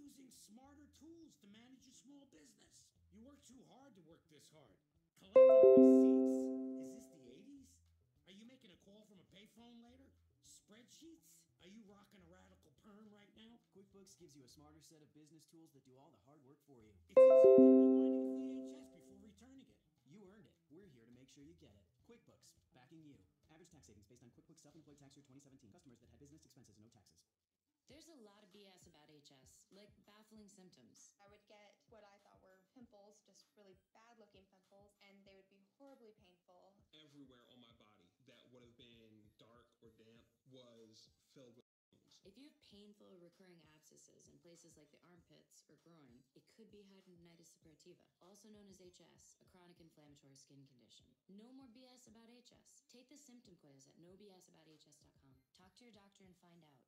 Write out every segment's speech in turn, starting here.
using smarter tools to manage your small business. You work too hard to work this hard. Collecting receipts? Is this the 80s? Are you making a call from a payphone later? Spreadsheets? Are you rocking a radical perm right now? QuickBooks gives you a smarter set of business tools that do all the hard work for you. It's easier than rewinding a VHS before returning it. You earned it. We're here to make sure you get it. QuickBooks, backing you. Average tax savings based on QuickBooks Self-Employed Tax Year 2017. Customers that had business expenses and no taxes. There's a lot of BS about HS, like baffling symptoms. I would get what I thought were pimples, just really bad-looking pimples, and they would be horribly painful. Everywhere on my body that would have been dark or damp was filled with wounds. If you have painful recurring abscesses in places like the armpits or groin, it could be hidradenitis suppurativa, also known as HS, a chronic inflammatory skin condition. No more BS about HS. Take the symptom quiz at nobsaboutHS.com. Talk to your doctor and find out.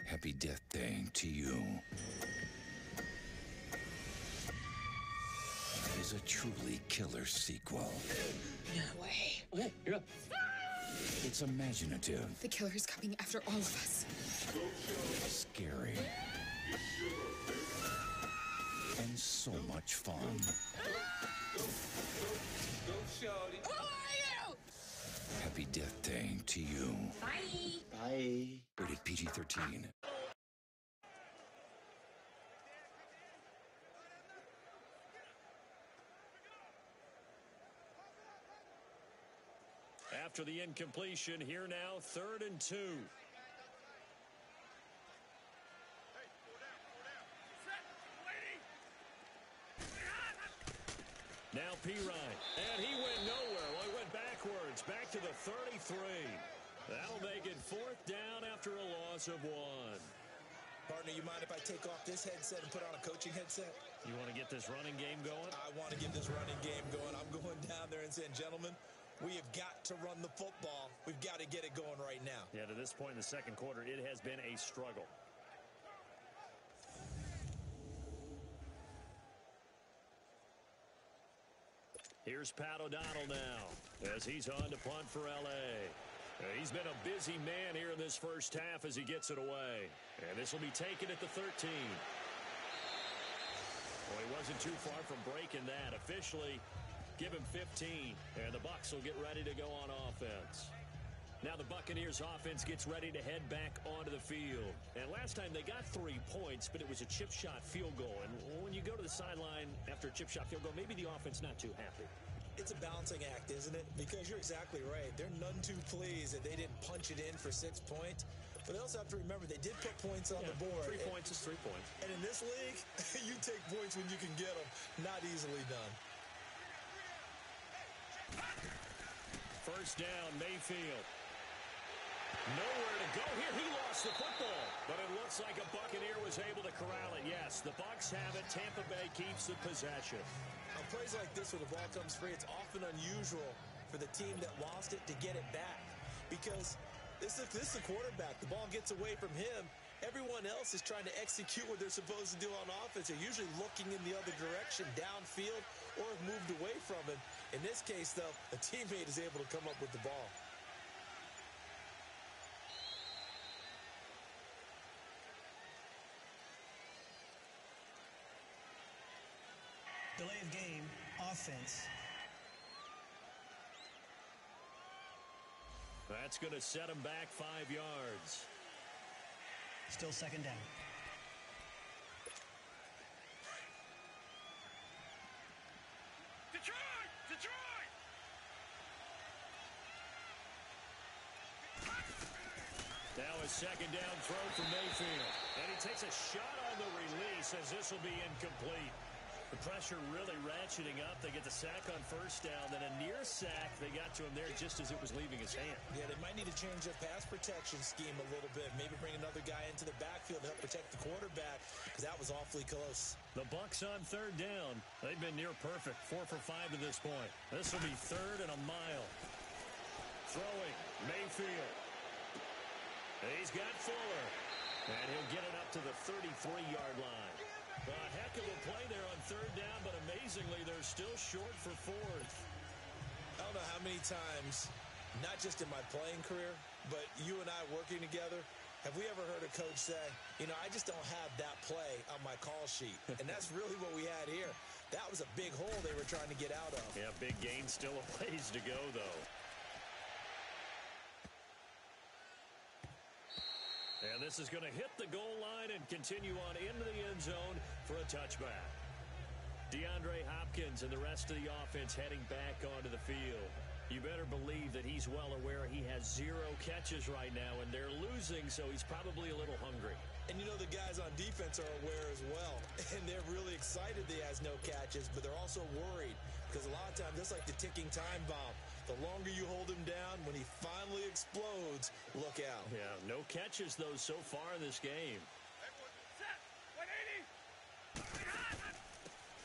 Happy Death Day to you. Is a truly killer sequel. No way. Okay, you're up. It's imaginative. The killer is coming after all of us. Scary. And so much fun. Go, shorty. Who are you? Happy Death Day to you. Bye. Bye. Rated PG-13. After the incompletion, here now, 3rd and 2. Now Pirine, and he went nowhere. Well, he went backwards, back to the 33. That'll make it 4th down after a loss of 1. Partner, you mind if I take off this headset and put on a coaching headset? You want to get this running game going? I want to get this running game going. I'm going down there and saying, gentlemen, we have got to run the football. We've got to get it going right now. Yeah, to this point in the second quarter, it has been a struggle. Here's Pat O'Donnell now as he's on to punt for L.A. He's been a busy man here in this first half as he gets it away. And this will be taken at the 13. Well, he wasn't too far from breaking that. Officially, give him 15, and the Bucs will get ready to go on offense. Now the Buccaneers offense gets ready to head back onto the field. And last time they got 3 points, but it was a chip shot field goal. And when you go to the sideline after a chip shot field goal, maybe the offense not too happy. It's a balancing act, isn't it? Because you're exactly right. They're none too pleased that they didn't punch it in for 6 points. But they also have to remember they did put points on the board. 3 points is 3 points. And in this league, you take points when you can get them. Not easily done. First down, Mayfield. Nowhere to go here. He lost the football. But it looks like a Buccaneer was able to corral it. Yes, the Bucs have it. Tampa Bay keeps the possession. On plays like this where the ball comes free, it's often unusual for the team that lost it to get it back. Because this is the quarterback. The ball gets away from him. Everyone else is trying to execute what they're supposed to do on offense. They're usually looking in the other direction, downfield, or have moved away from him. In this case, though, a teammate is able to come up with the ball. Delay of game, offense. That's going to set him back 5 yards. Still second down. Detroit! Detroit! Now a second down throw for Mayfield. And he takes a shot on the release as this will be incomplete. The pressure really ratcheting up. They get the sack on first down, then a near sack. They got to him there just as it was leaving his hand. Yeah, they might need to change their pass protection scheme a little bit. Maybe bring another guy into the backfield to help protect the quarterback, because that was awfully close. The Bucs on third down. They've been near perfect. 4 for 5 to this point. This will be 3rd and a mile. Throwing, Mayfield. He's got Fuller. And he'll get it up to the 33-yard line. A heck of a play there on third down, but amazingly, they're still short for 4th. I don't know how many times, not just in my playing career, but you and I working together, have we ever heard a coach say, you know, I just don't have that play on my call sheet. And that's really what we had here. That was a big hole they were trying to get out of. Yeah, big gain, still a ways to go, though. And this is going to hit the goal line and continue on into the end zone for a touchback. DeAndre Hopkins and the rest of the offense heading back onto the field. You better believe that he's well aware he has 0 catches right now, and they're losing, so he's probably a little hungry. And you know the guys on defense are aware as well. And they're really excited that he has no catches, but they're also worried. Because a lot of times, that's like the ticking time bomb. The longer you hold him down, when he finally explodes, look out. Yeah, no catches, though, so far in this game.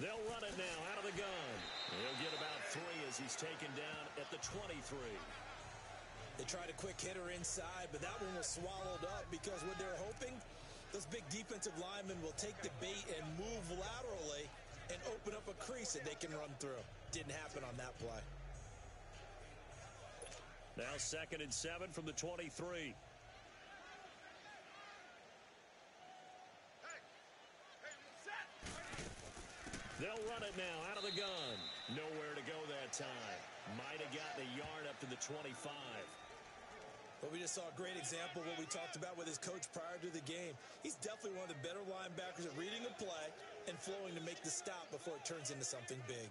They'll run it now out of the gun. He'll get about 3 as he's taken down at the 23. They tried a quick hitter inside, but that one was swallowed up because what they're hoping, those big defensive linemen will take the bait and move laterally and open up a crease that they can run through. Didn't happen on that play. Now 2nd and 7 from the 23. They'll run it now out of the gun. Nowhere to go that time. Might have gotten a yard up to the 25. Well, we just saw a great example of what we talked about with his coach prior to the game. He's definitely one of the better linebackers at reading a play and flowing to make the stop before it turns into something big.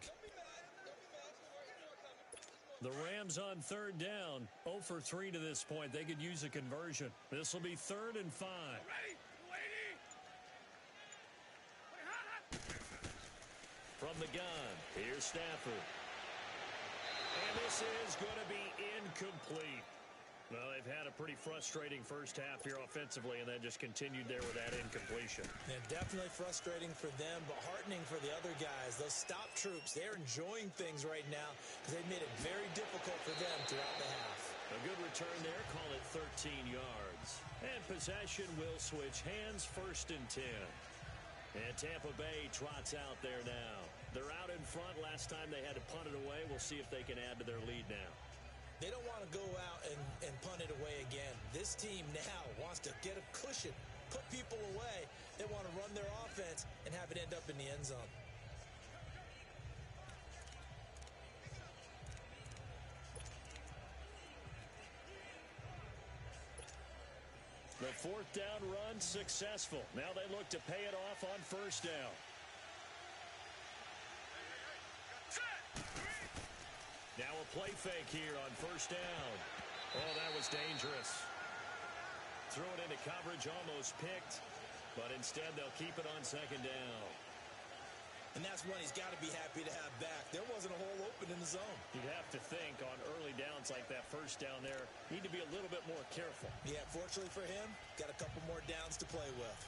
The Rams on 3rd down. 0 for 3 to this point. They could use a conversion. This will be 3rd and 5. From the gun, here's Stafford. And this is going to be incomplete. Well, they've had a pretty frustrating first half here offensively, and then just continued there with that incompletion. Yeah, definitely frustrating for them, but heartening for the other guys. Those stop troops, they're enjoying things right now because they've made it very difficult for them throughout the half. A good return there, call it 13 yards. And possession will switch hands, 1st and 10. And Tampa Bay trots out there now. They're out in front. Last time they had to punt it away. We'll see if they can add to their lead now. They don't want to go out and punt it away again. This team now wants to get a cushion, put people away. They want to run their offense and have it end up in the end zone. The 4th down run successful. Now they look to pay it off on 1st down. Now a play fake here on 1st down. Oh, that was dangerous. Threw it into coverage, almost picked, but instead they'll keep it on 2nd down. And that's one he's got to be happy to have back. There wasn't a hole open in the zone. You'd have to think on early downs like that 1st down there, need to be a little bit more careful. Yeah, fortunately for him, got a couple more downs to play with.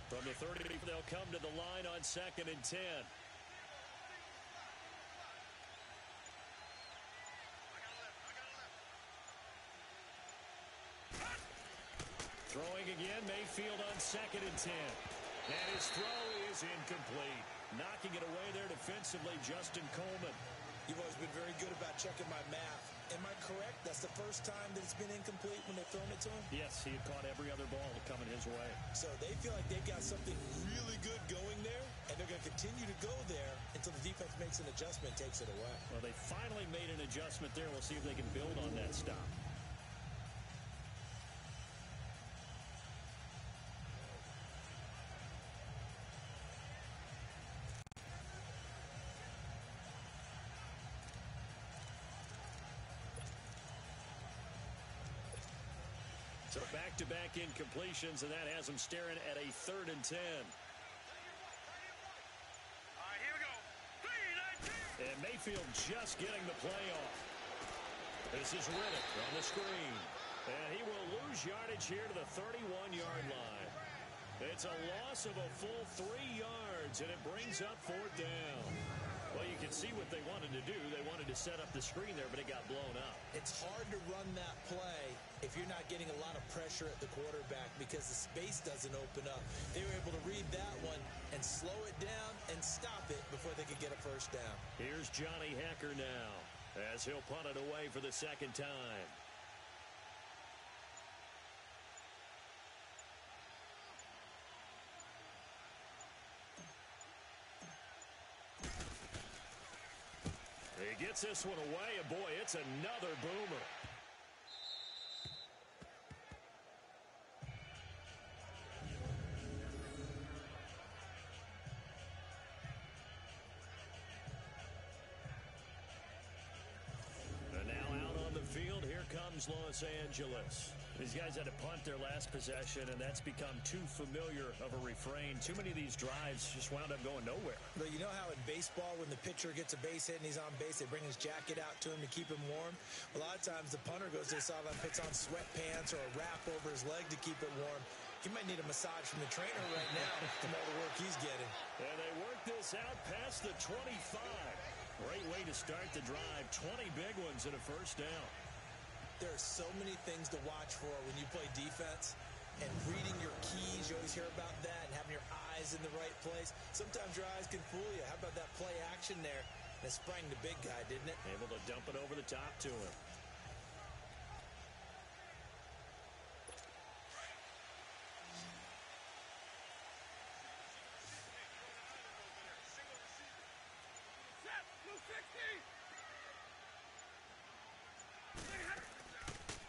From the 30, they'll come to the line on 2nd and 10. Throwing again, Mayfield on 2nd and 10. And his throw is incomplete. Knocking it away there defensively, Justin Coleman. You've always been very good about checking my math. Am I correct? That's the first time that it's been incomplete when they've thrown it to him? Yes, he had caught every other ball coming his way. So they feel like they've got something really good going there, and they're going to continue to go there until the defense makes an adjustment, takes it away. Well, they finally made an adjustment there. We'll see if they can build on that stop. So back-to-back incompletions, and that has them staring at a 3rd and 10. All right, here we go. 3-19. And Mayfield just getting the play off. This is Riddick on the screen. And he will lose yardage here to the 31-yard line. It's a loss of a full 3 yards, and it brings up 4th down. Well, you can see what they wanted to do. They wanted to set up the screen there, but it got blown up. It's hard to run that play if you're not getting a lot of pressure at the quarterback because the space doesn't open up. They were able to read that one and slow it down and stop it before they could get a 1st down. Here's Johnny Hecker now as he'll punt it away for the 2nd time. He gets this one away, and boy, it's another boomer. And now out on the field, here comes Los Angeles. These guys had to punt their last possession, and that's become too familiar of a refrain. Too many of these drives just wound up going nowhere. But you know how in baseball, when the pitcher gets a base hit and he's on base, they bring his jacket out to him to keep him warm? A lot of times the punter goes to the sideline, puts on sweatpants or a wrap over his leg to keep it warm. he might need a massage from the trainer right now from all the work he's getting. And they work this out past the 25. Great way to start the drive. 20 big ones and a first down. There are so many things to watch for when you play defense. And reading your keys, you always hear about that, and having your eyes in the right place. Sometimes your eyes can fool you. How about that play action there? That sprang the big guy, didn't it? Able to dump it over the top to him.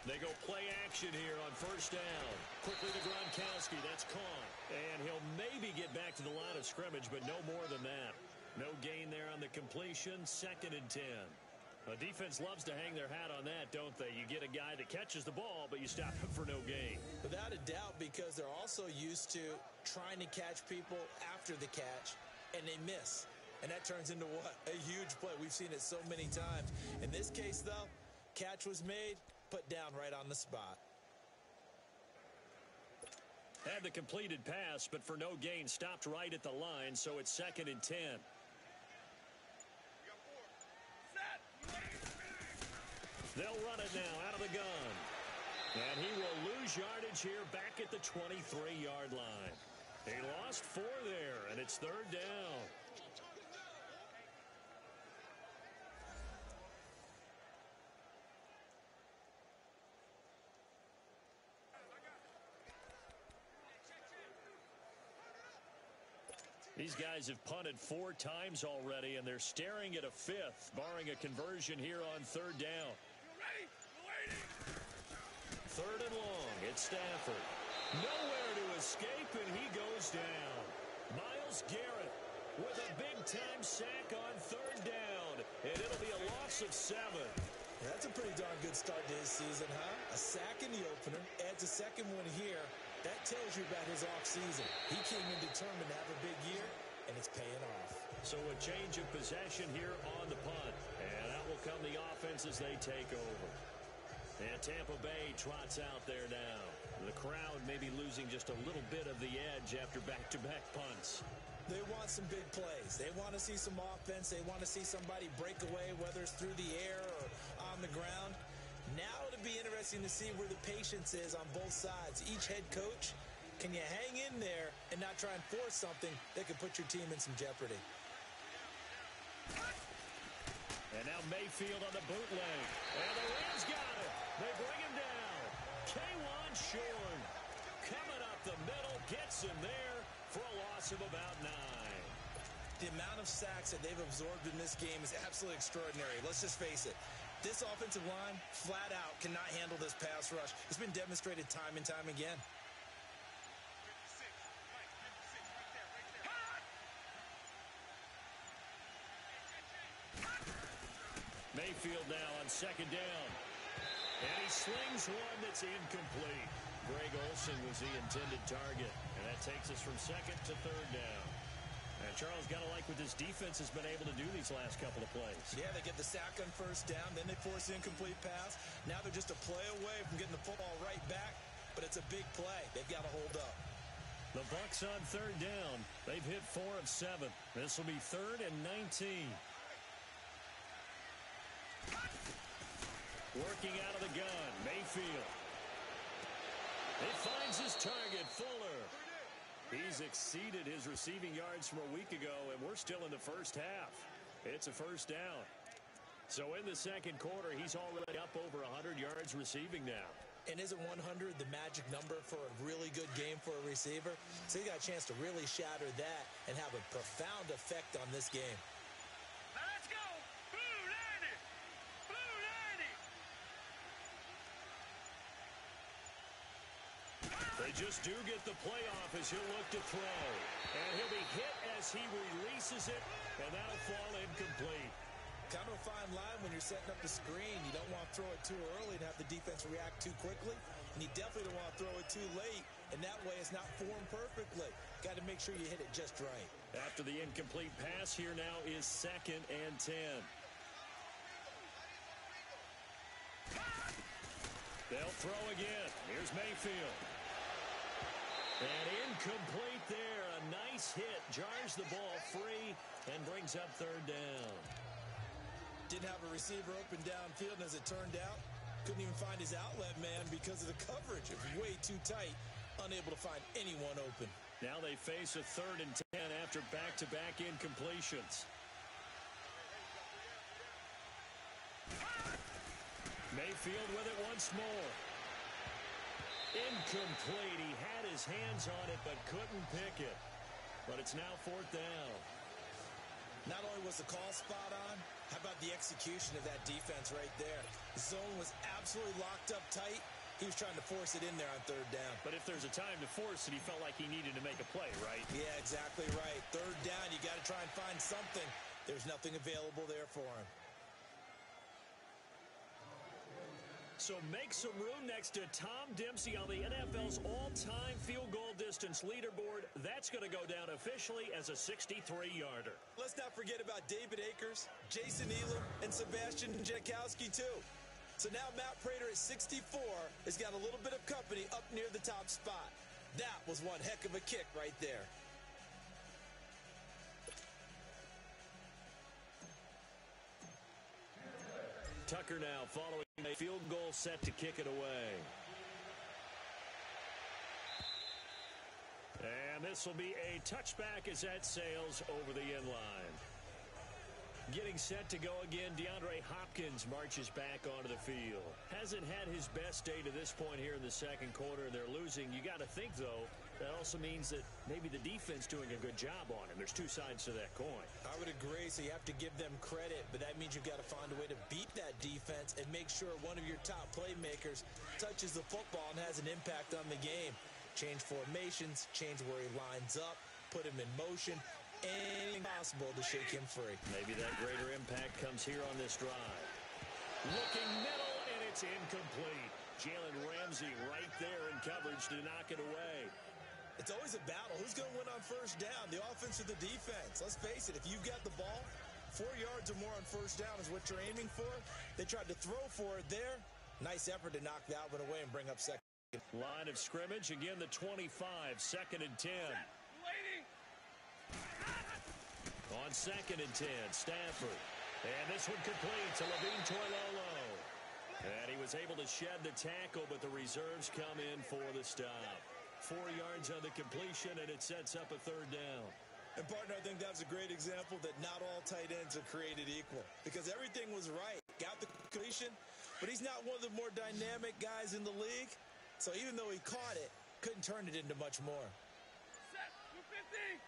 They go play action here on first down. Quickly to Gronkowski. That's caught. And he'll maybe get back to the line of scrimmage, but no more than that. No gain there on the completion. 2nd and 10. The defense loves to hang their hat on that, don't they? You get a guy that catches the ball, but you stop him for no gain. Without a doubt, because they're also used to trying to catch people after the catch, and they miss. And that turns into what? A huge play. We've seen it so many times. In this case, though, catch was made, put down right on the spot. Had the completed pass, but for no gain, stopped right at the line, so it's 2nd and 10. They'll run it now out of the gun. And he will lose yardage here back at the 23-yard line. He lost 4 there, and it's 3rd down. These guys have punted 4 times already, and they're staring at a 5th, barring a conversion here on 3rd down. 3rd and long. It's Stafford. Nowhere to escape, and he goes down. Myles Garrett with a big-time sack on 3rd down, and it'll be a loss of 7. That's a pretty darn good start to his season, huh? A sack in the opener, adds a second one here. That tells you about his offseason. He came in determined to have a big year, and it's paying off. So a change of possession here on the punt. And out will come the offense as they take over. And Tampa Bay trots out there now. The crowd may be losing just a little bit of the edge after back-to-back punts. They want some big plays. They want to see some offense. They want to see somebody break away, whether it's through the air or on the ground. Now it'll be interesting to see where the patience is on both sides. Each head coach, can you hang in there and not try and force something that could put your team in some jeopardy? And now Mayfield on the bootleg. And the Rams got it. They bring him down. K'Wan Shorn coming up the middle, gets him there for a loss of about 9. The amount of sacks that they've absorbed in this game is absolutely extraordinary. Let's just face it. This offensive line, flat out, cannot handle this pass rush. It's been demonstrated time and time again. Mayfield now on 2nd down. And he slings one that's incomplete. Greg Olsen was the intended target. And that takes us from 2nd to 3rd down. And Charles, got to like what this defense has been able to do these last couple of plays. Yeah, they get the sack on 1st down, then they force the incomplete pass. Now they're just a play away from getting the football right back, but it's a big play. They've got to hold up. The Bucs on 3rd down. They've hit 4 of 7. This will be 3rd and 19. Working out of the gun, Mayfield. He finds his target, Fuller. He's exceeded his receiving yards from a week ago, and we're still in the first half. It's a 1st down. So in the 2nd quarter, he's already up over 100 yards receiving now. And isn't 100 the magic number for a really good game for a receiver? So he got a chance to really shatter that and have a profound effect on this game. Now let's go! Blue 90! Blue 90! They just do get the playoff as he'll look to throw. And he'll be hit as he releases it, and that'll fall incomplete. Kind of a fine line when you're setting up the screen. You don't want to throw it too early and have the defense react too quickly. And you definitely don't want to throw it too late, and that way it's not formed perfectly. Got to make sure you hit it just right. After the incomplete pass, here now is 2nd and 10. They'll throw again. Here's Mayfield. And incomplete there. A nice hit. Jars the ball free and brings up third down. Didn't have a receiver open downfield, and as it turned out, couldn't even find his outlet man because of the coverage. It was way too tight, unable to find anyone open. Now they face a 3rd and 10 after back-to-back incompletions. Mayfield with it once more. Incomplete. He had his hands on it but couldn't pick it. But it's now 4th down. Not only was the call spot on, how about the execution of that defense right there? The zone was absolutely locked up tight. He was trying to force it in there on 3rd down. But if there's a time to force it, he felt like he needed to make a play, right? Yeah, exactly right. 3rd down, you got to try and find something. There's nothing available there for him. So make some room next to Tom Dempsey on the NFL's all-time field goal distance leaderboard. That's going to go down officially as a 63-yarder. Let's not forget about David Akers, Jason Elam, and Sebastian Janikowski, too. So now Matt Prater at 64 has got a little bit of company up near the top spot. That was one heck of a kick right there. Tucker now following a field goal set to kick it away. And this will be a touchback as that sails over the end line. Getting set to go again, DeAndre Hopkins marches back onto the field. Hasn't had his best day to this point here in the second quarter. They're losing. You got to think, though, that also means that maybe the defense doing a good job on him. There's two sides to that coin. I would agree, so you have to give them credit, but that means you've got to find a way to beat that defense and make sure one of your top playmakers touches the football and has an impact on the game. Change formations, change where he lines up, put him in motion. Anything possible to shake him free. Maybe that greater impact comes here on this drive. Looking middle, and it's incomplete. Jalen Ramsey right there in coverage to knock it away. It's always a battle. Who's going to win on 1st down, the offense or the defense? Let's face it, if you've got the ball, 4 yards or more on 1st down is what you're aiming for. They tried to throw for it there. Nice effort to knock that one away and bring up 2nd. Line of scrimmage, again the 25, 2nd and 10. On 2nd and 10, Stafford. And this one complete to Levine Toilolo. And he was able to shed the tackle, but the reserves come in for the stop. 4 yards on the completion, and it sets up a 3rd down. And, partner, I think that's a great example that not all tight ends are created equal. Because everything was right. Got the completion, but he's not one of the more dynamic guys in the league. So even though he caught it, couldn't turn it into much more. Set, 250.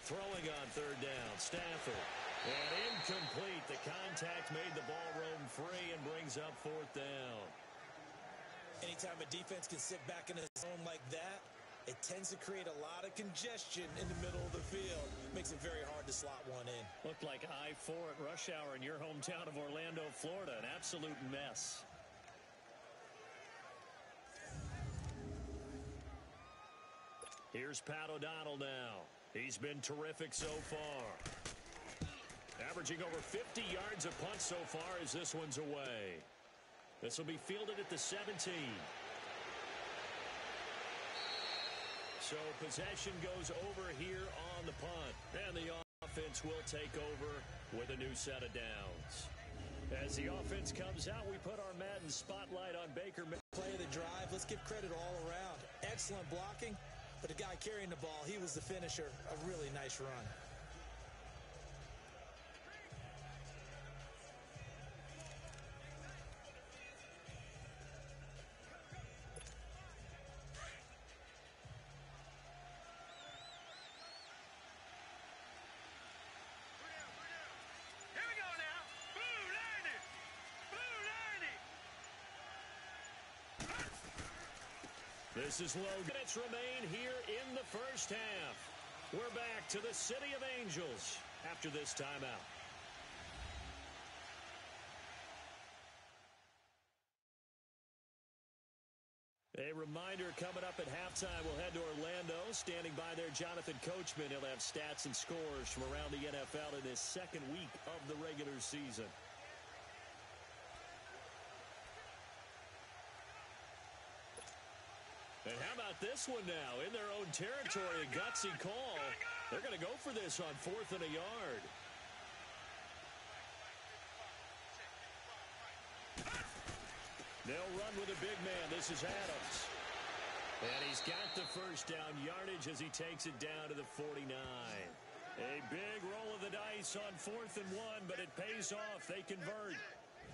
Throwing on 3rd down, Stafford. And incomplete. The contact made the ball roam free and brings up 4th down. Anytime a defense can sit back in a zone like that, it tends to create a lot of congestion in the middle of the field. Makes it very hard to slot one in. Looked like I-4 at rush hour in your hometown of Orlando, Florida. An absolute mess. Here's Pat O'Donnell now. He's been terrific so far. Averaging over 50 yards a punt so far as this one's away. This will be fielded at the 17. So possession goes over here on the punt. And the offense will take over with a new set of downs. As the offense comes out, we put our Madden spotlight on Baker. Play of the drive, let's give credit all around. Excellent blocking. But the guy carrying the ball, he was the finisher. A really nice run. Here we go now. Blue 90. Blue 90. This is low. Minutes remain here in the 1st half. We're back to the City of Angels after this timeout. A reminder coming up at halftime, we'll head to Orlando. Standing by there, Jonathan Coachman. He'll have stats and scores from around the NFL in his 2nd week of the regular season. this one now in their own territory. A gutsy call. They're going to go for this on 4th and a yard. They'll run with a big man. This is Adams. And he's got the first down yardage as he takes it down to the 49. A big roll of the dice on 4th and 1, but it pays off. They convert.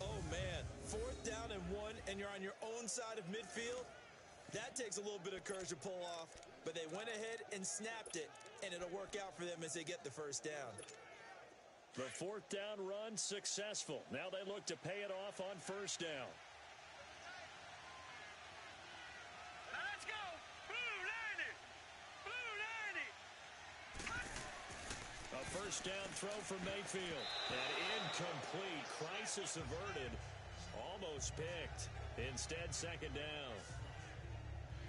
Oh, man. 4th down and 1, and you're on your own side of midfield? That takes a little bit of courage to pull off, but they went ahead and snapped it, and it'll work out for them as they get the first down. The 4th down run successful. Now they look to pay it off on 1st down. Let's go! Blue 90! Blue 90! A first down throw for Mayfield. And incomplete. Crisis averted. Almost picked. Instead, 2nd down.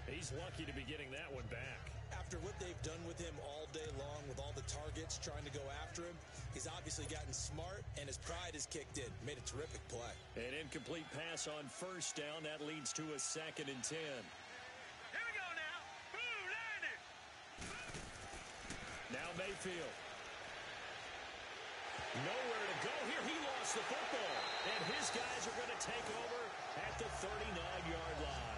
He's lucky to be getting that one back. After what they've done with him all day long, with all the targets trying to go after him, he's obviously gotten smart, and his pride has kicked in. Made a terrific play. An incomplete pass on 1st down. That leads to a 2nd and 10. Here we go now. Blue 90! Now Mayfield. Nowhere to go here. He lost the football. And his guys are going to take over at the 39-yard line.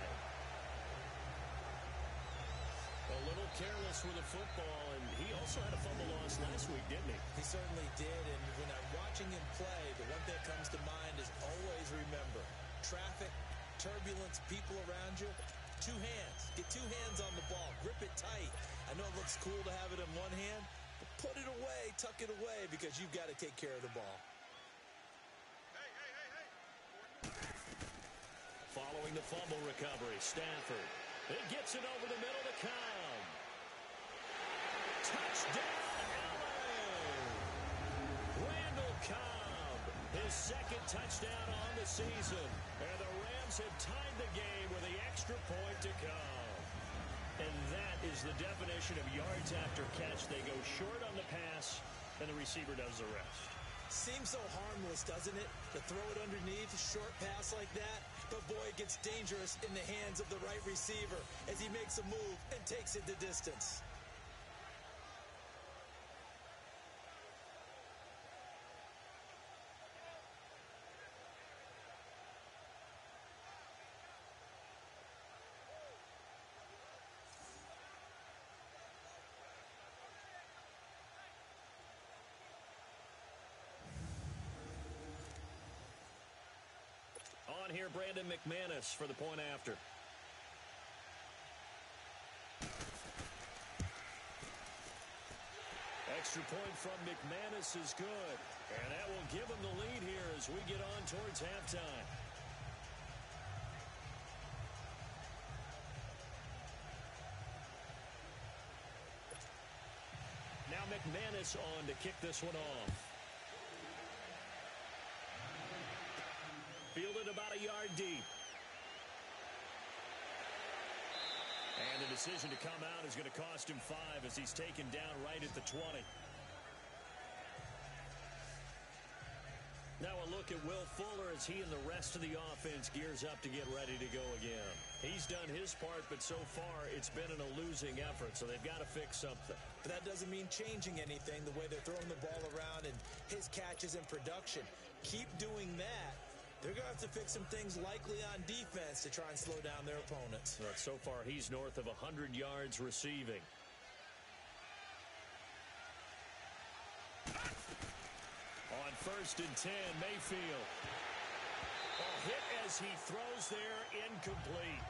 A little careless with the football, and he also had a fumble loss last week, didn't he? He certainly did, and when I'm watching him play, the one thing that comes to mind is always remember, traffic, turbulence, people around you, 2 hands. Get 2 hands on the ball. Grip it tight. I know it looks cool to have it in one hand, but put it away, tuck it away, because you've got to take care of the ball. Following the fumble recovery, Stafford. It gets it over the middle to Cobb. Touchdown, LA! Randall Cobb, his 2nd touchdown on the season. And the Rams have tied the game with the extra point to come. And that is the definition of yards after catch. They go short on the pass, and the receiver does the rest. Seems so harmless, doesn't it? To throw it underneath, a short pass like that. But boy, it gets dangerous in the hands of the right receiver as he makes a move and takes it the distance. On here, Brandon McManus for the point after. Extra point from McManus is good. And that will give him the lead here as we get on towards halftime. Now McManus on to kick this one off. Fielded about a yard deep. And the decision to come out is going to cost him 5 as he's taken down right at the 20. Now a look at Will Fuller as he and the rest of the offense gears up to get ready to go again. He's done his part, but so far it's been a losing effort, so they've got to fix something. But that doesn't mean changing anything, the way they're throwing the ball around and his catches and production. Keep doing that. They're going to have to fix some things likely on defense to try and slow down their opponents. But so far, he's north of 100 yards receiving. On 1st and 10, Mayfield. A hit as he throws there, incomplete.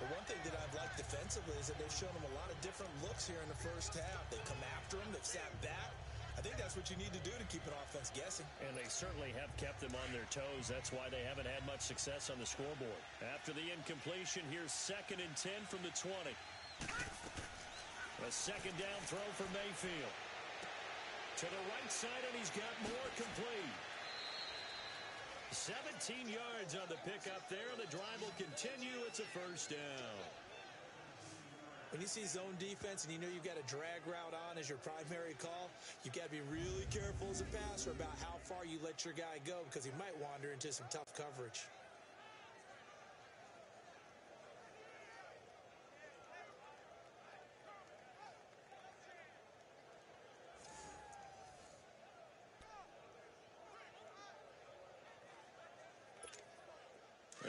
The one thing that I've liked defensively is that they've shown him a lot of different looks here in the first half. They've come after him. They've sat back. I think that's what you need to do to keep an offense guessing. And they certainly have kept them on their toes. That's why they haven't had much success on the scoreboard. After the incompletion, here's 2nd and 10 from the 20. A 2nd down throw for Mayfield. To the right side, and he's got more complete. 17 yards on the pickup there. The drive will continue. It's a 1st down. When you see zone defense and you know you've got a drag route on as your primary call, you've got to be really careful as a passer about how far you let your guy go because he might wander into some tough coverage.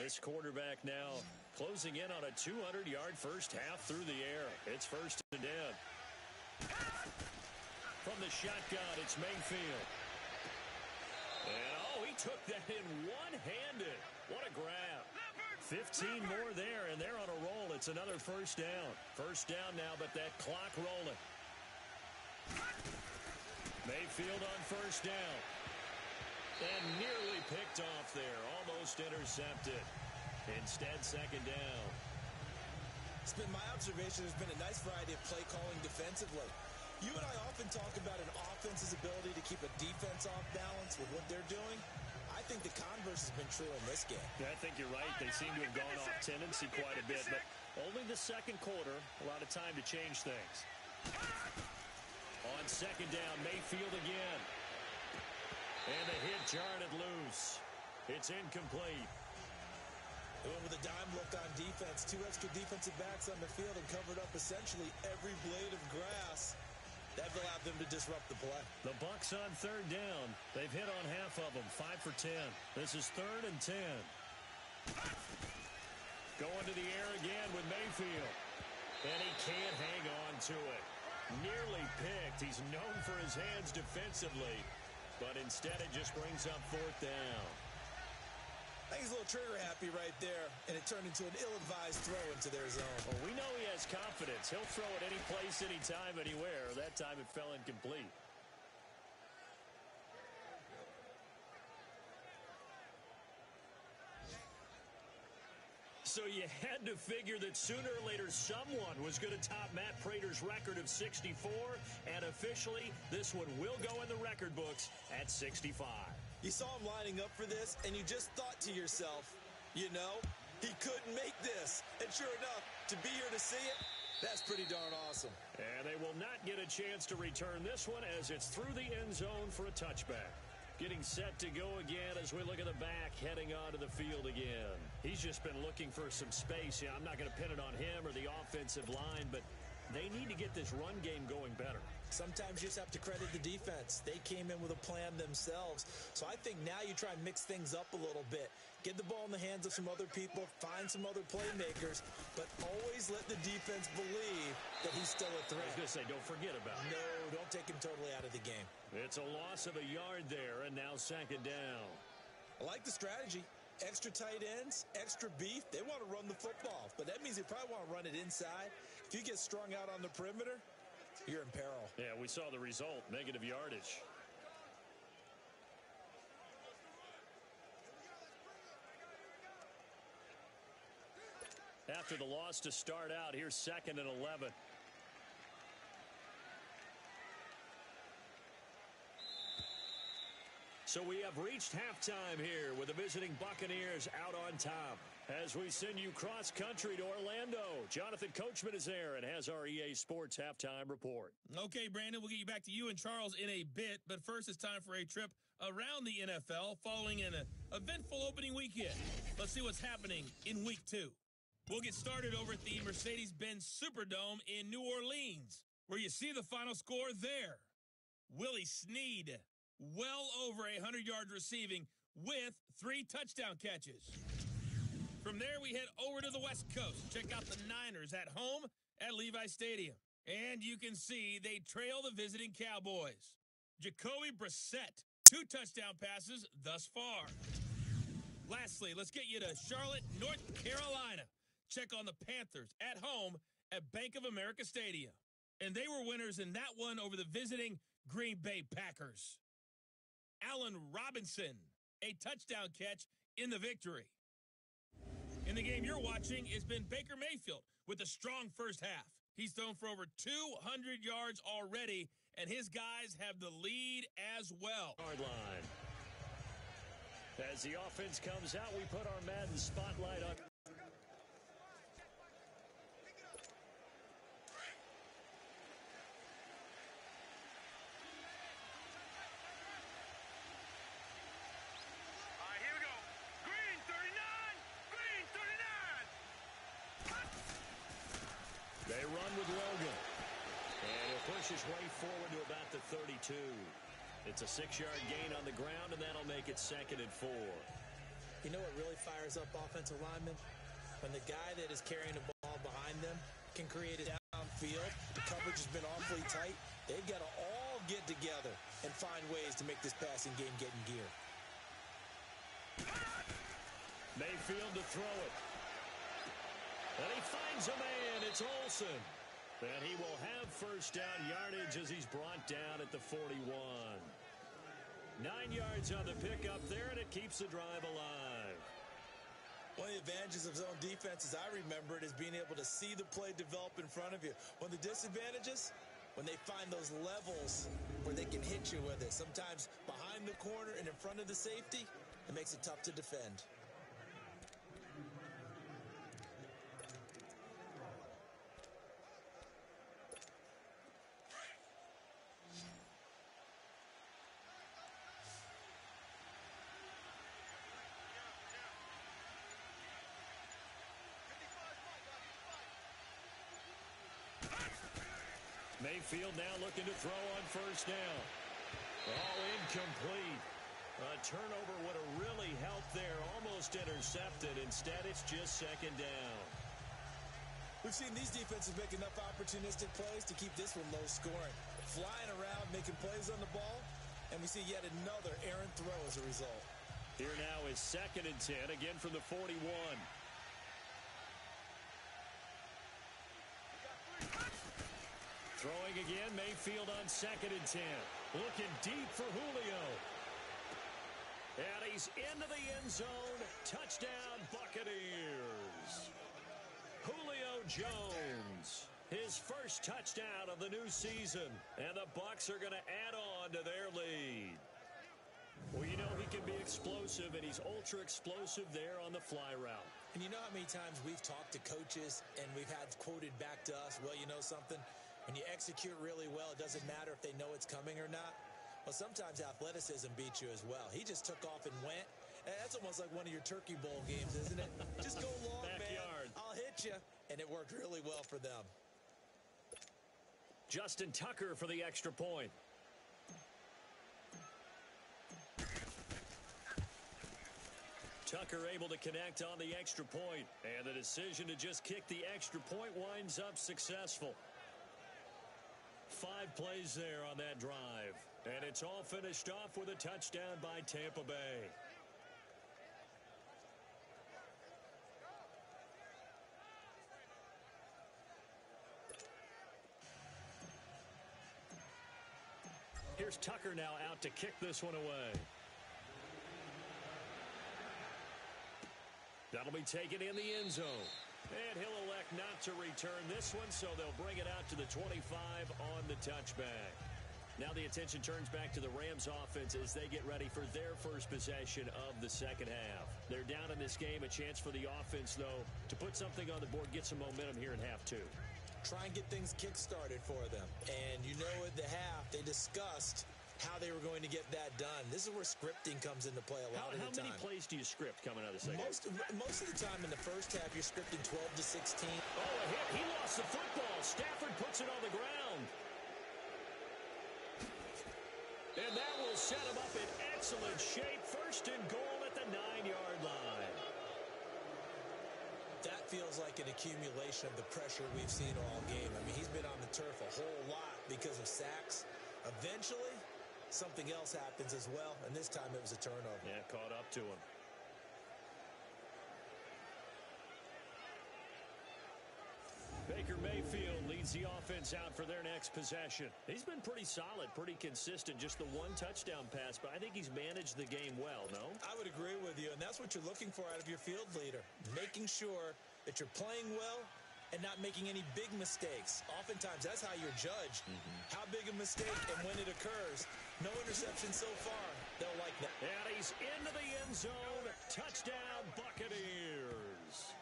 This quarterback now closing in on a 200-yard first half through the air. It's 1st and 10. From the shotgun, it's Mayfield. And, he took that in one-handed. What a grab. 15 more there, and they're on a roll. It's another first down. First down now, but that clock rolling. Mayfield on first down. And nearly picked off there. Almost intercepted. Instead, second down. It's been my observation. There's been a nice variety of play calling defensively. You and I often talk about an offense's ability to keep a defense off balance with what they're doing. I think the converse has been true in this game. Yeah, I think you're right. They seem to have gone off tendency quite a bit, but only the second quarter, a lot of time to change things. On second down, Mayfield again. And the hit jarred it loose. It's incomplete. With a dime look on defense, 2 extra defensive backs on the field and covered up essentially every blade of grass. That allowed them to disrupt the play. The Bucs on third down. They've hit on half of them, 5 for 10. This is 3rd and 10. Going to the air again with Mayfield. And he can't hang on to it. Nearly picked. He's known for his hands defensively. But instead it just brings up 4th down. I think he's a little trigger happy right there, and it turned into an ill-advised throw into their zone. Well, we know he has confidence. He'll throw it any place, anytime, anywhere. That time it fell incomplete. So you had to figure that sooner or later someone was going to top Matt Prater's record of 64, and officially this one will go in the record books at 65. You saw him lining up for this, and you just thought to yourself, you know, he couldn't make this. And sure enough, to be here to see it, that's pretty darn awesome. And they will not get a chance to return this one as it's through the end zone for a touchback. Getting set to go again as we look at the back, heading onto the field again. He's just been looking for some space. Yeah, I'm not going to pin it on him or the offensive line, but they need to get this run game going better. Sometimes you just have to credit the defense. They came in with a plan themselves. So I think now you try and mix things up a little bit. Get the ball in the hands of some other people, find some other playmakers, but always let the defense believe that he's still a threat. I was going to say, don't forget about it. No, don't take him totally out of the game. It's a loss of a yard there, and now second down. I like the strategy. Extra tight ends, extra beef. They want to run the football, but that means they probably want to run it inside. If you get strung out on the perimeter, you're in peril. Yeah, we saw the result, negative yardage. After the loss to start out, here's 2nd and 11. So we have reached halftime here with the visiting Buccaneers out on top. As we send you cross-country to Orlando, Jonathan Coachman is there and has our EA Sports halftime report. Okay, Brandon, we'll get you back to you and Charles in a bit, but first it's time for a trip around the NFL following an eventful opening weekend. Let's see what's happening in Week 2. We'll get started over at the Mercedes-Benz Superdome in New Orleans, where you see the final score there. Willie Snead, well over 100 yards receiving with 3 touchdown catches. From there, we head over to the West Coast. Check out the Niners at home at Levi Stadium. And you can see they trail the visiting Cowboys. Jacoby Brissett, 2 touchdown passes thus far. Lastly, let's get you to Charlotte, North Carolina. Check on the Panthers at home at Bank of America Stadium. And they were winners in that one over the visiting Green Bay Packers. Allen Robinson, a touchdown catch in the victory. In the game you're watching, it's been Baker Mayfield with a strong first half. He's thrown for over 200 yards already, and his guys have the lead as well. Hard line. As the offense comes out, we put our Madden spotlight on. His way forward to about the 32. It's a 6-yard gain on the ground, and that'll make it 2nd and 4. You know what really fires up offensive linemen? When the guy that is carrying the ball behind them can create it downfield. The coverage has been awfully tight. They've got to all get together and find ways to make this passing game get in gear. Mayfield to throw it. And he finds a man. It's Olsen. And he will have first down yardage as he's brought down at the 41. 9 yards on the pickup there, and it keeps the drive alive. One of the advantages of zone defense, as I remember it, is being able to see the play develop in front of you. One of the disadvantages, when they find those levels where they can hit you with it. Sometimes behind the corner and in front of the safety, it makes it tough to defend. Mayfield now looking to throw on first down. All incomplete. A turnover would have really helped there. Almost intercepted. Instead, it's just second down. We've seen these defenses make enough opportunistic plays to keep this one low scoring. Flying around, making plays on the ball, and we see yet another errant throw as a result. Here now is 2nd and 10, again from the 41. Throwing again, Mayfield on 2nd and 10. Looking deep for Julio. And he's into the end zone. Touchdown, Buccaneers. Julio Jones, his first touchdown of the new season. And the Bucs are going to add on to their lead. Well, you know he can be explosive, and he's ultra-explosive there on the fly route. And you know how many times we've talked to coaches, and we've had quoted back to us, well, you know something? When you execute really well, it doesn't matter if they know it's coming or not. Well, sometimes athleticism beats you as well. He just took off and went. And that's almost like one of your Turkey Bowl games, isn't it? Just go long, Backyard. Man. I'll hit you. And it worked really well for them. Justin Tucker for the extra point. Tucker able to connect on the extra point. And the decision to just kick the extra point winds up successful. 5 plays there on that drive. And it's all finished off with a touchdown by Tampa Bay. Here's Tucker now out to kick this one away. That'll be taken in the end zone. And he'll elect not to return this one, so they'll bring it out to the 25 on the touchback. Now the attention turns back to the Rams offense as they get ready for their first possession of the second half. They're down in this game. A chance for the offense, though, to put something on the board, get some momentum here in half 2. Try and get things kick-started for them. And you know at the half, they discussed how they were going to get that done. This is where scripting comes into play a lot of the time. How many plays do you script coming out of the second? Most of the time in the first half, you're scripting 12 to 16. Oh, a hit. He lost the football. Stafford puts it on the ground. And that will set him up in excellent shape. First and goal at the 9-yard line. That feels like an accumulation of the pressure we've seen all game. I mean, he's been on the turf a whole lot because of sacks. Eventually, something else happens as well, and this time it was a turnover. Yeah, caught up to him. Baker Mayfield leads the offense out for their next possession. He's been pretty solid, pretty consistent, just the one touchdown pass, but I think he's managed the game well, no? I would agree with you, and that's what you're looking for out of your field leader, making sure that you're playing well and not making any big mistakes. Oftentimes, that's how you're judged. How big a mistake and when it occurs. No interception so far. They'll like that. And he's into the end zone. Touchdown, Buccaneers.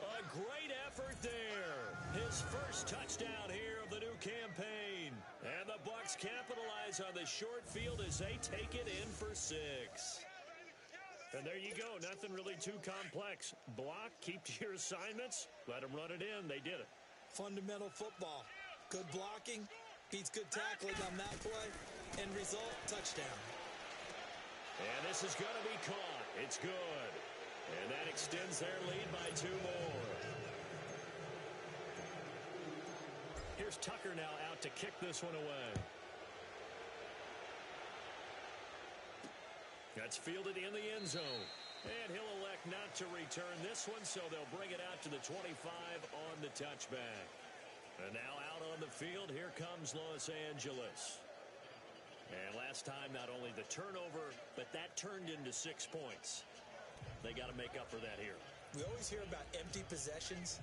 A great effort there. His first touchdown here of the new campaign. And the Bucs capitalize on the short field as they take it in for 6. And there you go. Nothing really too complex. Block, keep to your assignments, let them run it in. They did it. Fundamental football. Good blocking, beats good tackling on that play, and result, touchdown. And this is going to be caught. It's good. And that extends their lead by 2 more. Here's Tucker now out to kick this one away. That's fielded in the end zone. And he'll elect not to return this one, so they'll bring it out to the 25 on the touchback. And now out on the field, here comes Los Angeles. And last time, not only the turnover, but that turned into 6 points. They got to make up for that here. We always hear about empty possessions,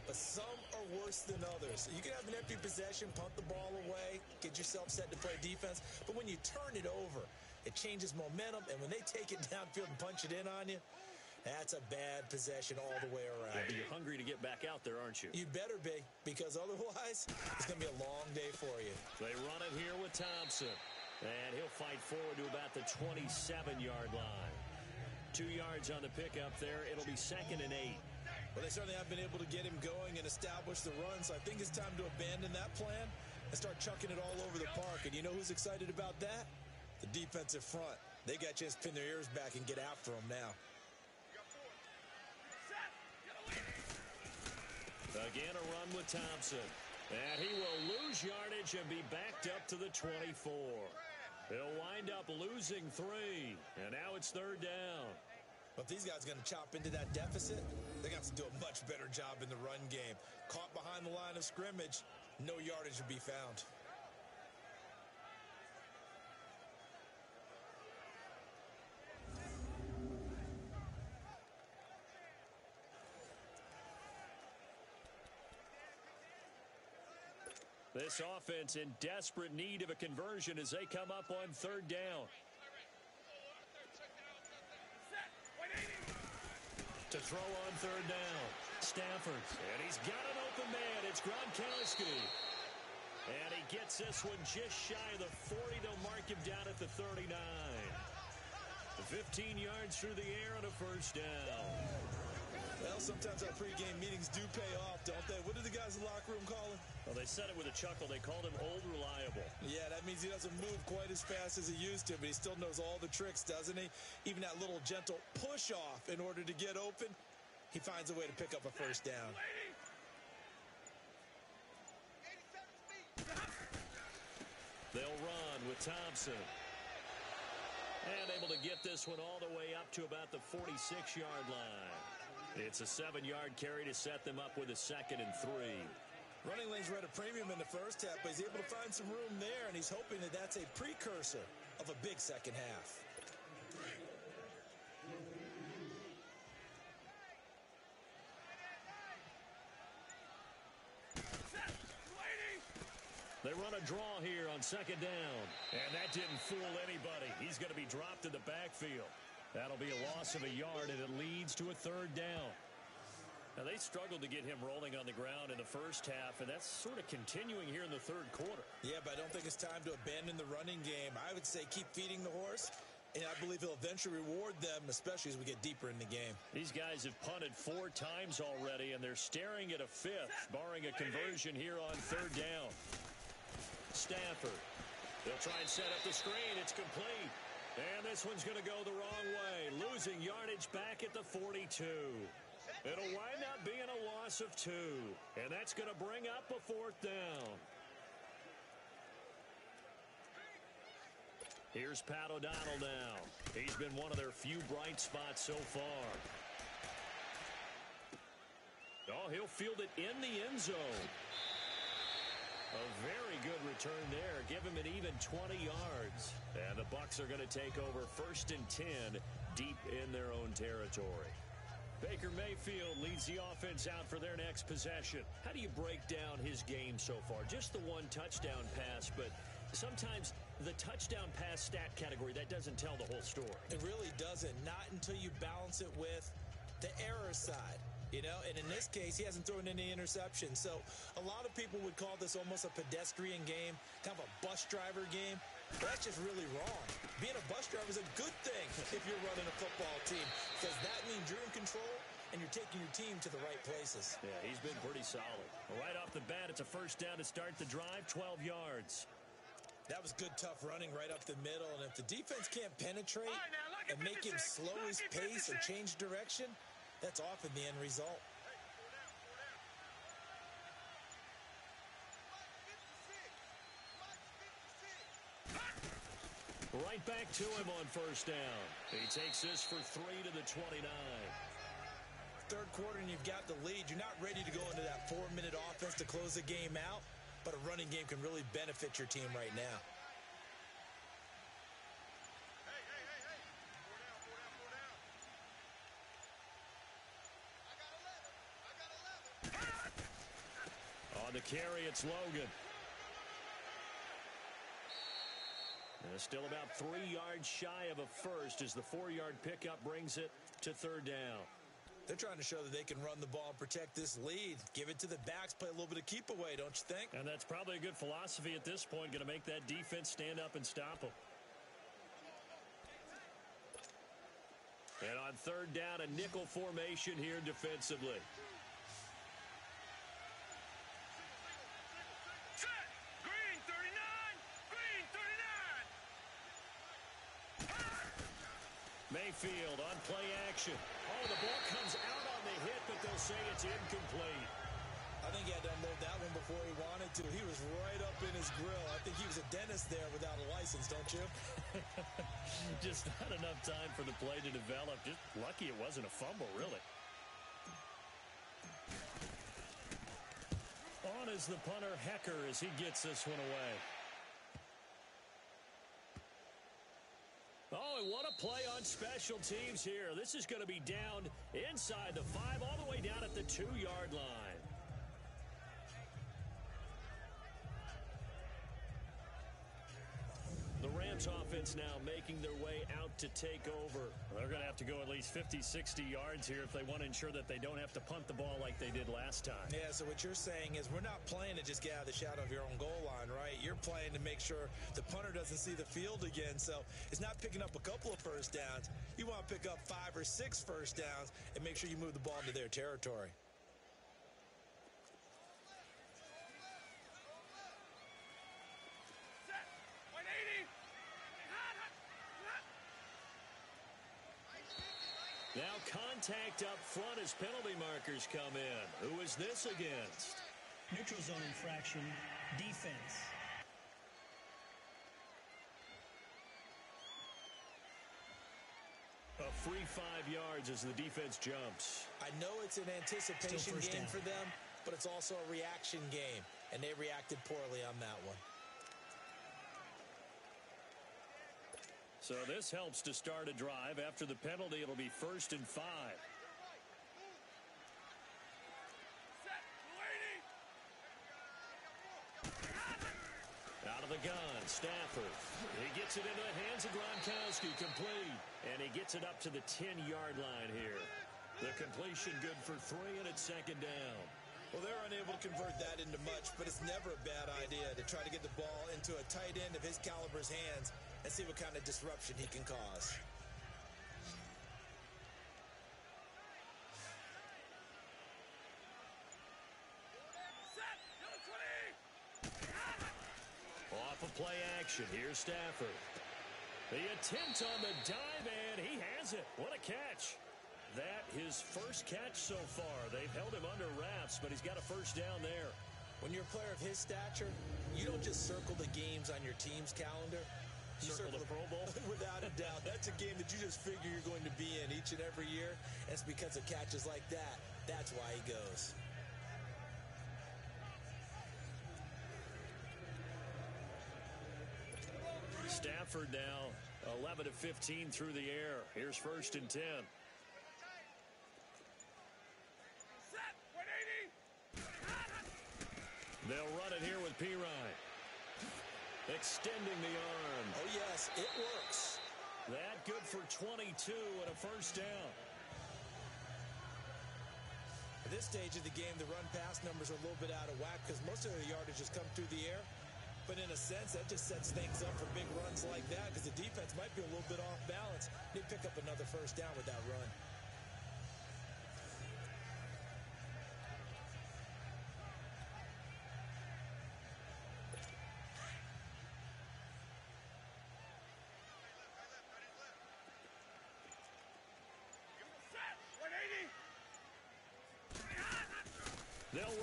but some are worse than others. You can have an empty possession, punt the ball away, get yourself set to play defense, but when you turn it over, it changes momentum, and when they take it downfield and punch it in on you, that's a bad possession all the way around. Yeah, but you're hungry to get back out there, aren't you? You better be, because otherwise, it's going to be a long day for you. They run it here with Thompson, and he'll fight forward to about the 27-yard line. 2 yards on the pickup there. It'll be 2nd and 8. Well, they certainly have been able to get him going and establish the run, so I think it's time to abandon that plan and start chucking it all over the park. And you know who's excited about that? The defensive front. They got a chance to pin their ears back and get after him now. Again, a run with Thompson. And he will lose yardage and be backed up to the 24. He'll wind up losing 3. And now it's 3rd down. But if these guys are going to chop into that deficit, they're going to have to do a much better job in the run game. Caught behind the line of scrimmage, no yardage to be found. This offense in desperate need of a conversion as they come up on 3rd down. To throw on 3rd down, Stafford. And he's got an open man. It's Gronkowski. And he gets this one just shy of the 40. They'll mark him down at the 39. 15 yards through the air on a 1st down. Well, sometimes our pregame meetings do pay off, don't they? What did the guys in the locker room call him? Well, they said it with a chuckle. They called him Old Reliable. Yeah, that means he doesn't move quite as fast as he used to, but he still knows all the tricks, doesn't he? Even that little gentle push-off in order to get open, he finds a way to pick up a 1st down. They'll run with Thompson. And able to get this one all the way up to about the 46-yard line. It's a 7-yard carry to set them up with a 2nd and 3. Running lanes were at a premium in the first half, but he's able to find some room there, and he's hoping that that's a precursor of a big second half. They run a draw here on 2nd down. And that didn't fool anybody. He's going to be dropped in the backfield. That'll be a loss of a yard, and it leads to a 3rd down. Now, they struggled to get him rolling on the ground in the first half, and that's sort of continuing here in the 3rd quarter. Yeah, but I don't think it's time to abandon the running game. I would say keep feeding the horse, and I believe he'll eventually reward them, especially as we get deeper in the game. These guys have punted 4 times already, and they're staring at a 5th, barring a conversion here on 3rd down. Stafford. They'll try and set up the screen. It's complete. And this one's going to go the wrong way. Losing yardage back at the 42. It'll wind up being a loss of 2. And that's going to bring up a 4th down. Here's Pat O'Donnell now. He's been one of their few bright spots so far. Oh, he'll field it in the end zone. A very good return there. Give him an even 20 yards. And the Bucs are going to take over 1st and 10 deep in their own territory. Baker Mayfield leads the offense out for their next possession. How do you break down his game so far? Just the 1 touchdown pass, but sometimes the touchdown pass stat category, that doesn't tell the whole story. It really doesn't. Not until you balance it with the error side. You know, and in this case, he hasn't thrown any interceptions. So a lot of people would call this almost a pedestrian game, kind of a bus driver game. But that's just really wrong. Being a bus driver is a good thing if you're running a football team, because that means you're in control and you're taking your team to the right places. Yeah, he's been pretty solid. Right off the bat, it's a 1st down to start the drive, 12 yards. That was good, tough running right up the middle. And if the defense can't penetrate and make him slow his pace or change direction, that's often the end result. Right back to him on first down. He takes this for 3 to the 29. Third quarter and you've got the lead. You're not ready to go into that 4-minute offense to close the game out, but a running game can really benefit your team right now. On the carry, it's Logan. And still about 3 yards shy of a first as the 4-yard pickup brings it to third down. They're trying to show that they can run the ball and protect this lead. Give it to the backs, play a little bit of keep away, don't you think? And that's probably a good philosophy at this point, going to make that defense stand up and stop them. And on third down, a nickel formation here defensively. Set! Green 39! Green 39! Mayfield on play action. Oh, the ball comes out on the hit, but they'll say it's incomplete. I think he had to unload that one before he wanted to. He was right up in his grill. I think he was a dentist there without a license, don't you? Just not enough time for the play to develop. Just lucky it wasn't a fumble, really. On is the punter, Hecker, as he gets this one away. Oh, and what a play on special teams here. This is going to be down inside the 5, all the way down at the 2-yard line. The Rams offense now making their way out to take over. They're going to have to go at least 50, 60 yards here if they want to ensure that they don't have to punt the ball like they did last time. Yeah, so what you're saying is we're not playing to just get out of the shadow of your own goal line, right? You're playing to make sure the punter doesn't see the field again. So it's not picking up a couple of first downs. You want to pick up 5 or 6 first downs and make sure you move the ball into their territory. Now contact up front as penalty markers come in. Who is this against? Neutral zone infraction, defense. A free 5 yards as the defense jumps. I know it's an anticipation game for them, but it's also a reaction game, and they reacted poorly on that one. So this helps to start a drive. After the penalty, it'll be 1st and 5. Out of the gun, Stafford. He gets it into the hands of Gronkowski, complete. And he gets it up to the 10-yard line here. The completion good for 3, and it's 2nd down. Well, they're unable to convert that into much, but it's never a bad idea to try to get the ball into a tight end of his caliber's hands and see what kind of disruption he can cause. Off of play action, here's Stafford. The attempt on the dive, and he has it. What a catch. That his first catch so far. They've held him under wraps, but he's got a first down there. When you're a player of his stature, you don't just circle the games on your team's calendar. You circle the Pro Bowl? Without a doubt. That's a game that you just figure you're going to be in each and every year. And it's because of catches like that. That's why he goes. Stafford now 11 of 15 through the air. Here's 1st and 10. They'll run it here with Pirine. Extending the arm. Oh, yes, it works. That good for 22 and a first down. At this stage of the game, the run-pass numbers are a little bit out of whack because most of the yardage has come through the air. But in a sense, that just sets things up for big runs like that because the defense might be a little bit off balance. They pick up another first down with that run.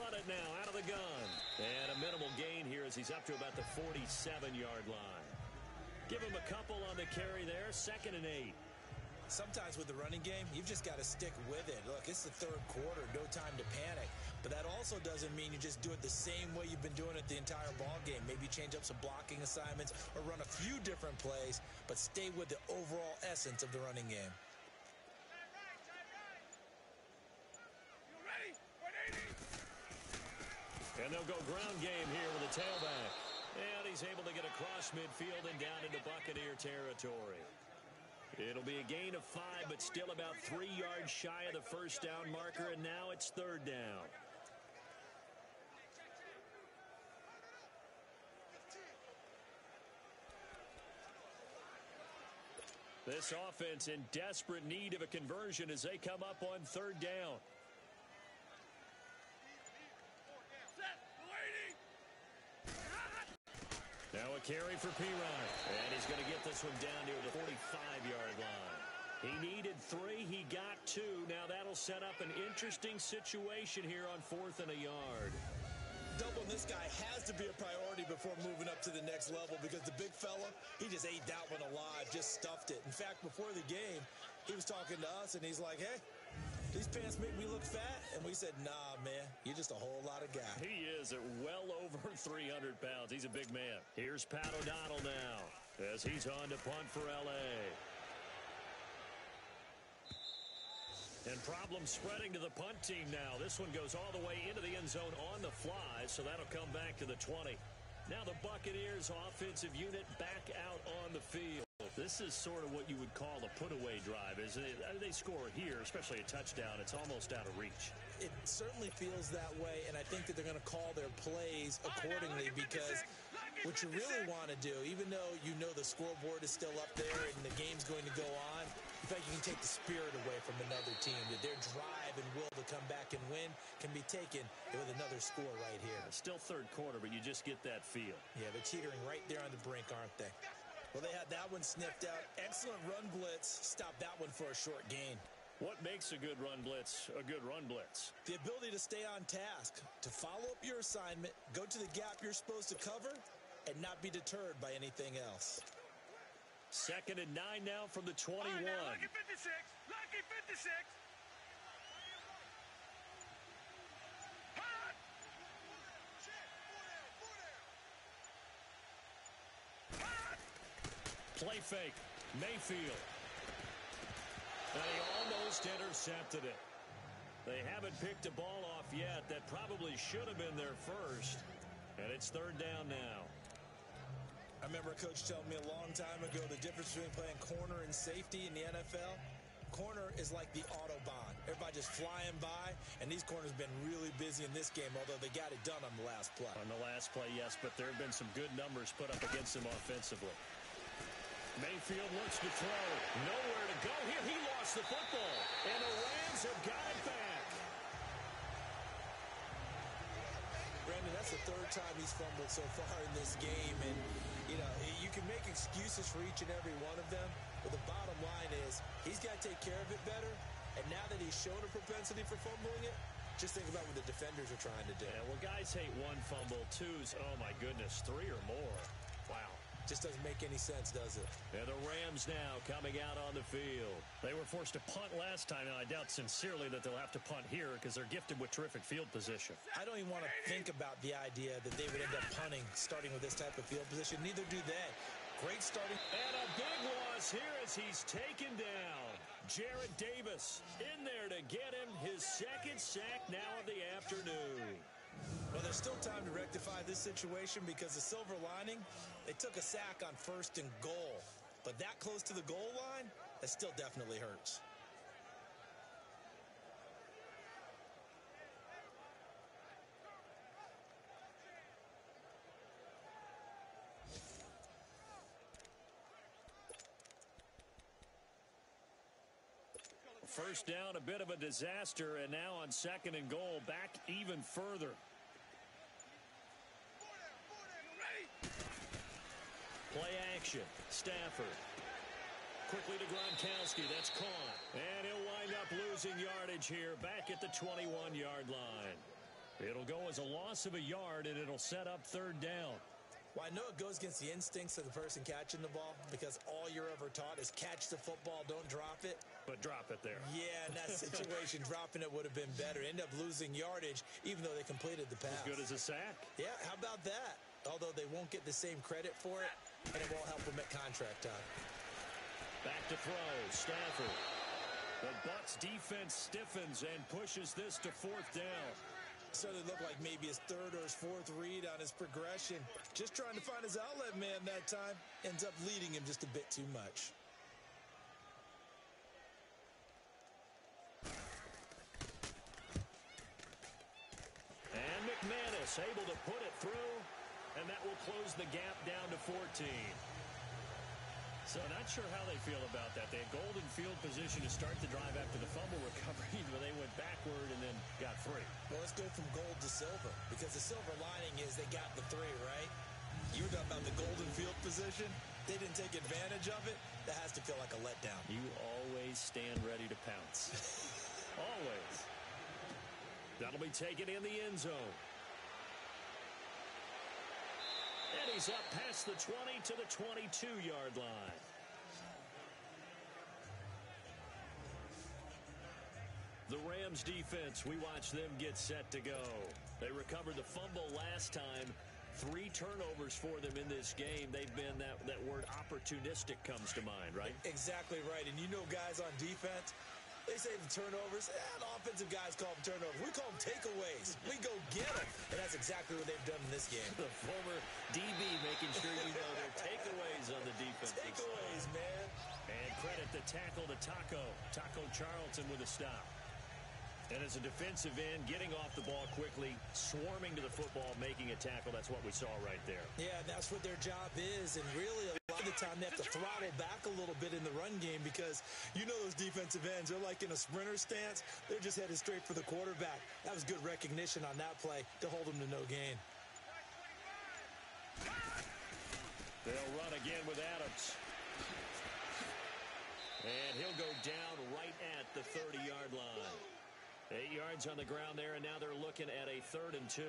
run it now out of the gun. And a minimal gain here as he's up to about the 47-yard line. Give him a couple on the carry there, 2nd and 8. Sometimes with the running game, you've just got to stick with it. Look, it's the third quarter, no time to panic. But that also doesn't mean you just do it the same way you've been doing it the entire ball game. Maybe change up some blocking assignments or run a few different plays, but stay with the overall essence of the running game. And they'll go ground game here with the tailback. And he's able to get across midfield and down into Buccaneer territory. It'll be a gain of 5, but still about 3 yards shy of the first down marker, and now it's 3rd down. This offense in desperate need of a conversion as they come up on 3rd down. Now a carry for Pirine. And he's going to get this one down near the 45-yard line. He needed 3. He got 2. Now that'll set up an interesting situation here on 4th and a yard. Doubling this guy has to be a priority before moving up to the next level because the big fella, he just ate that one alive, just stuffed it. In fact, before the game, he was talking to us, and he's like, hey, these pants make me look fat. And we said, nah, man, you're just a whole lot of guy. He is at well over 300 pounds. He's a big man. Here's Pat O'Donnell now as he's on to punt for L.A. And problems spreading to the punt team now. This one goes all the way into the end zone on the fly, so that'll come back to the 20. Now the Buccaneers offensive unit back out on the field. This is sort of what you would call a put-away drive, isn't it? They score here, especially a touchdown. It's almost out of reach. It certainly feels that way, and I think that they're going to call their plays accordingly because what you really want to do, even though you know the scoreboard is still up there and the game's going to go on, in fact, you can take the spirit away from another team. That their drive and will to come back and win can be taken with another score right here. Still third quarter, but you just get that feel. Yeah, they're teetering right there on the brink, aren't they? Well, they had that one sniffed out. Excellent run blitz. Stop that one for a short gain. What makes a good run blitz a good run blitz? The ability to stay on task, to follow up your assignment, go to the gap you're supposed to cover, and not be deterred by anything else. 2nd and 9 now from the 21. Lucky 56. Lucky 56. Play fake. Mayfield. And he almost intercepted it. They haven't picked a ball off yet. That probably should have been their first. And it's 3rd down now. I remember a coach telling me a long time ago the difference between playing corner and safety in the NFL. Corner is like the Autobahn. Everybody just flying by, and these corners have been really busy in this game, although they got it done on the last play. On the last play, yes, but there have been some good numbers put up against them offensively. Mayfield looks to throw. Nowhere to go here. He lost the football, and the Rams have got it back. Brandon, that's the 3rd time he's fumbled so far in this game, and you know, you can make excuses for each and every one of them, but the bottom line is he's got to take care of it better, and now that he's shown a propensity for fumbling it, just think about what the defenders are trying to do. Yeah, well, guys hate 1 fumble, 2's, oh my goodness, 3 or more. Wow. Just doesn't make any sense, does it? And the Rams now coming out on the field. They were forced to punt last time, and I doubt sincerely that they'll have to punt here because they're gifted with terrific field position. I don't even want to think about the idea that they would end up punting starting with this type of field position. Neither do they. Great starting. And a big loss here as he's taken down. Jarrett Davis in there to get him his 2nd sack now of the afternoon. Well, there's still time to rectify this situation because the silver lining, they took a sack on 1st and goal. But that close to the goal line, that still definitely hurts. First down, a bit of a disaster, and now on 2nd and goal, back even further. Play action. Stafford. Quickly to Gronkowski. That's caught. And he'll wind up losing yardage here back at the 21-yard line. It'll go as a loss of a yard, and it'll set up third down. Well, I know it goes against the instincts of the person catching the ball because all you're ever taught is catch the football, don't drop it. But drop it there. Yeah, in that situation, dropping it would have been better. End up losing yardage, even though they completed the pass. As good as a sack. Yeah, how about that? Although they won't get the same credit for it, and it won't help them at contract time. Back to throw, Stafford. The Bucs defense stiffens and pushes this to fourth down. Started to look like maybe his third or his fourth read on his progression. Just trying to find his outlet man that time. Ends up leading him just a bit too much. And McManus able to put it through, and that will close the gap down to 14. So not sure how they feel about that. They had golden field position to start the drive after the fumble recovery, but they went backward and then got three. Well, let's go from gold to silver, because the silver lining is they got the three, right? You were talking about the golden field position. They didn't take advantage of it. That has to feel like a letdown. You always stand ready to pounce. Always. That'll be taken in the end zone. And he's up past the 20 to the 22-yard line. The Rams defense, we watch them get set to go. They recovered the fumble last time. 3 turnovers for them in this game. They've been, that word opportunistic comes to mind, right? Exactly right. And you know guys on defense, they say the turnovers, the offensive guys call them turnovers. We call them takeaways. We go get them. And that's exactly what they've done in this game. The former DB making sure you know their takeaways on the defense. Takeaways, man. And credit the tackle to Taco Charlton with a stop. And as a defensive end, getting off the ball quickly, swarming to the football, making a tackle, that's what we saw right there. Yeah, that's what their job is. And really, a lot of the time, they have to throttle back a little bit in the run game because you know those defensive ends, they're like in a sprinter stance. They're just headed straight for the quarterback. That was good recognition on that play to hold them to no gain. They'll run again with Adams. And he'll go down right at the 30-yard line. 8 yards on the ground there, and now they're looking at a 3rd and 2.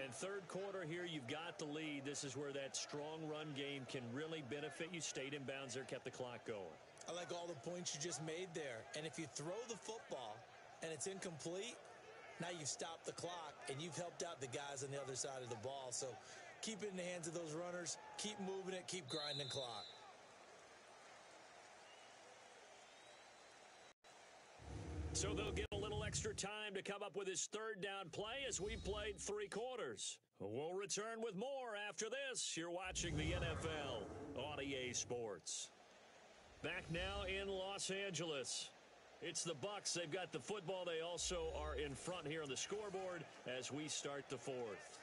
And third quarter here, you've got the lead. This is where that strong run game can really benefit you. Stayed in bounds there, kept the clock going. I like all the points you just made there. And if you throw the football and it's incomplete, now you've stopped the clock and you've helped out the guys on the other side of the ball. So keep it in the hands of those runners. Keep moving it. Keep grinding clock. So they'll get a little extra time to come up with his 3rd down play as we played 3 quarters. We'll return with more after this. You're watching the NFL on EA Sports. Back now in Los Angeles. It's the Bucs. They've got the football. They also are in front here on the scoreboard as we start the 4th.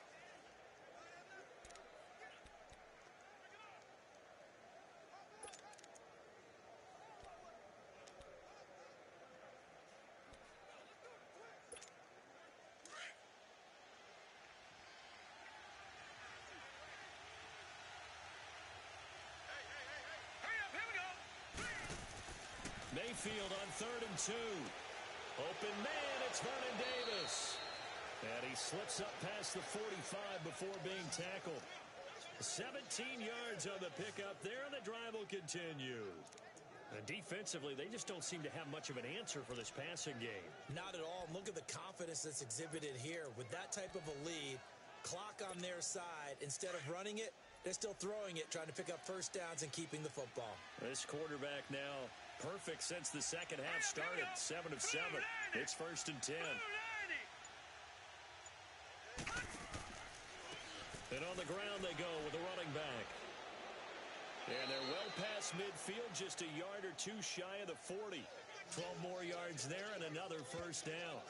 Mayfield on 3rd and 2. Open man, it's Vernon Davis. And he slips up past the 45 before being tackled. 17 yards on the pickup there, and the drive will continue. And defensively, they just don't seem to have much of an answer for this passing game. Not at all. Look at the confidence that's exhibited here. With that type of a lead, clock on their side, instead of running it, they're still throwing it, trying to pick up first downs and keeping the football. This quarterback now perfect since the second half started. 7 of 7. It's 1st and 10. And on the ground they go with a running back. And they're well past midfield, just a yard or 2 shy of the 40. 12 more yards there and another first down.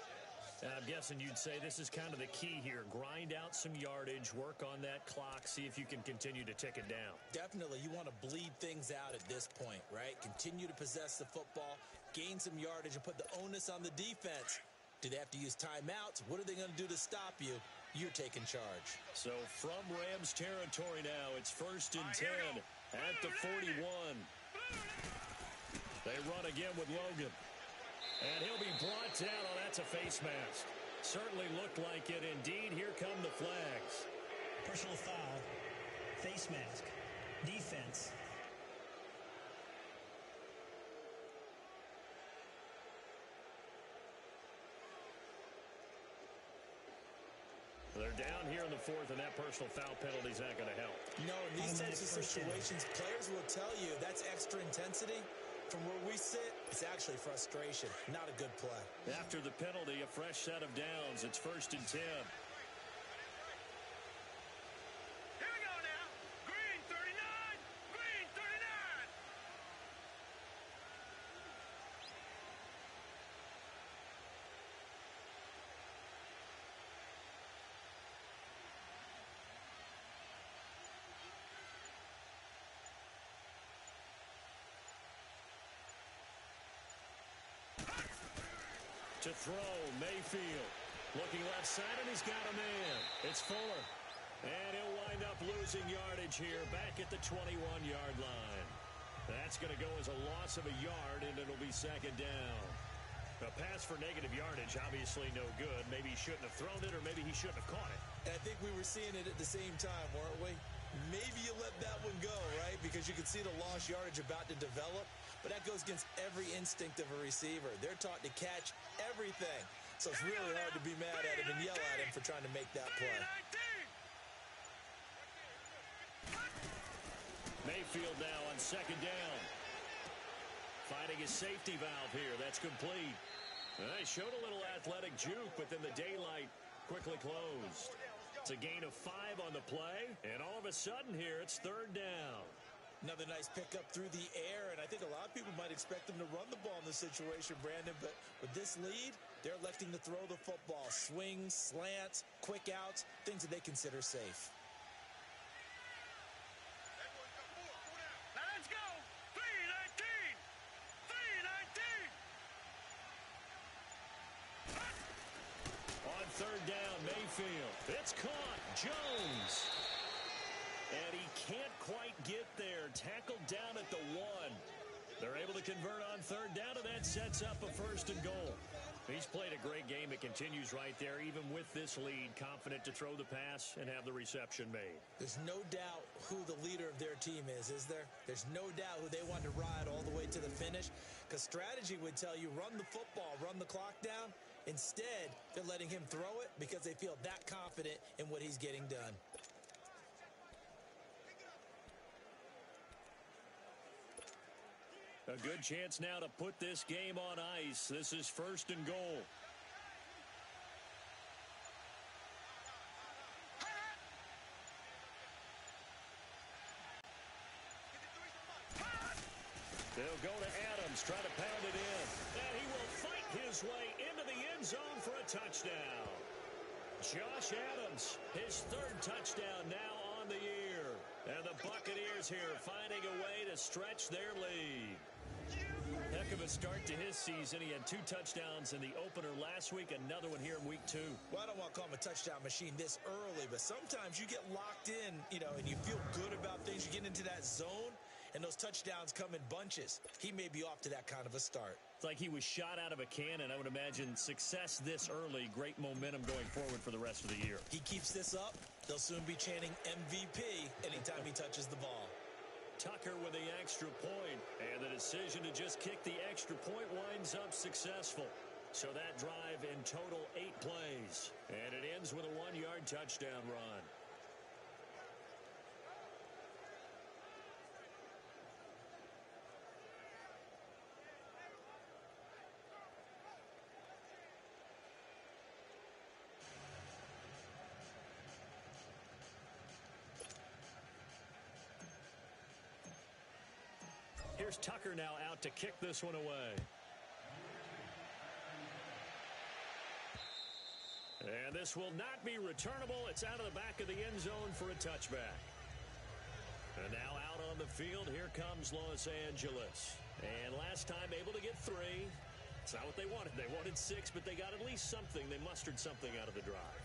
And I'm guessing you'd say this is kind of the key here. Grind out some yardage, work on that clock, see if you can continue to tick it down. Definitely. You want to bleed things out at this point, right? Continue to possess the football, gain some yardage, and put the onus on the defense. Do they have to use timeouts? What are they going to do to stop you? You're taking charge. So from Rams territory now, it's 1st and 10 at the 41. They run again with Logan. And he'll be brought down. Oh, that's a face mask. Certainly looked like it. Indeed, here come the flags. Personal foul, face mask, defense. They're down here in the fourth, and that personal foul penalty is not going to help. No, in these types of situations, players will tell you that's extra intensity. From where we sit, it's actually frustration. Not a good play. After the penalty, a fresh set of downs. It's 1st and 10. Here we go now. Green 39. Green 39. To throw, Mayfield. Looking left side, and he's got a man. It's Fuller. And he'll wind up losing yardage here back at the 21-yard line. That's going to go as a loss of a yard, and it'll be 2nd down. A pass for negative yardage, obviously no good. Maybe he shouldn't have thrown it, or maybe he shouldn't have caught it. And I think we were seeing it at the same time, weren't we? Maybe you let that one go, right? Because you can see the lost yardage about to develop. But that goes against every instinct of a receiver. They're taught to catch everything. So it's really hard to be mad at him and yell at him for trying to make that play. Mayfield now on 2nd down. Finding his safety valve here. That's complete. They showed a little athletic juke, but then the daylight quickly closed. It's a gain of 5 on the play, and all of a sudden here, it's 3rd down. Another nice pickup through the air, and I think a lot of people might expect them to run the ball in this situation, Brandon, but with this lead, they're electing to throw the football. Swings, slants, quick outs, things that they consider safe. Now let's go. 319. 319. On 3rd down, Mayfield. It's caught. Jones. And he can't quite get there. Tackled down at the 1. They're able to convert on 3rd down, and that sets up a 1st and goal. He's played a great game. It continues right there, even with this lead. Confident to throw the pass and have the reception made. There's no doubt who the leader of their team is there? There's no doubt who they want to ride all the way to the finish. Because strategy would tell you, run the football, run the clock down. Instead, they're letting him throw it because they feel that confident in what he's getting done. A good chance now to put this game on ice. This is 1st and goal. They'll go to Adams, try to pound it in. And he will fight his way into the end zone for a touchdown. Josh Adams, his 3rd touchdown now on the year. And the Buccaneers here finding a way to stretch their lead. Heck of a start to his season. He had 2 touchdowns in the opener last week, another one here in week 2. Well, I don't want to call him a touchdown machine this early, but sometimes you get locked in, and you feel good about things. You get into that zone, and those touchdowns come in bunches. He may be off to that kind of a start. It's like he was shot out of a cannon. I would imagine success this early, great momentum going forward for the rest of the year. He keeps this up, they'll soon be chanting MVP anytime he touches the ball. Tucker with the extra point, and the decision to just kick the extra point winds up successful. So that drive in total 8 plays, and it ends with a 1-yard touchdown run. Here's Tucker now out to kick this one away. And this will not be returnable. It's out of the back of the end zone for a touchback. And now out on the field, here comes Los Angeles. And last time able to get 3. It's not what they wanted. They wanted 6, but they got at least something. They mustered something out of the drive.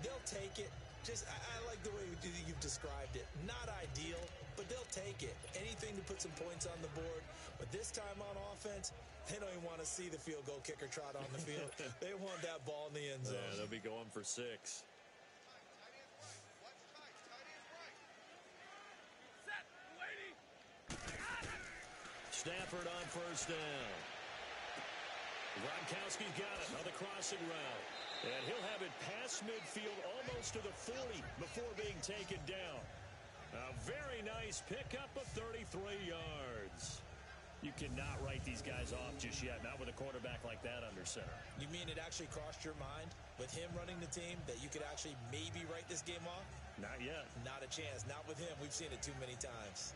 They'll take it. I like the way you've described it. Not ideal, but they'll take it. Anything to put some points on the board. But this time on offense, they don't even want to see the field goal kicker trot on the field. They want that ball in the end zone. Yeah, they'll be going for 6. Stafford on first down. Gronkowski's got it on the crossing route. And he'll have it past midfield almost to the 40 before being taken down. A very nice pickup of 33 yards. You cannot write these guys off just yet, not with a quarterback like that under center. You mean it actually crossed your mind with him running the team that you could actually maybe write this game off? Not yet. Not a chance. Not with him. We've seen it too many times.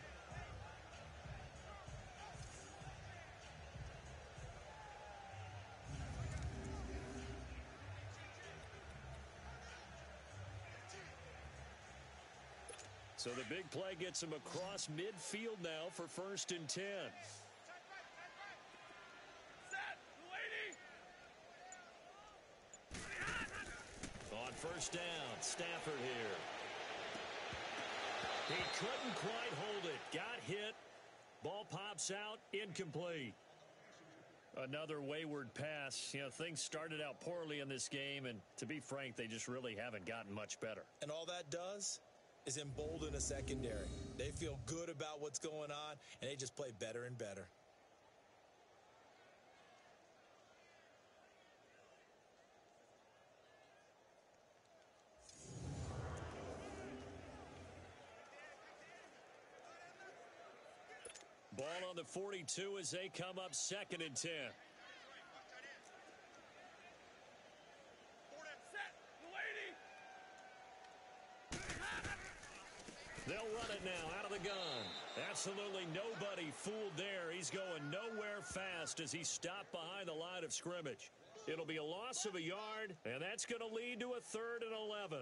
So the big play gets him across midfield now for 1st and 10. On first down, Stafford here. He couldn't quite hold it. Got hit. Ball pops out. Incomplete. Another wayward pass. You know, things started out poorly in this game, and to be frank, they just really haven't gotten much better. And all that does is embolden a secondary. They feel good about what's going on, and they just play better and better. Ball on the 42 as they come up 2nd and 10. They'll run it now out of the gun. Absolutely nobody fooled there. He's going nowhere fast as he stopped behind the line of scrimmage. It'll be a loss of a yard, and that's going to lead to a 3rd and 11.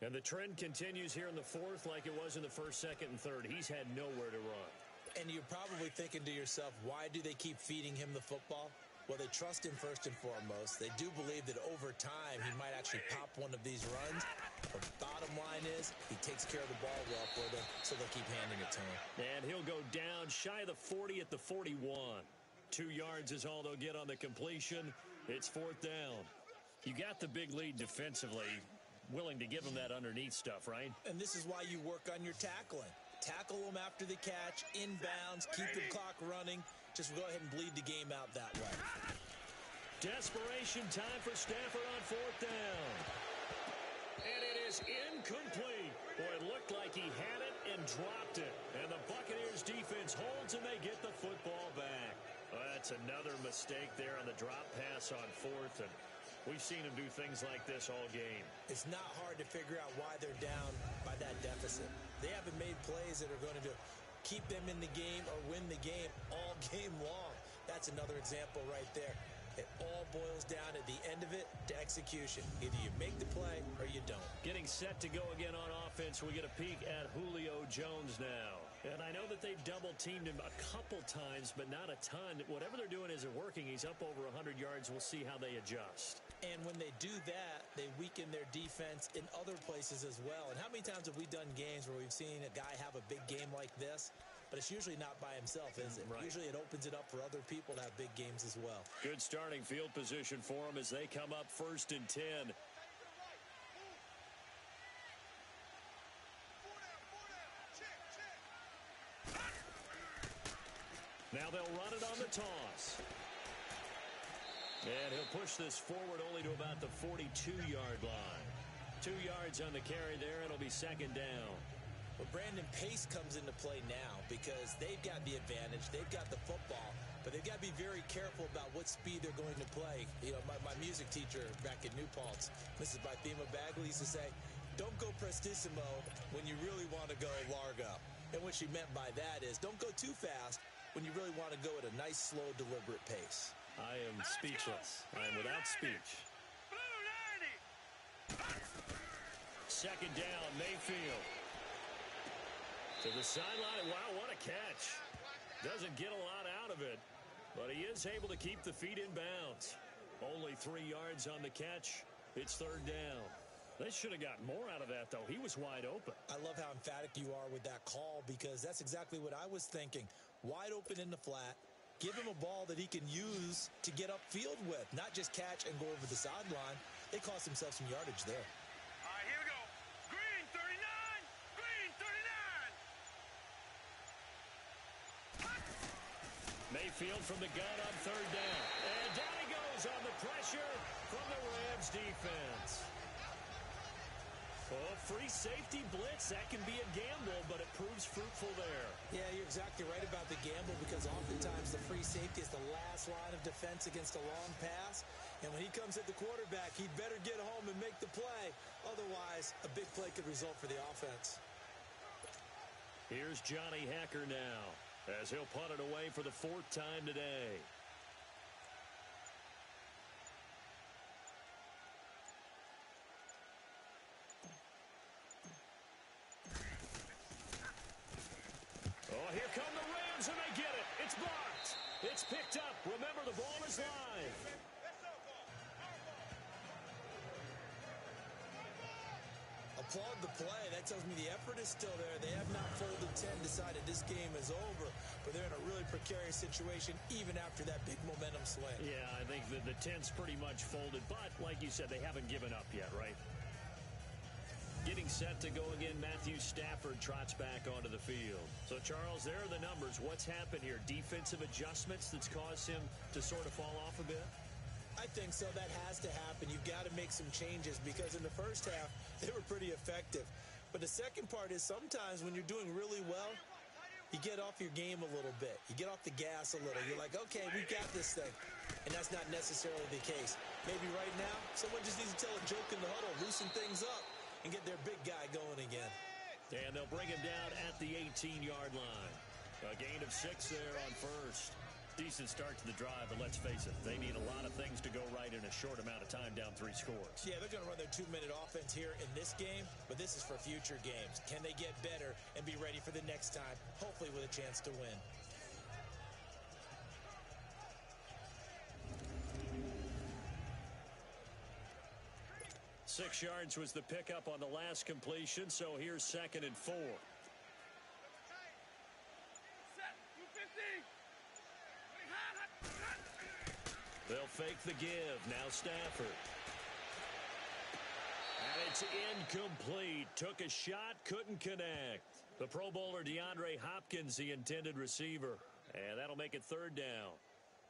And the trend continues here in the 4th like it was in the 1st, 2nd, and 3rd. He's had nowhere to run. And you're probably thinking to yourself, why do they keep feeding him the football? Well, they trust him first and foremost. They do believe that over time he might actually pop one of these runs. But bottom line is he takes care of the ball well for them, so they'll keep handing it to him. And he'll go down shy of the 40 at the 41. 2 yards is all they'll get on the completion. It's 4th down. You got the big lead defensively, willing to give him that underneath stuff, right? And this is why you work on your tackling. Tackle them after the catch, inbounds, keep the clock running. Just go ahead and bleed the game out that way. Desperation time for Stafford on 4th down. And it is incomplete. Boy, it looked like he had it and dropped it. And the Buccaneers defense holds and they get the football back. Well, that's another mistake there on the drop pass on 4th. And we've seen him do things like this all game. It's not hard to figure out why they're down by that deficit. They haven't made plays that are going to keep them in the game or win the game all game long. That's another example right there. It all boils down at the end of it to execution. Either you make the play or you don't. Getting set to go again on offense. We get a peek at Julio Jones now. And I know that they've double-teamed him a couple times, but not a ton. Whatever they're doing isn't working. He's up over 100 yards. We'll see how they adjust. And when they do that, they weaken their defense in other places as well. And how many times have we done games where we've seen a guy have a big game like this? But it's usually not by himself, is it? Right. Usually it opens it up for other people to have big games as well. Good starting field position for them as they come up 1st and 10. Now they'll run it on the toss. And he'll push this forward only to about the 42-yard line. 2 yards on the carry there. It'll be 2nd down. Well, Brandon, pace comes into play now because they've got the advantage. They've got the football, but they've got to be very careful about what speed they're going to play. You know, my music teacher back in New Paltz, Mrs. Bythema Bagley, used to say, don't go prestissimo when you really want to go largo. And what she meant by that is don't go too fast when you really want to go at a nice, slow, deliberate pace. I am speechless. I am without speech. 2nd down, Mayfield. To the sideline. Wow, what a catch. Doesn't get a lot out of it, but he is able to keep the feet in bounds. Only 3 yards on the catch. It's 3rd down. They should have gotten more out of that, though. He was wide open. I love how emphatic you are with that call because that's exactly what I was thinking. Wide open in the flat. Give him a ball that he can use to get upfield with, not just catch and go over the sideline. They cost themselves some yardage there. All right, here we go. Green 39, green 39. Mayfield from the gun on third down. And down he goes on the pressure from the Rams defense. Oh, free safety blitz. That can be a gamble, but it proves fruitful there. Yeah, you're exactly right about the gamble because oftentimes the free safety is the last line of defense against a long pass. And when he comes at the quarterback, he'd better get home and make the play. Otherwise, a big play could result for the offense. Here's Johnny Hacker now as he'll punt it away for the 4th time today. Oh, here come the Rams, and they get it. It's blocked. It's picked up. Remember, the ball is live. Applaud the play. That tells me the effort is still there. They have not folded 10, decided this game is over, but they're in a really precarious situation even after that big momentum swing. Yeah, I think the 10's pretty much folded, but like you said, they haven't given up yet, right? Getting set to go again, Matthew Stafford trots back onto the field. So, Charles, there are the numbers. What's happened here? Defensive adjustments that's caused him to sort of fall off a bit? I think so. That has to happen. You've got to make some changes because in the first half, they were pretty effective. But the second part is sometimes when you're doing really well, you get off your game a little bit. You get off the gas a little. You're like, okay, we've got this thing. And that's not necessarily the case. Maybe right now, someone just needs to tell a joke in the huddle, loosen things up, and get their big guy going again. And they'll bring him down at the 18-yard line. A gain of 6 there on first. Decent start to the drive, but let's face it, they need a lot of things to go right in a short amount of time, down 3 scores. Yeah, they're going to run their 2-minute offense here in this game, but this is for future games. Can they get better and be ready for the next time, hopefully with a chance to win? Six yards was the pickup on the last completion, so here's 2nd and 4. They'll fake the give. Now Stafford. And it's incomplete. Took a shot, couldn't connect. The Pro Bowler DeAndre Hopkins, the intended receiver. And that'll make it 3rd down.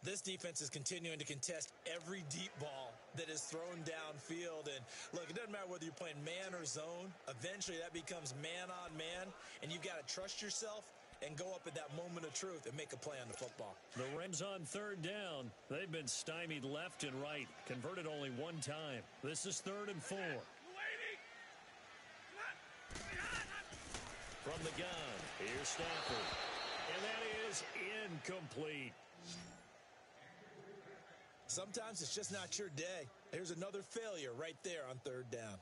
This defense is continuing to contest every deep ball that is thrown downfield. And look, it doesn't matter whether you're playing man or zone. Eventually that becomes man on man, and you've got to trust yourself and go up at that moment of truth and make a play on the football. The Rams on 3rd down. They've been stymied left and right. Converted only 1 time. This is 3rd and 4. From the gun, here's Stafford. And that is incomplete. Sometimes it's just not your day. There's another failure right there on 3rd down.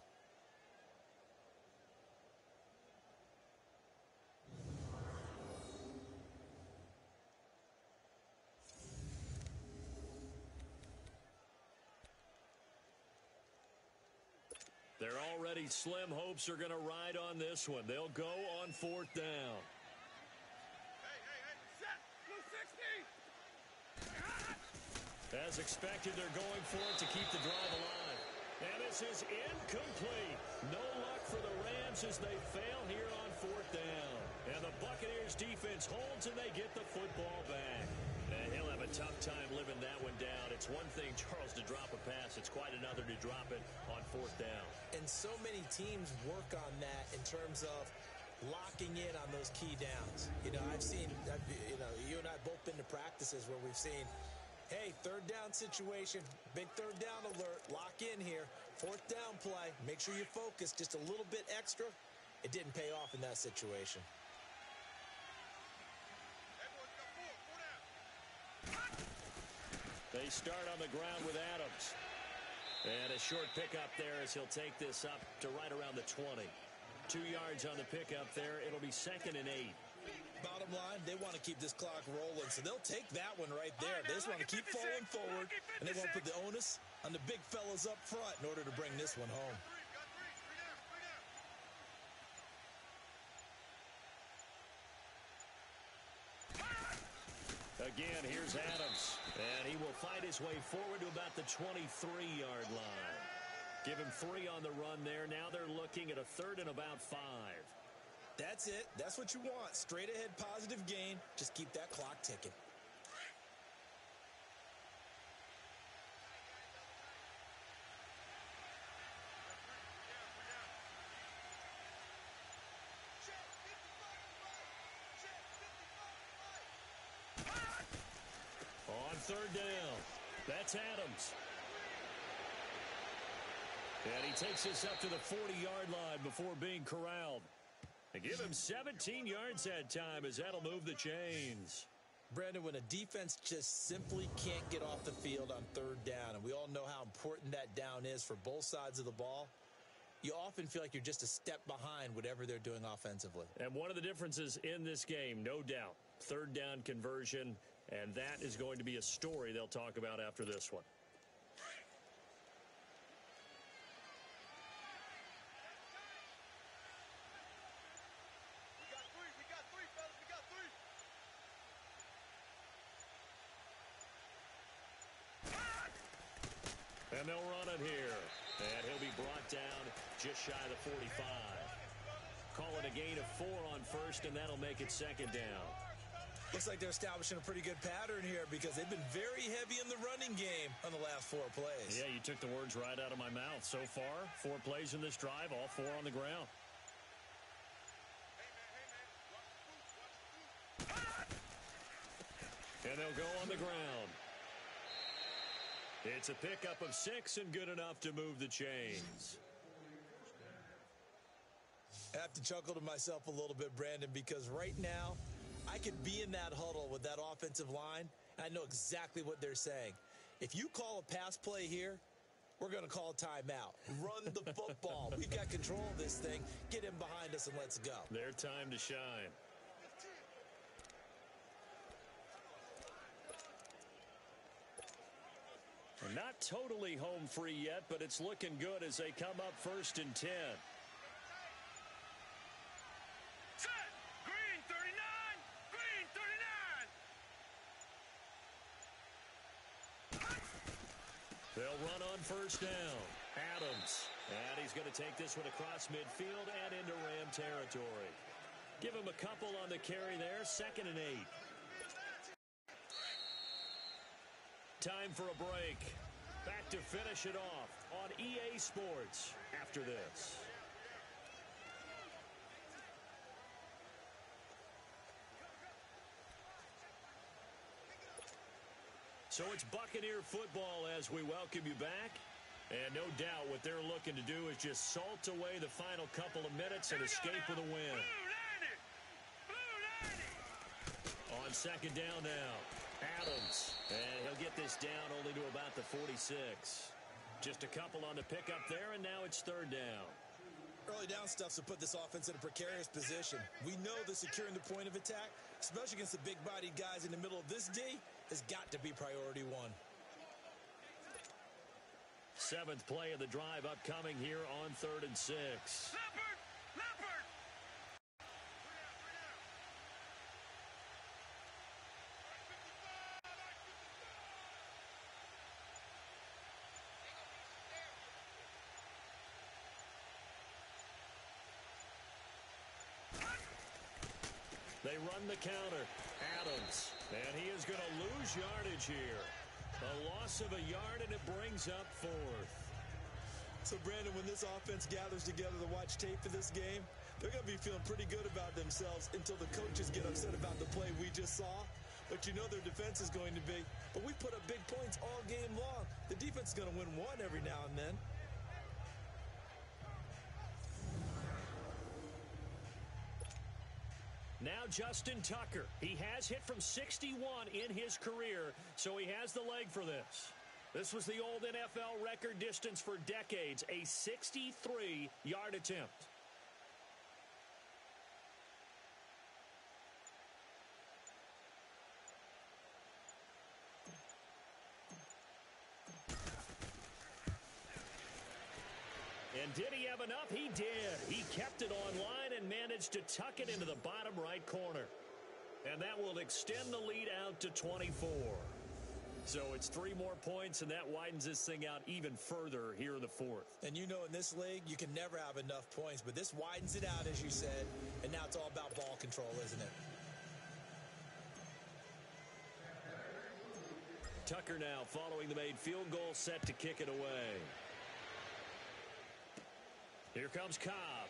They're already slim hopes are going to ride on this one. They'll go on 4th down. Set. Blue 60. As expected, they're going for it to keep the drive alive. And this is incomplete. No luck for the Rams as they fail here on 4th down. And the Buccaneers defense holds and they get the football back. And he'll have a tough time living that one down. It's one thing, Charles, to drop a pass. It's quite another to drop it on 4th down. And so many teams work on that in terms of locking in on those key downs. You know, you and I both been to practices where we've seen, hey, 3rd down situation, big 3rd down alert, lock in here, 4th down play, make sure you focus just a little bit extra. It didn't pay off in that situation. They start on the ground with Adams. And a short pickup there as he'll take this up to right around the 20. 2 yards on the pickup there. It'll be 2nd and 8. Bottom line, they want to keep this clock rolling, so they'll take that one right there. They just want to keep falling forward, and they want to put the onus on the big fellas up front in order to bring this one home. Again, here's Adams. And he will fight his way forward to about the 23-yard line. Give him 3 on the run there. Now they're looking at a 3rd and about 5. That's it. That's what you want. Straight ahead positive gain. Just keep that clock ticking. On 3rd down, that's Adams. And he takes this up to the 40-yard line before being corralled. And give him 17 yards that time as that'll move the chains. Brandon, when a defense just simply can't get off the field on 3rd down, and we all know how important that down is for both sides of the ball, you often feel like you're just a step behind whatever they're doing offensively. And one of the differences in this game, no doubt, 3rd down conversion, and that is going to be a story they'll talk about after this one. And they'll run it here. And he'll be brought down just shy of the 45. Call it a gain of 4 on 1st, and that'll make it 2nd down. Looks like they're establishing a pretty good pattern here because they've been very heavy in the running game on the last 4 plays. Yeah, you took the words right out of my mouth. So far, 4 plays in this drive, all 4 on the ground. And they'll go on the ground. It's a pickup of 6 and good enough to move the chains. I have to chuckle to myself a little bit, Brandon, because right now I could be in that huddle with that offensive line. I know exactly what they're saying. If you call a pass play here, we're going to call a timeout. Run the football. We've got control of this thing. Get him behind us and let's go. Their time to shine. Not totally home free yet, but it's looking good as they come up 1st and 10. Set! Green 39! Green 39! They'll run on 1st down. Adams. And he's going to take this one across midfield and into Ram territory. Give him a couple on the carry there. 2nd and 8. Time for a break. Back to finish it off on EA Sports after this. So it's Buccaneer football as we welcome you back. And no doubt what they're looking to do is just salt away the final couple of minutes and escape with a win. On 2nd down now. Adams, and he'll get this down only to about the 46. Just a couple on the pickup there, and now it's 3rd down. Early down stuff's to put this offense in a precarious position. We know that securing the point of attack, especially against the big-bodied guys in the middle of this D, has got to be priority 1. 7th play of the drive upcoming here on 3rd and 6. Leopard! Leopard! They run the counter. Adams. And he is going to lose yardage here. A loss of a yard, and it brings up 4th. So, Brandon, when this offense gathers together to watch tape for this game, they're going to be feeling pretty good about themselves until the coaches get upset about the play we just saw. But you know their defense is going to be. But we put up big points all game long. The defense is going to win one every now and then. Now Justin Tucker. He has hit from 61 in his career, so he has the leg for this. This was the old NFL record distance for decades, a 63-yard attempt. And did he have enough? He did. He kept it on line and managed to tuck it into the bottom right corner. And that will extend the lead out to 24. So it's 3 more points, and that widens this thing out even further here in the fourth. And you know in this league, you can never have enough points, but this widens it out, as you said, and now it's all about ball control, isn't it? Tucker now following the made field goal, set to kick it away. Here comes Cobb.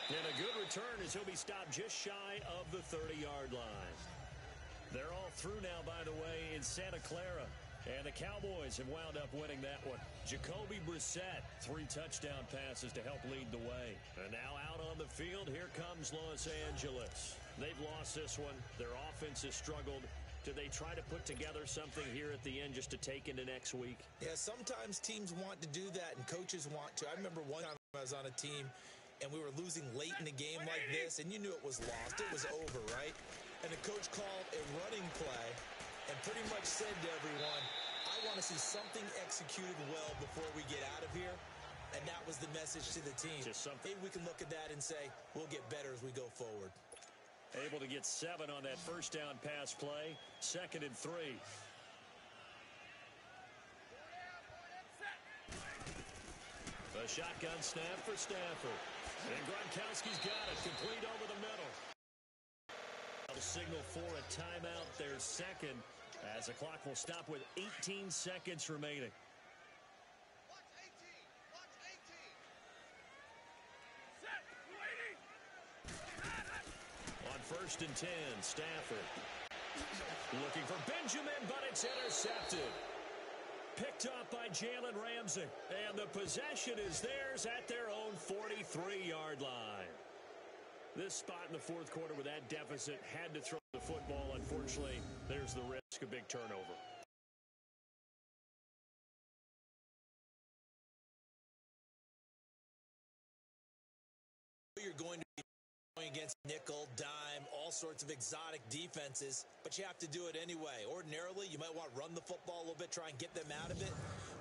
And a good return as he'll be stopped just shy of the 30-yard line. They're all through now, by the way, in Santa Clara. And the Cowboys have wound up winning that one. Jacoby Brissett, 3 touchdown passes to help lead the way. And now out on the field, here comes Los Angeles. They've lost this one. Their offense has struggled. Do they try to put together something here at the end just to take into next week? Yeah, sometimes teams want to do that, and coaches want to. I remember one time I was on a team, and we were losing late in the game like this, and you knew it was lost. It was over, right? And the coach called a running play and pretty much said to everyone, I want to see something executed well before we get out of here. And that was the message to the team. Just something. Maybe we can look at that and say, we'll get better as we go forward. Able to get 7 on that first down pass play. 2nd and 3. A shotgun snap for Stafford. And Gronkowski's got it. Complete over the middle. A signal for a timeout. Their second as the clock will stop with 18 seconds remaining. On 1st and 10, Stafford. Looking for Benjamin, but it's intercepted. Picked up by Jalen Ramsey. And the possession is theirs at their own 43-yard line. This spot in the fourth quarter with that deficit had to throw the football. Unfortunately, there's the risk of big turnover. You're going to be going against nickel, dime, all sorts of exotic defenses, but you have to do it anyway. Ordinarily, you might want to run the football a little bit, try and get them out of it.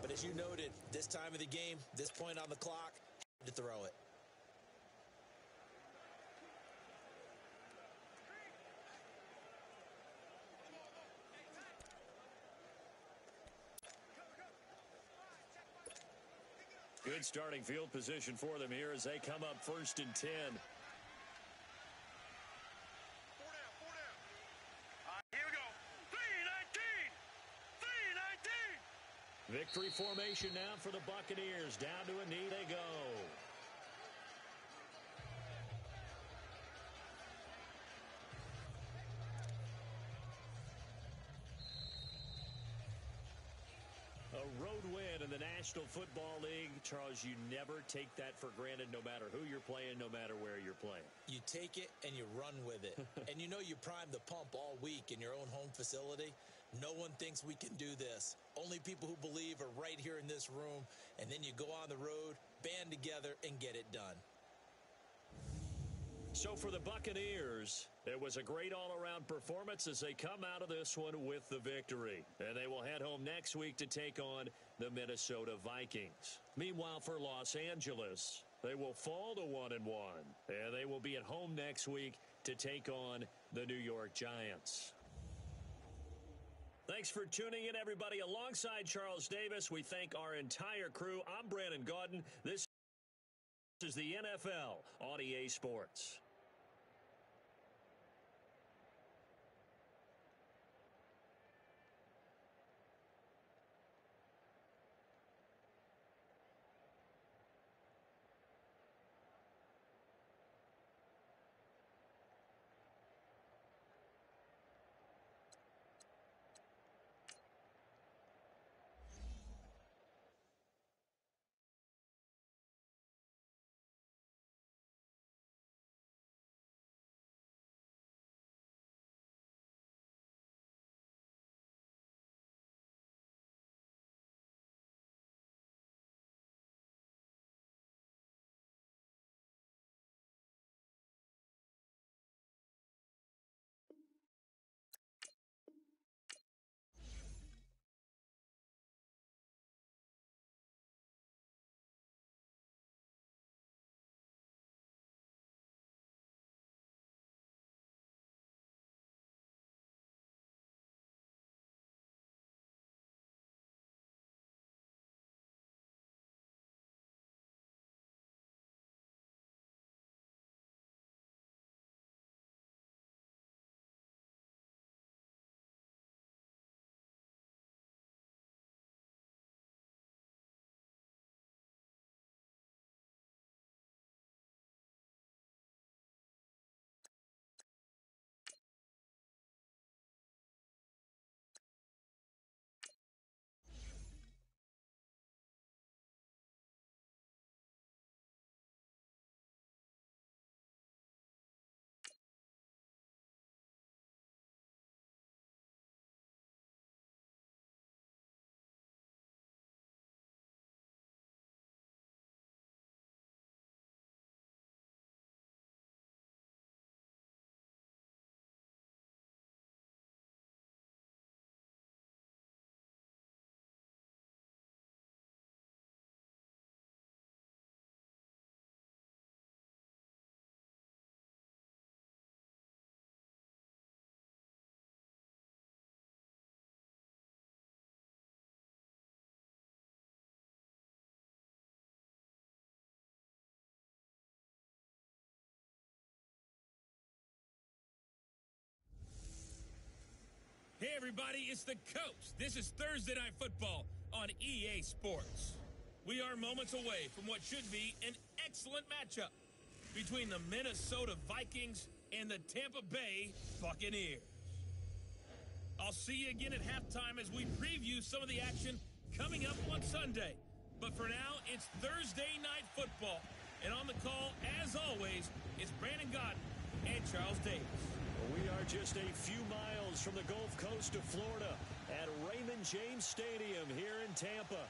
But as you noted, this time of the game, this point on the clock, to throw it. Good starting field position for them here as they come up 1st and 10. Here we go. 3-19. Victory formation now for the Buccaneers. Down to a knee they go. A road win in the National Football League. Charles, you never take that for granted no matter who you're playing, no matter where you're playing. You take it and you run with it. And you know you prime the pump all week in your own home facility. No one thinks we can do this. Only people who believe are right here in this room. And then you go on the road, band together, and get it done. So for the Buccaneers, it was a great all-around performance as they come out of this one with the victory. And they will head home next week to take on the Minnesota Vikings. Meanwhile, for Los Angeles, they will fall to 1-1. And they will be at home next week to take on the New York Giants. Thanks for tuning in, everybody. Alongside Charles Davis, we thank our entire crew. I'm Brandon Gaudin. This is the NFL on EA Sports. everybody. It's the Coach. This is Thursday Night Football on EA Sports. We are moments away from what should be an excellent matchup between the Minnesota Vikings and the Tampa Bay Buccaneers. I'll see you again at halftime as we preview some of the action coming up on Sunday. But for now, it's Thursday Night Football. And on the call, as always, it's Brandon Godden and Charles Davis. We are just a few miles from the Gulf Coast of Florida at Raymond James Stadium here in Tampa.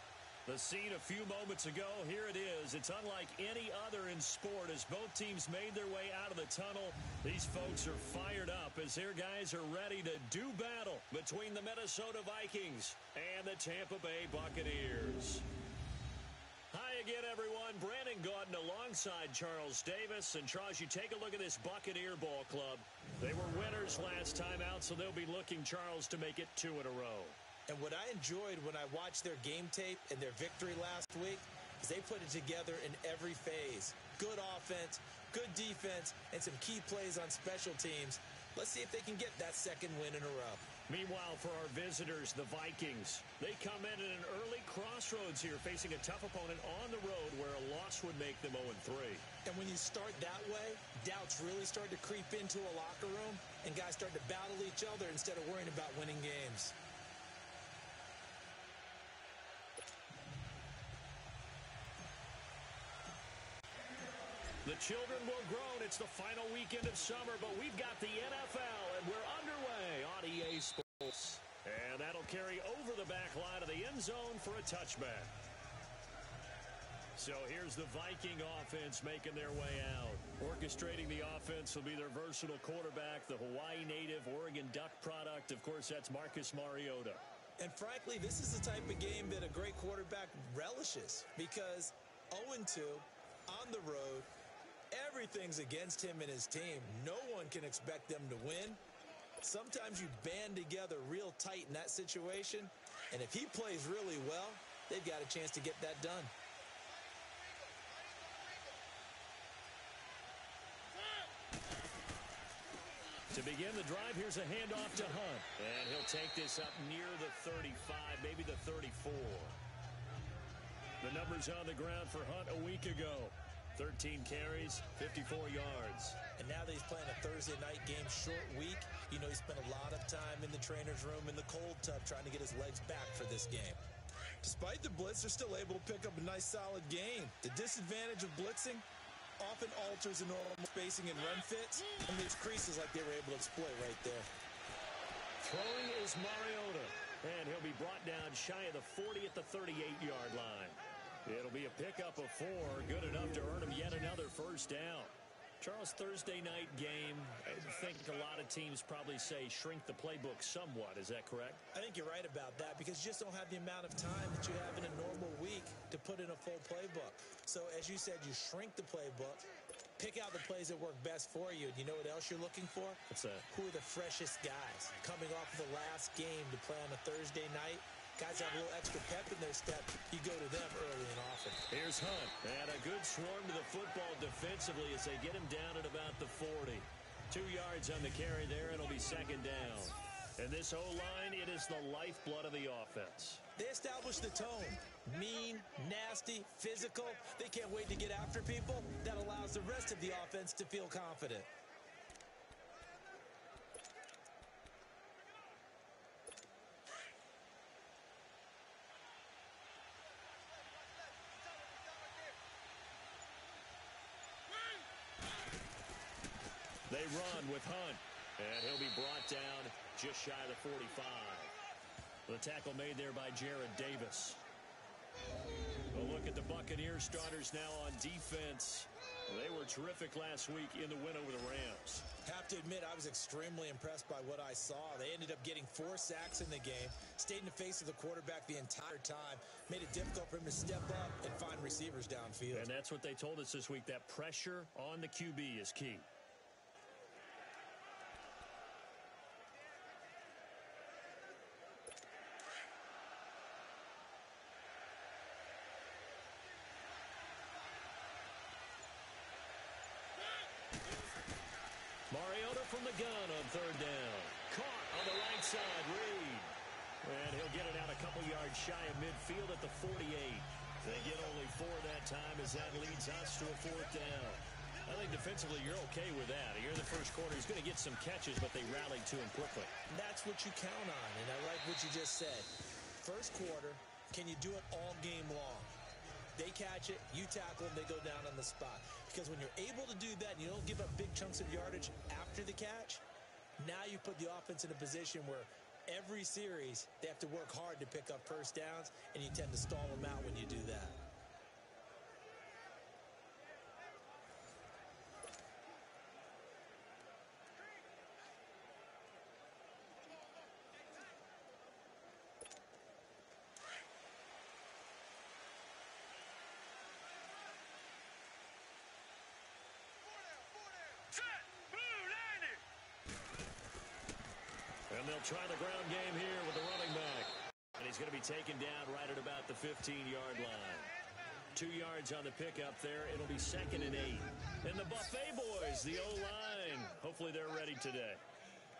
The scene a few moments ago, here it is. It's unlike any other in sport as both teams made their way out of the tunnel. These folks are fired up as their guys are ready to do battle between the Minnesota Vikings and the Tampa Bay Buccaneers. Hi again, everyone. Brandon Gaudin alongside Charles Davis. And Charles, you take a look at this Buccaneer ball club. They were winners last time out, so they'll be looking, Charles, to make it 2 in a row. And what I enjoyed when I watched their game tape and their victory last week is they put it together in every phase. Good offense, good defense, and some key plays on special teams. Let's see if they can get that second win in a row. Meanwhile, for our visitors, the Vikings, they come in at an early crossroads here, facing a tough opponent on the road where a loss would make them 0-3. And when you start that way, doubts really start to creep into a locker room, and guys start to battle each other instead of worrying about winning games. The children will groan. It's the final weekend of summer, but we've got the NFL, and we're underway on EA Sports. And that'll carry over the back line of the end zone for a touchback. So here's the Viking offense making their way out. Orchestrating the offense will be their versatile quarterback, the Hawaii native, Oregon Duck product. Of course, that's Marcus Mariota. And frankly, this is the type of game that a great quarterback relishes because 0-2 on the road, everything's against him and his team. No one can expect them to win. Sometimes you band together real tight in that situation, and if he plays really well, they've got a chance to get that done. To begin the drive, here's a handoff to Hunt. And he'll take this up near the 35, maybe the 34. The numbers on the ground for Hunt a week ago. 13 carries, 54 yards. And now that he's playing a Thursday night game, short week, you know he spent a lot of time in the trainer's room in the cold tub trying to get his legs back for this game. Despite the blitz, they're still able to pick up a nice solid gain. The disadvantage of blitzing often alters the normal spacing and run fits and leaves creases like they were able to exploit right there. Throwing is Mariota, and he'll be brought down shy of the 40 at the 38-yard line. It'll be a pickup of 4, good enough to earn him yet another first down. Charles, Thursday night game, I think a lot of teams probably say shrink the playbook somewhat. Is that correct? I think you're right about that because you just don't have the amount of time that you have in a normal week to put in a full playbook. So as you said, you shrink the playbook, pick out the plays that work best for you. And you know what else you're looking for? What's that? Who are the freshest guys coming off of the last game to play on a Thursday night? Guys have a little extra pep in their step. You go to them early and often. Here's Hunt. And a good swarm to the football defensively as they get him down at about the 40. 2 yards on the carry there, and it'll be second down. And this O-line, it is the lifeblood of the offense. They establish the tone. Mean, nasty, physical. They can't wait to get after people. That allows the rest of the offense to feel confident. They run with Hunt, and he'll be brought down just shy of the 45. The tackle made there by Jared Davis. A look at the Buccaneers starters now on defense. They were terrific last week in the win over the Rams. Have to admit, I was extremely impressed by what I saw. They ended up getting 4 sacks in the game, stayed in the face of the quarterback the entire time, made it difficult for him to step up and find receivers downfield. And that's what they told us this week, that pressure on the QB is key. Mariota from the gun on third down. caught on the right side. Reed. And he'll get it out a couple yards shy of midfield at the 48. They get only 4 that time as that leads us to a 4th down. I think defensively you're okay with that. Here in the first quarter, he's going to get some catches, but they rallied to him quickly. That's what you count on, and I like what you just said. First quarter, can you do it all game long? They catch it, you tackle them, they go down on the spot. Because when you're able to do that and you don't give up big chunks of yardage after the catch, now you put the offense in a position where every series they have to work hard to pick up first downs, and you tend to stall them out when you do that. And they'll try the ground game here with the running back. And he's going to be taken down right at about the 15-yard line. 2 yards on the pickup there. It'll be 2nd and 8. And the Buffet boys, the O-line, hopefully they're ready today.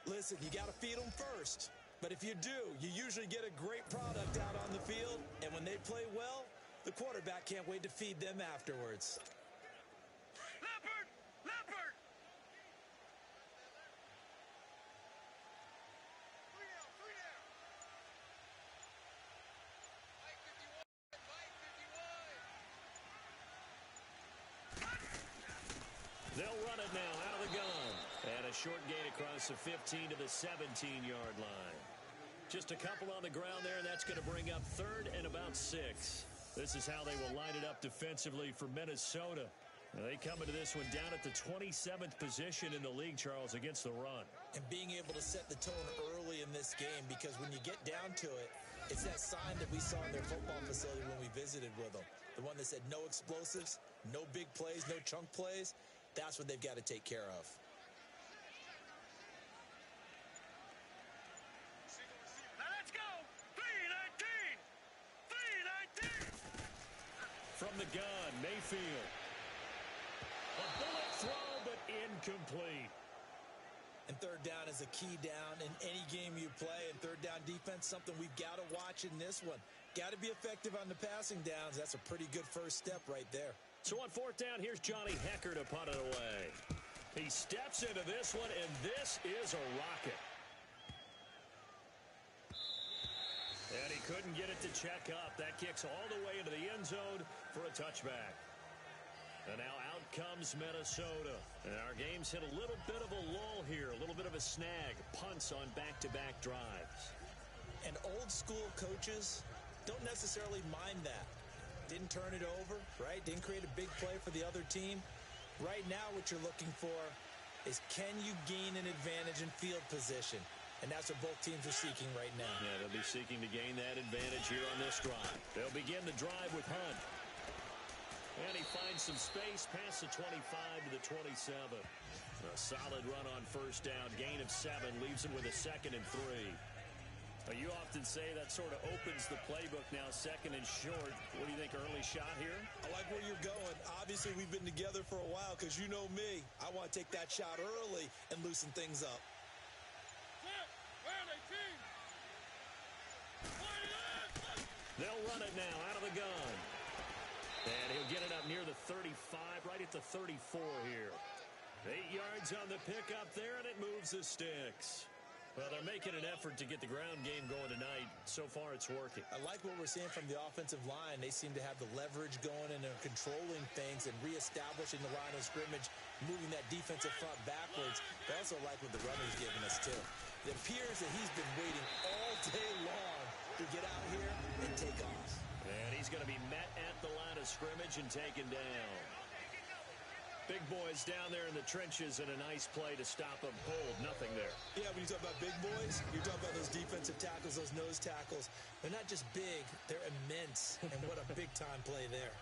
Listen, you got to feed them first. But if you do, you usually get a great product out on the field. And when they play well, the quarterback can't wait to feed them afterwards. Leopard! Leopard! They'll run it now out of the gun. And a short gain across the 15 to the 17-yard line. Just a couple on the ground there, and that's going to bring up 3rd and about 6. This is how they will line it up defensively for Minnesota. They come into this one down at the 27th position in the league, Charles, against the run. And being able to set the tone early in this game, because when you get down to it, it's that sign that we saw in their football facility when we visited with them. The one that said no explosives, no big plays, no chunk plays. That's what they've got to take care of. Now let's go! 3-19! 3-19! From the gun, Mayfield. A bullet throw, but incomplete. And 3rd down is a key down in any game you play. And 3rd down defense, something we've got to watch in this one. Got to be effective on the passing downs. That's a pretty good first step right there. So on 4th down, here's Johnny Hecker to punt it away. He steps into this one, and this is a rocket. And he couldn't get it to check up. That kicks all the way into the end zone for a touchback. And now out comes Minnesota. And our game's hit a little bit of a lull here, a little bit of a snag. Punts on back-to-back drives. And old school coaches don't necessarily mind that. Didn't turn it over, right? Didn't create a big play for the other team. Right now what you're looking for is, can you gain an advantage in field position? And that's what both teams are seeking right now. Yeah, they'll be seeking to gain that advantage here on this drive. They'll begin the drive with Hunt. And he finds some space past the 25 to the 27. A solid run on 1st down. Gain of 7 leaves him with a 2nd and 3. You often say that sort of opens the playbook now, 2nd and short. What do you think, early shot here? I like where you're going. Obviously, we've been together for a while because you know me. I want to take that shot early and loosen things up. They'll run it now out of the gun. And he'll get it up near the 35, right at the 34 here. 8 yards on the pickup there, and it moves the sticks. Well, they're making an effort to get the ground game going tonight. So far, it's working. I like what we're seeing from the offensive line. They seem to have the leverage going, and they're controlling things and reestablishing the line of scrimmage, moving that defensive front backwards. But I also like what the runner's giving us, too. It appears that he's been waiting all day long to get out here and take off. And he's going to be met at the line of scrimmage and taken down. Big boys down there in the trenches, and a nice play to stop them. Hold, nothing there. Yeah, when you talk about big boys, you're talking about those defensive tackles, those nose tackles. They're not just big, they're immense. And what a big-time play there.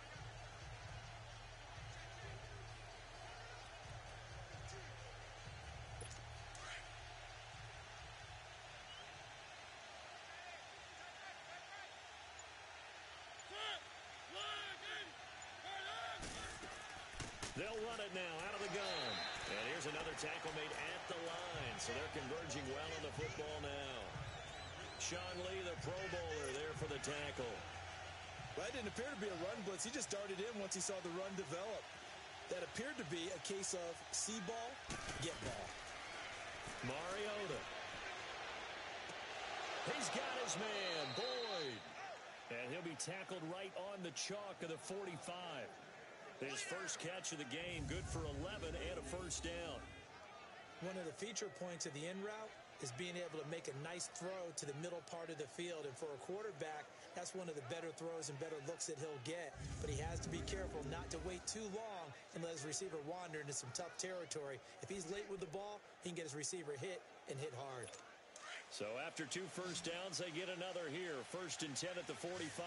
They'll run it now out of the gun. And here's another tackle made at the line, so they're converging well on the football now. Sean Lee, the Pro Bowler, there for the tackle. Well, that didn't appear to be a run blitz. He just darted in once he saw the run develop. That appeared to be a case of see ball, get ball. Mariota. He's got his man, Boyd. And he'll be tackled right on the chalk of the 45. His first catch of the game, good for 11 and a first down. One of the feature points of the in route is being able to make a nice throw to the middle part of the field. And for a quarterback, that's one of the better throws and better looks that he'll get. But he has to be careful not to wait too long and let his receiver wander into some tough territory. If he's late with the ball, he can get his receiver hit and hit hard. So after 2 first downs, they get another here. 1st and 10 at the 45.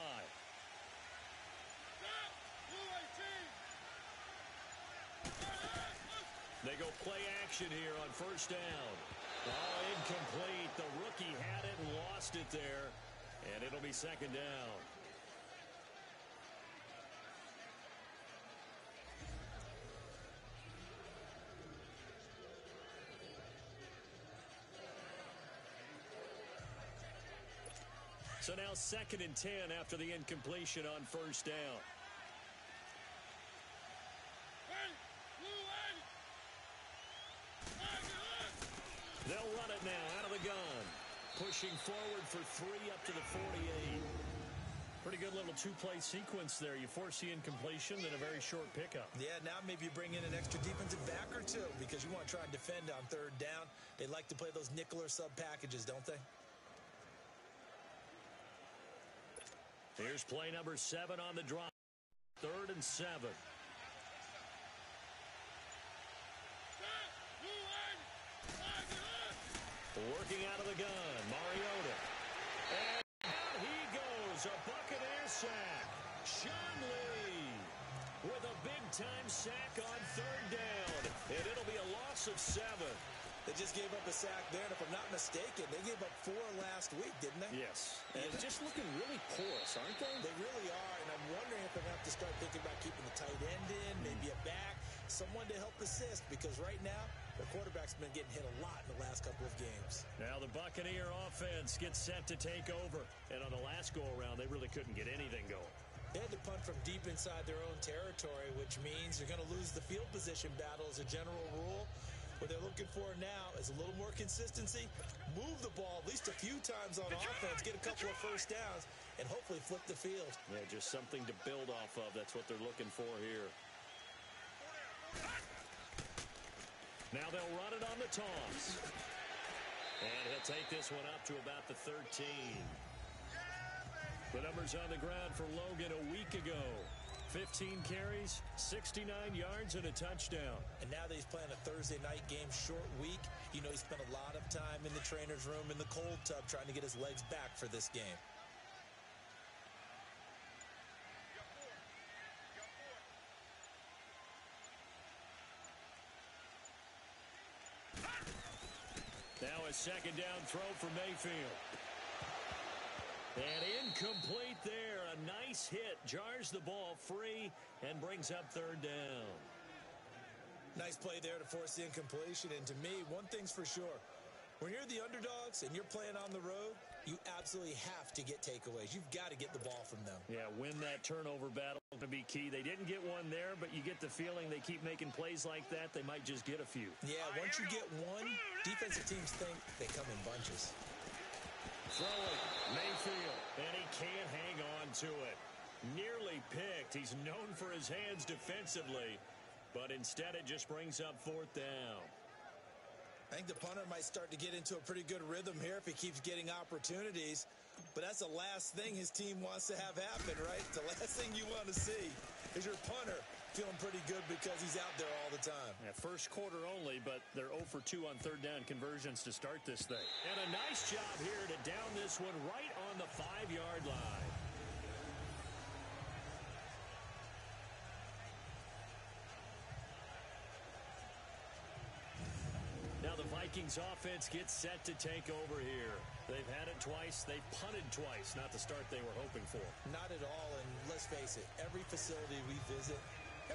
They go play action here on 1st down. Oh, incomplete. The rookie had it and lost it there. And it'll be 2nd down. So now 2nd and 10 after the incompletion on 1st down. They'll run it now out of the gun. Pushing forward for 3 up to the 48. Pretty good little 2-play sequence there. You force the incompletion, then a very short pickup. Yeah, now maybe you bring in an extra defensive back or two because you want to try and defend on 3rd down. They like to play those nickel or sub packages, don't they? Here's play number 7 on the drive. 3rd and 7. Working out of the gun, Mariota. And down he goes, a Buccaneer sack. Sean Lee with a big-time sack on 3rd down. And it'll be a loss of 7. They just gave up a sack there, and if I'm not mistaken, they gave up 4 last week, didn't they? Yes. And just looking really porous, aren't they? They really are, and I'm wondering if they're going to have to start thinking about keeping the tight end in, maybe a back, someone to help assist, because right now, the quarterback's been getting hit a lot in the last couple of games. Now the Buccaneer offense gets set to take over, and on the last go-around, they really couldn't get anything going. They had to punt from deep inside their own territory, which means they're going to lose the field position battle as a general rule. What they're looking for now is a little more consistency, move the ball at least a few times on offense, get a couple of first downs, and hopefully flip the field. Yeah, just something to build off of. That's what they're looking for here. Now they'll run it on the toss. And he'll take this one up to about the 13. The numbers on the ground for Logan a week ago. 15 carries, 69 yards, and a touchdown. And now that he's playing a Thursday night game, short week, you know he spent a lot of time in the trainer's room in the cold tub trying to get his legs back for this game. Now a 2nd down throw for Mayfield. And incomplete there. A nice hit. Jars the ball free and brings up 3rd down. Nice play there to force the incompletion. And to me, one thing's for sure. When you're the underdogs and you're playing on the road, you absolutely have to get takeaways. You've got to get the ball from them. Yeah, win that turnover battle to be key. They didn't get one there, but you get the feeling they keep making plays like that, they might just get a few. Yeah, once you get one, defensive teams think they come in bunches. Throwing, Mayfield, and he can't hang on to it. Nearly picked. He's known for his hands defensively, but instead it just brings up 4th down. I think the punter might start to get into a pretty good rhythm here if he keeps getting opportunities. But that's the last thing his team wants to have happen, right? The last thing you want to see is your punter feeling pretty good because he's out there all the time. Yeah, first quarter only, but they're 0 for 2 on 3rd down conversions to start this thing. And a nice job here to down this one right on the 5-yard line. Now the Vikings offense gets set to take over here. They've had it twice. They've punted twice. Not the start they were hoping for. Not at all. And let's face it, every facility we visit,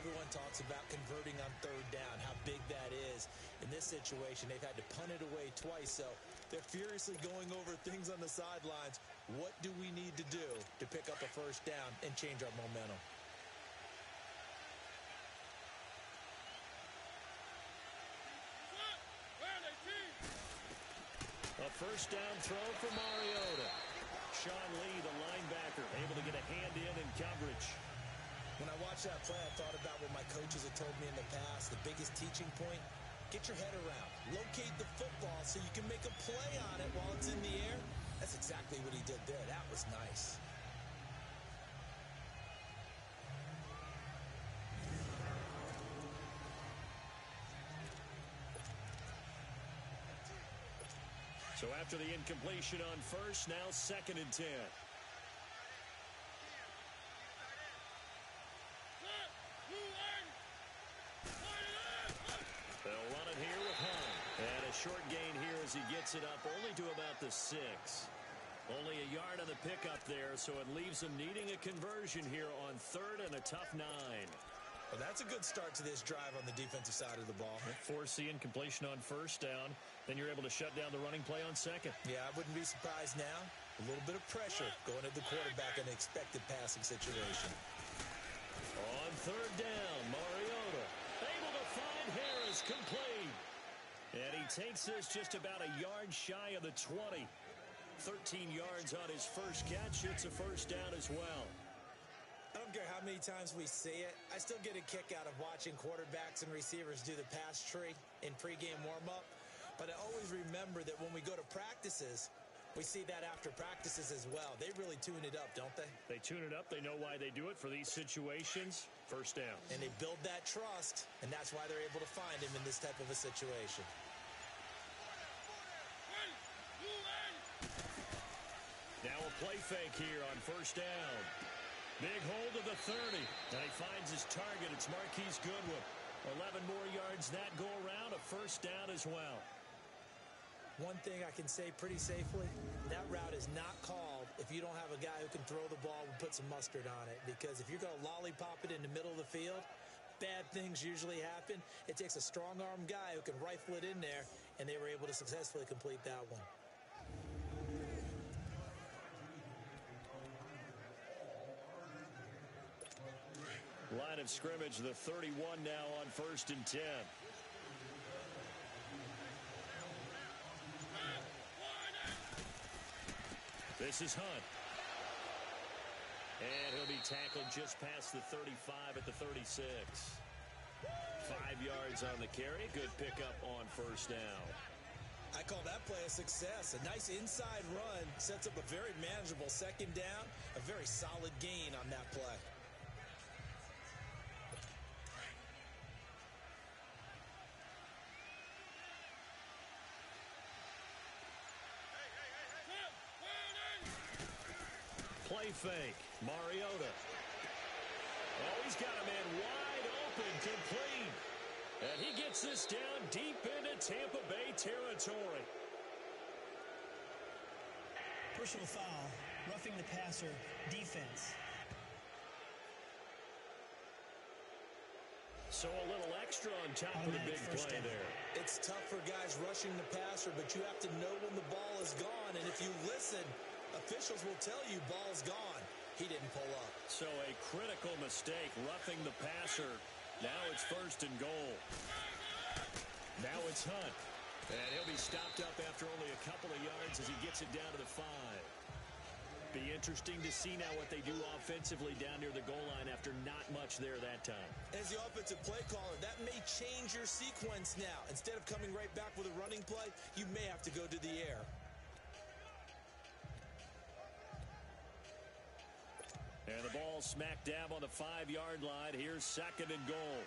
Everyone talks about converting on third down, how big that is. In this situation, they've had to punt it away twice, so they're furiously going over things on the sidelines. What do we need to do to pick up a first down and change our momentum? A first down throw for Mariota. Sean Lee, the linebacker, able to get a hand in coverage. When I watched that play, I thought about what my coaches had told me in the past. The biggest teaching point, get your head around. Locate the football so you can make a play on it while it's in the air. That's exactly what he did there. That was nice. So after the incompletion on first, now 2nd and 10. They'll run it here with Hunt. And a short gain here as he gets it up only to about the 6. Only a yard on the pickup there, so it leaves them needing a conversion here on 3rd and a tough 9. Well, that's a good start to this drive on the defensive side of the ball. Force the incompletion on first down. Then you're able to shut down the running play on 2nd. Yeah, I wouldn't be surprised now. A little bit of pressure going at the quarterback in an expected passing situation. On 3rd down, Mariota able to find Harris complete. And he takes this just about a yard shy of the 20. 13 yards on his first catch. It's a first down as well. I don't care how many times we see it. I still get a kick out of watching quarterbacks and receivers do the pass tree in pregame warm-up. But I always remember that when we go to practices, we see that after practices as well. They really tune it up, don't they? They tune it up. They know why they do it for these situations. First down. And they build that trust, and that's why they're able to find him in this type of a situation. Now a play fake here on first down. Big hold of the 30. And he finds his target. It's Marquise Goodwin. 11 more yards that go around. A first down as well. One thing I can say pretty safely, that route is not called if you don't have a guy who can throw the ball and put some mustard on it. Because if you're going to lollipop it in the middle of the field, bad things usually happen. It takes a strong-arm guy who can rifle it in there, and they were able to successfully complete that one. Line of scrimmage, the 31 now on 1st and 10. This is Hunt. And he'll be tackled just past the 35 at the 36. 5 yards on the carry. Good pickup on first down. I call that play a success. A nice inside run sets up a very manageable 2nd down. A very solid gain on that play. Play fake. Mariota. Oh, he's got a man wide open, complete. And he gets this down deep into Tampa Bay territory. Personal foul, roughing the passer, defense. So a little extra on top of the big play there. It's tough for guys rushing the passer, but you have to know when the ball is gone. And if you listen, officials will tell you ball's gone. He didn't pull up. So a critical mistake, roughing the passer. Now it's 1st and goal. Now it's Hunt. And he'll be stopped up after only a couple of yards as he gets it down to the 5. Be interesting to see now what they do offensively down near the goal line after not much there that time. As the offensive play caller, that may change your sequence now. Instead of coming right back with a running play, you may have to go to the air. And the ball smack dab on the 5-yard line. Here's 2nd and goal.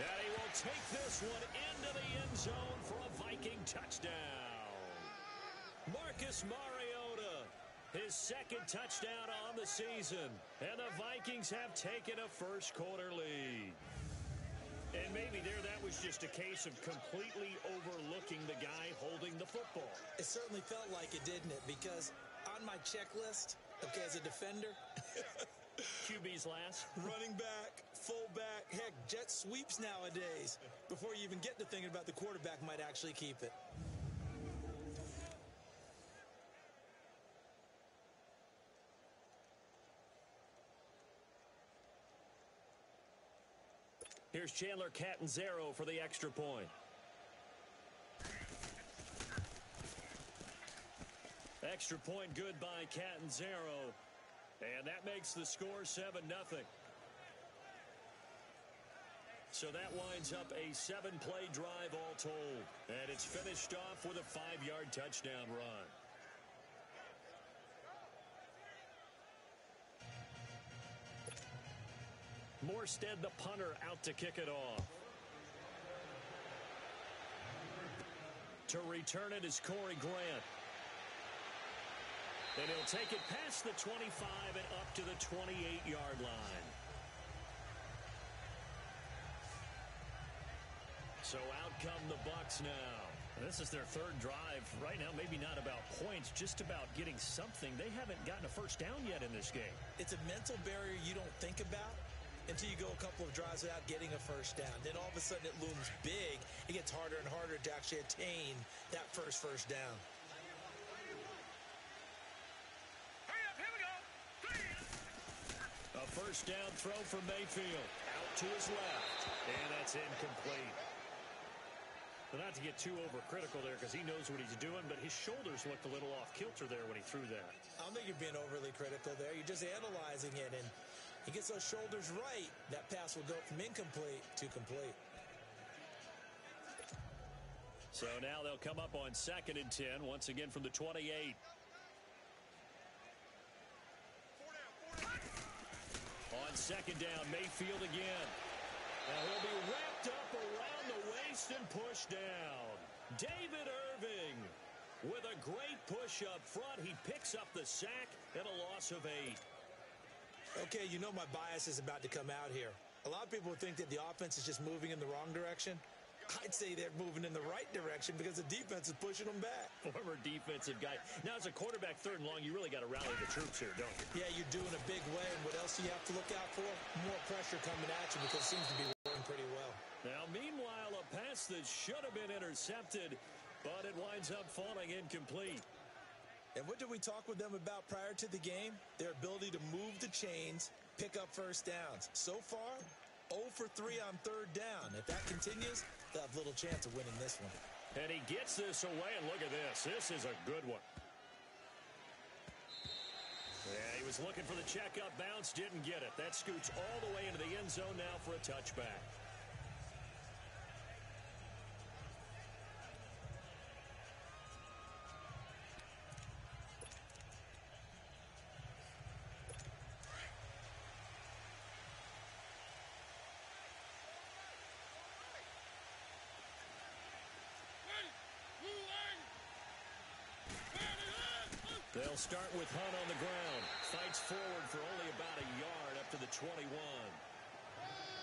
And he will take this one into the end zone for a Viking touchdown. Marcus Mariota, his 2nd touchdown on the season. And the Vikings have taken a first-quarter lead. And maybe that was just a case of completely overlooking the guy holding the football. It certainly felt like it, didn't it? Because on my checklist, okay, as a defender, QB's last. running back, fullback, heck, jet sweeps nowadays. Before you even get to thinking about the quarterback might actually keep it. Here's Chandler Catanzaro for the extra point. Extra point good by Catanzaro. And that makes the score 7-0. So that winds up a 7-play drive all told. And it's finished off with a 5-yard touchdown run. Morstead, the punter, out to kick it off. To return it is Corey Grant. And he'll take it past the 25 and up to the 28-yard line. So out come the Bucs now. This is their third drive. Right now, maybe not about points, just about getting something. They haven't gotten a first down yet in this game. It's a mental barrier you don't think about until you go a couple of drives without getting a first down. Then all of a sudden it looms big. It gets harder and harder to actually attain that first down. A first down throw for Mayfield. Out to his left. And that's incomplete. Well, not to get too overcritical there because he knows what he's doing, but his shoulders looked a little off kilter there when he threw that. I don't think you're being overly critical there. You're just analyzing it, and he gets those shoulders right. That pass will go from incomplete to complete. So now they'll come up on 2nd and 10, once again from the 28. On 2nd down, Mayfield again. Now he'll be wrapped up around the waist and pushed down. David Irving with a great push up front. He picks up the sack and a loss of 8. Okay, you know my bias is about to come out here. A lot of people think that the offense is just moving in the wrong direction. I'd say they're moving in the right direction because the defense is pushing them back. Former defensive guy. Now, as a quarterback, 3rd and long, you really got to rally the troops here, don't you? Yeah, you're doing a big way, and what else do you have to look out for? More pressure coming at you because it seems to be working pretty well. Now, meanwhile, a pass that should have been intercepted, but it winds up falling incomplete. And what did we talk with them about prior to the game? Their ability to move the chains, pick up first downs. So far, 0 for 3 on 3rd down. If that continues, they'll have little chance of winning this one. And he gets this away, and look at this. This is a good one. Yeah, he was looking for the checkup bounce, didn't get it. That scoots all the way into the end zone now for a touchback. They'll start with Hunt on the ground. Fights forward for only about a yard up to the 21.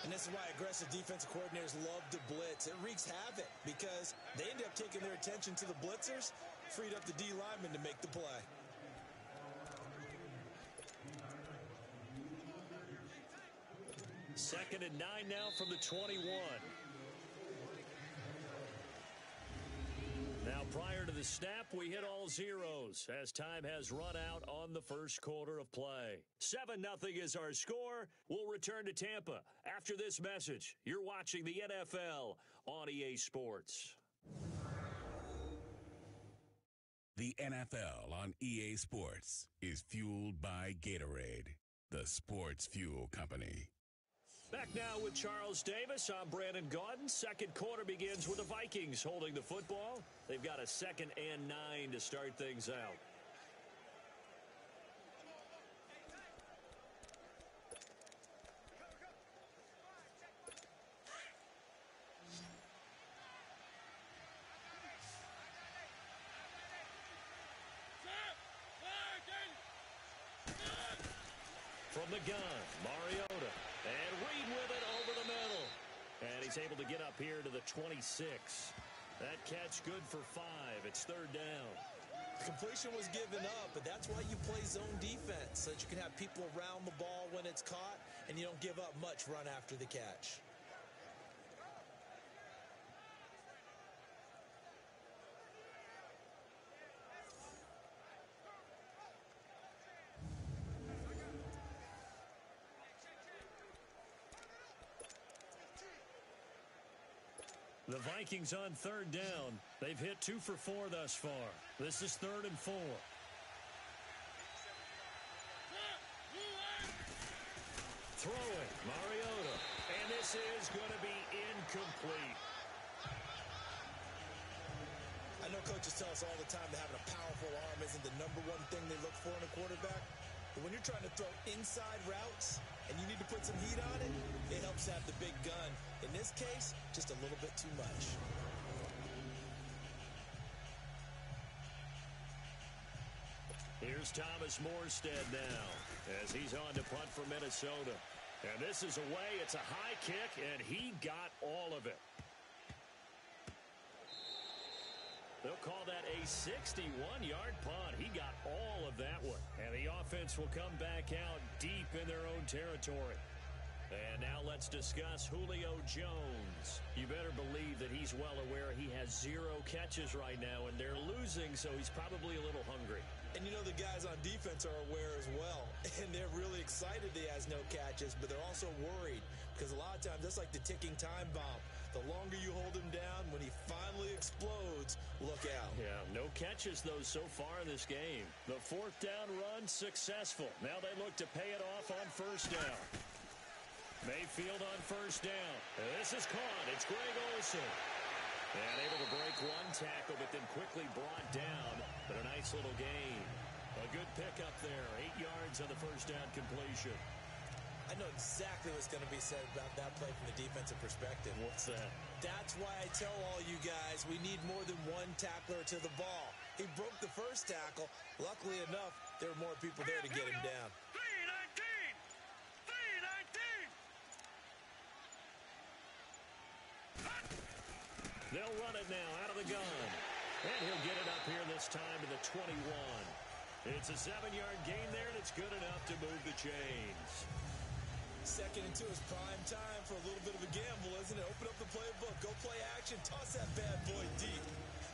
And this is why aggressive defensive coordinators love to blitz. It wreaks havoc because they end up taking their attention to the blitzers, freed up the D lineman to make the play. Second and 9 now from the 21. Now, prior to the snap, we hit all zeros as time has run out on the first quarter of play. 7-0 is our score. We'll return to Tampa after this message. You're watching the NFL on EA Sports. The NFL on EA Sports is fueled by Gatorade, the sports fuel company. Back now with Charles Davis. I'm Brandon Gaudin. Second quarter begins with the Vikings holding the football. They've got a 2nd and 9 to start things out. From the gun, Mariota. And Reed with it over the middle. And he's able to get up here to the 26. That catch good for 5. It's 3rd down. The completion was given up, but that's why you play zone defense, so that you can have people around the ball when it's caught, and you don't give up much run after the catch. The Vikings on third down. They've hit 2 for 4 thus far. This is 3rd and 4. Throwing, Mariota. And this is going to be incomplete. I know coaches tell us all the time that having a powerful arm isn't the number one thing they look for in a quarterback. But when you're trying to throw inside routes and you need to put some heat on it, it helps have the big gun. In this case, just a little bit too much. Here's Thomas Morstead now as he's on to punt for Minnesota. And this is away. It's a high kick, and he got all of it. They'll call that a 61-yard punt. He got all of that one. And the offense will come back out deep in their own territory. And now let's discuss Julio Jones. You better believe that he's well aware he has 0 catches right now, and they're losing, so he's probably a little hungry. And you know the guys on defense are aware as well. And they're really excited he has no catches, but they're also worried. Because a lot of times, that's like the ticking time bomb. The longer you hold him down, when he finally explodes, look out. Yeah, no catches, though, so far in this game. The 4th down run successful. Now they look to pay it off on 1st down. Mayfield on 1st down. And this is caught. It's Greg Olsen. And able to break one tackle, but then quickly brought down. But a nice little gain. A good pickup there. 8 yards on the 1st down completion. I know exactly what's going to be said about that play from the defensive perspective. What's that? That's why I tell all you guys we need more than one tackler to the ball. He broke the 1st tackle. Luckily enough, there were more people there to get him down. 3-19! They'll run it now out of the gun. And he'll get it up here this time to the 21. It's a 7-yard gain there, and it's good enough to move the chains. 2nd and 2 is prime time for a little bit of a gamble, isn't it? Open up the playbook, go play action, toss that bad boy deep.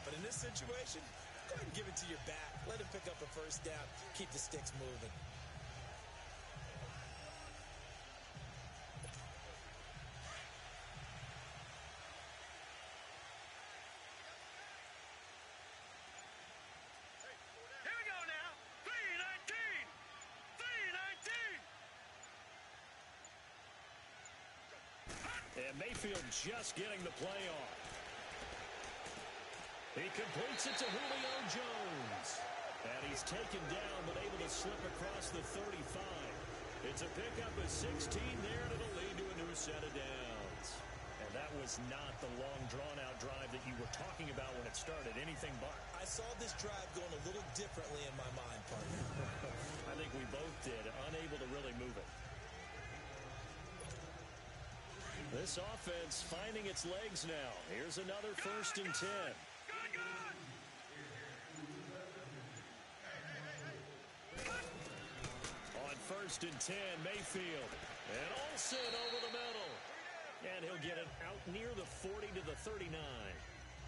But in this situation, go ahead and give it to your back. Let him pick up a 1st down. Keep the sticks moving. And Mayfield just getting the play off. He completes it to Julio Jones. And he's taken down, but able to slip across the 35. It's a pickup of 16 there, and it'll lead to a new set of downs. And that was not the long, drawn-out drive that you were talking about when it started. Anything but. I saw this drive going a little differently in my mind, partner. I think we both did, unable to really move it. This offense finding its legs now. Here's another 1st and 10. On 1st and 10, Mayfield. And Olsen over the middle. And he'll get it out near the 40 to the 39.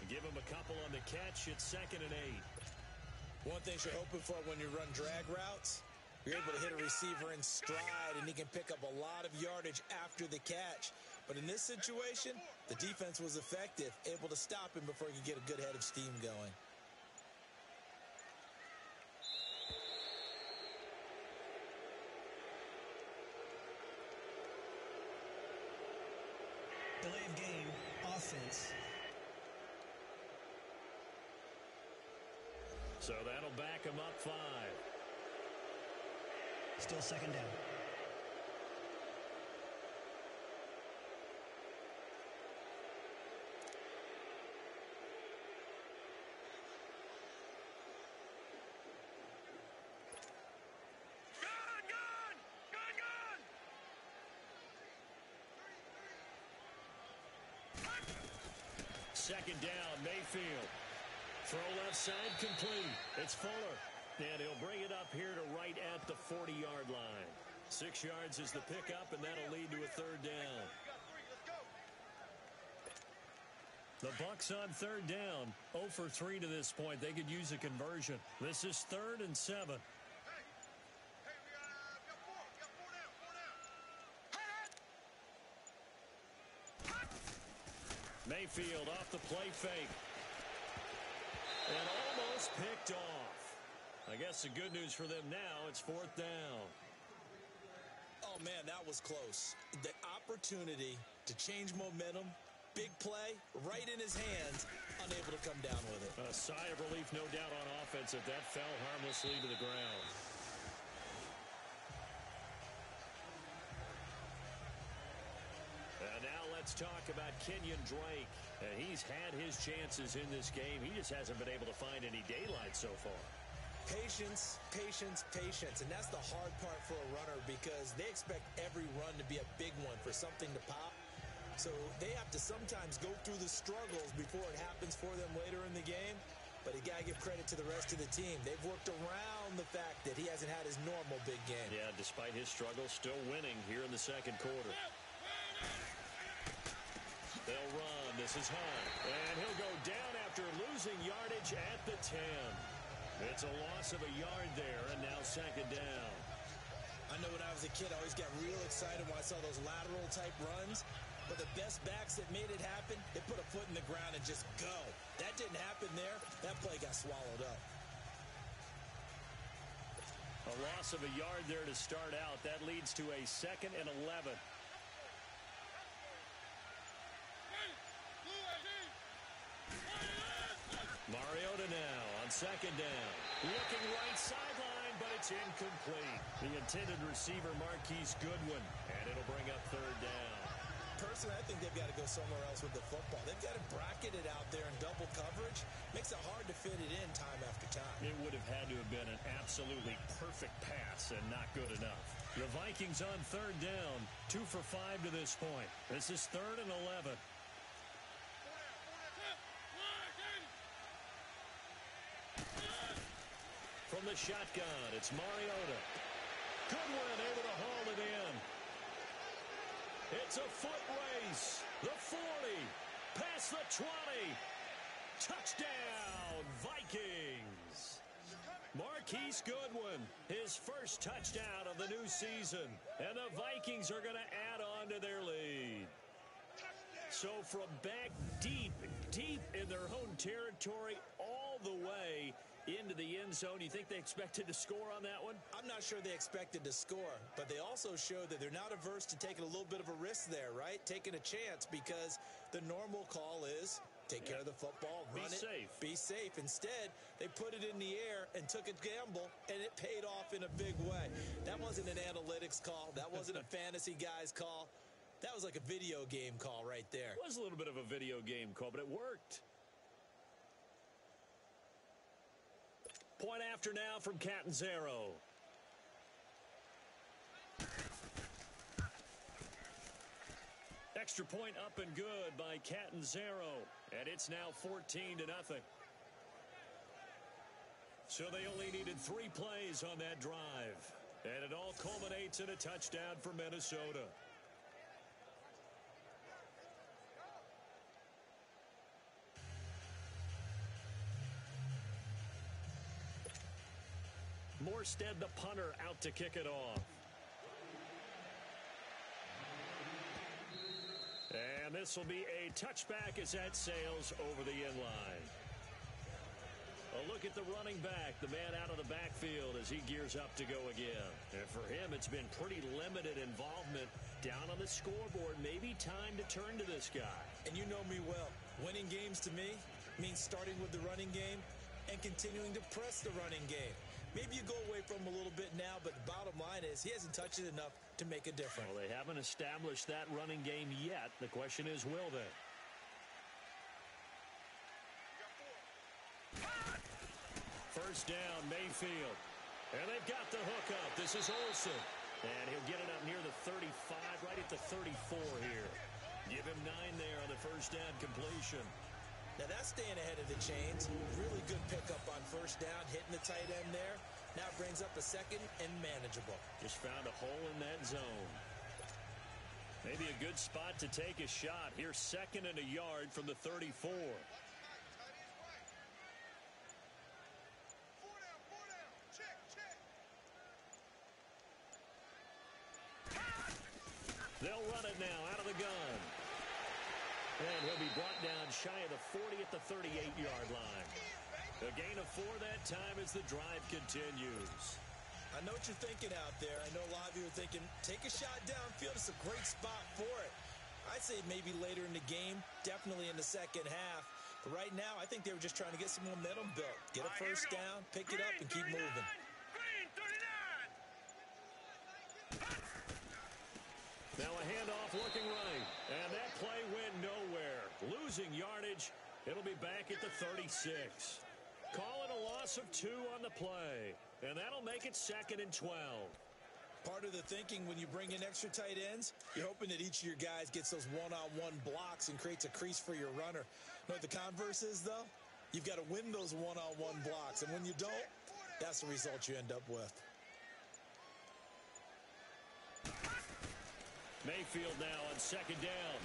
Give him a couple on the catch. It's 2nd and 8. One thing you're hoping for when you run drag routes, you're able to hit a receiver in stride, and he can pick up a lot of yardage after the catch. But in this situation, the defense was effective, able to stop him before he could get a good head of steam going. Delay of game, offense. So that'll back him up 5. Still 2nd down. Second down, Mayfield. Throw left side complete. It's Fuller. And he'll bring it up here to right at the 40-yard line. 6 yards is the pickup, and that'll lead to a third down. The Bucs on third down. 0 for 3 to this point. They could use a conversion. This is 3rd and 7. Mayfield off the play fake. And almost picked off. I guess the good news for them now, it's 4th down. Oh, man, that was close. The opportunity to change momentum, big play, right in his hands, unable to come down with it. A sigh of relief, no doubt, on offense that fell harmlessly to the ground. And now let's talk about Kenyon Drake. He's had his chances in this game. He just hasn't been able to find any daylight so far. Patience, patience, patience. And that's the hard part for a runner because they expect every run to be a big one for something to pop. So they have to sometimes go through the struggles before it happens for them later in the game. But you got to give credit to the rest of the team. They've worked around the fact that he hasn't had his normal big game. Yeah, despite his struggles, still winning here in the second quarter. They'll run. This is Hunt. And he'll go down after losing yardage at the 10. It's a loss of a yard there, and now second down. I know when I was a kid, I always got real excited when I saw those lateral-type runs. But the best backs that made it happen, they put a foot in the ground and just go. That didn't happen there. That play got swallowed up. A loss of a yard there to start out. That leads to a 2nd and 11. Mariota now on second down. Looking right sideline, but it's incomplete. The intended receiver, Marquise Goodwin, and it'll bring up third down. Personally, I think they've got to go somewhere else with the football. They've got to bracket it out there in double coverage. Makes it hard to fit it in time after time. It would have had to have been an absolutely perfect pass and not good enough. The Vikings on third down, 2 for 5 to this point. This is 3rd and 11. From the shotgun, it's Mariota. Goodwin able to haul it in. It's a foot race. The 40, past the 20. Touchdown, Vikings. Marquise Goodwin, his first touchdown of the new season. And the Vikings are going to add on to their lead. So from back deep in their own territory, all the way into the end zone. You think they expected to score on that one? I'm not sure they expected to score, but they also showed that they're not averse to taking a little bit of a risk there, right? Taking a chance because the normal call is take care of the football, run it, be safe. Instead, they put it in the air and took a gamble, and it paid off in a big way. That wasn't an analytics call. That wasn't a fantasy guy's call. That was like a video game call right there. It was a little bit of a video game call, but it worked. Point after now from Catanzaro. Extra point up and good by Catanzaro. And it's now 14-0. So they only needed 3 plays on that drive. And it all culminates in a touchdown for Minnesota. Morstead, the punter, out to kick it off. And this will be a touchback as that sails over the end line. A look at the running back, the man out of the backfield as he gears up to go again. And for him, it's been pretty limited involvement down on the scoreboard. Maybe time to turn to this guy. And you know me well. Winning games to me means starting with the running game and continuing to press the running game. Maybe you go away from him a little bit now, but the bottom line is he hasn't touched it enough to make a difference. Well, they haven't established that running game yet. The question is, will they? First down, Mayfield. And they've got the hook up. This is Olsen. And he'll get it up near the 35, right at the 34 here. Give him 9 there on the first down completion. Now that's staying ahead of the chains. Really good pickup on first down, hitting the tight end there. Now brings up a second and manageable. Just found a hole in that zone. Maybe a good spot to take a shot. Here's second and a yard from the 34. They'll run it now out of the gun. And he'll be brought down shy of the 40 at the 38-yard line. A gain of 4 that time as the drive continues. I know what you're thinking out there. I know a lot of you are thinking, take a shot downfield. It's a great spot for it. I'd say maybe later in the game, definitely in the second half. But right now, I think they were just trying to get some momentum built. Get a first down, pick it up, and keep moving. Green 39! Now a handoff looking right. And that play went nowhere. Losing yardage. It'll be back at the 36. Call it a loss of 2 on the play. And that'll make it second and 12. Part of the thinking when you bring in extra tight ends, you're hoping that each of your guys gets those one-on-one blocks and creates a crease for your runner. You know what the converse is, though? You've got to win those one-on-one blocks. And when you don't, that's the result you end up with. Mayfield now on second down.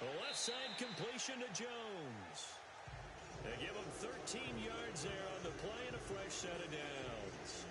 The left side completion to Jones. They give him 13 yards there on the play and a fresh set of downs.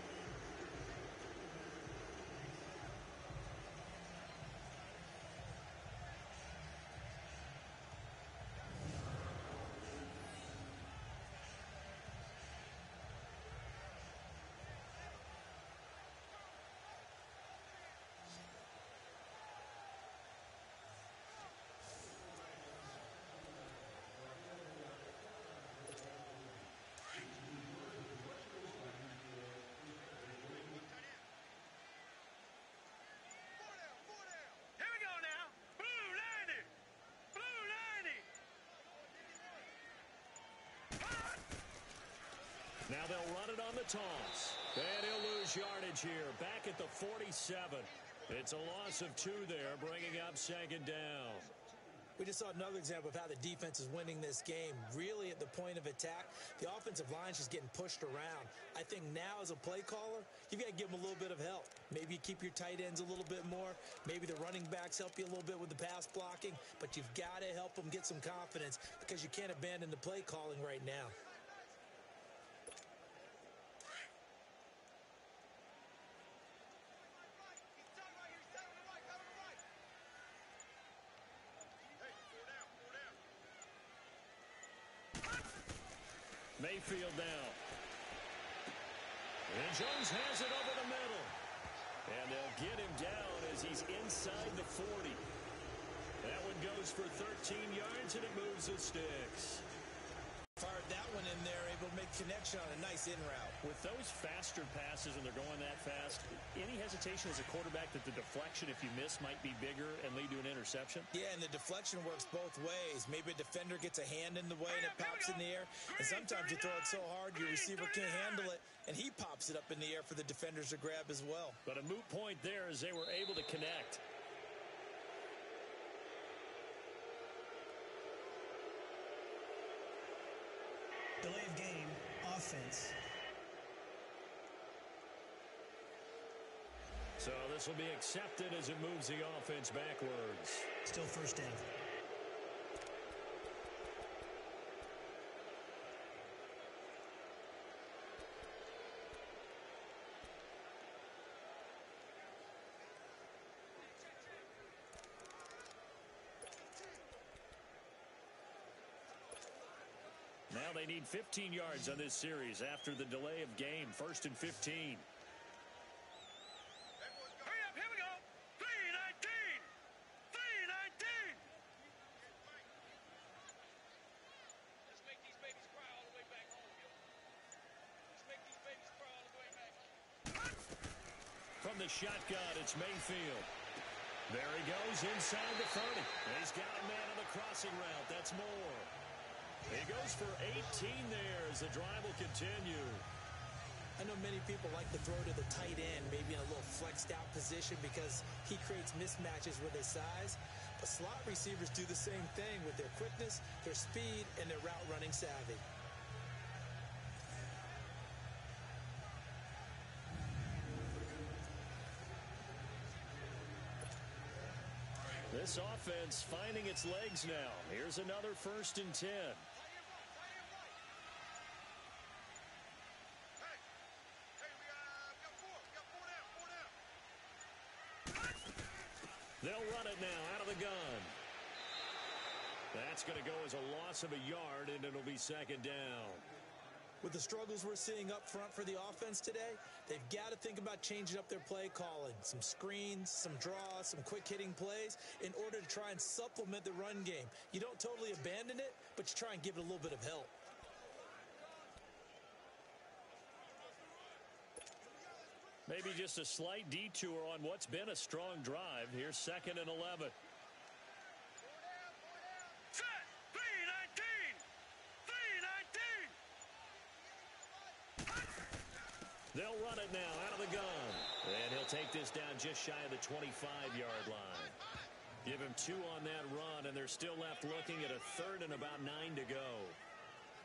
Now they'll run it on the toss. And he'll lose yardage here. Back at the 47. It's a loss of 2 there, bringing up second down. We just saw another example of how the defense is winning this game. Really at the point of attack, the offensive line's just getting pushed around. I think now as a play caller, you've got to give them a little bit of help. Maybe you keep your tight ends a little bit more. Maybe the running backs help you a little bit with the pass blocking. But you've got to help them get some confidence because you can't abandon the play calling right now. Mayfield now. And Jones has it over the middle. And they'll get him down as he's inside the 40. That one goes for 13 yards, and it moves the sticks. Fired that one in there, able to make connection on a nice in route. With those faster passes when they're going that fast, any hesitation as a quarterback that the deflection, if you miss, might be bigger and lead to an interception? Yeah, and the deflection works both ways. Maybe a defender gets a hand in the way and it pops in the air. And sometimes you throw it so hard your receiver can't handle it, and he pops it up in the air for the defenders to grab as well. But a moot point there as they were able to connect. Delay of game, offense. So this will be accepted as it moves the offense backwards. Still first down. Now they need 15 yards on this series after the delay of game. First and 15. Hurry up, here we go. 319. 319. Let's make these babies cry all the way back home, yo. Let's make these babies cry all the way back home. From the shotgun, it's Mayfield. There he goes inside the 30. And he's got a man on the crossing route. That's Moore. He goes for 18 there as the drive will continue. I know many people like to throw to the tight end, maybe in a little flexed out position because he creates mismatches with his size. But slot receivers do the same thing with their quickness, their speed, and their route running savvy. This offense finding its legs now. Here's another 1st and 10. They'll run it now out of the gun. That's going to go as a loss of a yard, and it'll be 2nd down. With the struggles we're seeing up front for the offense today, they've got to think about changing up their play calling. Some screens, some draws, some quick-hitting plays in order to try and supplement the run game. You don't totally abandon it, but you try and give it a little bit of help. Maybe just a slight detour on what's been a strong drive. Here's 2nd and 11. Set! 3-19! 3-19! They'll run it now out of the gun. And he'll take this down just shy of the 25-yard line. Give him 2 on that run, and they're still left looking at a 3rd and about 9 to go.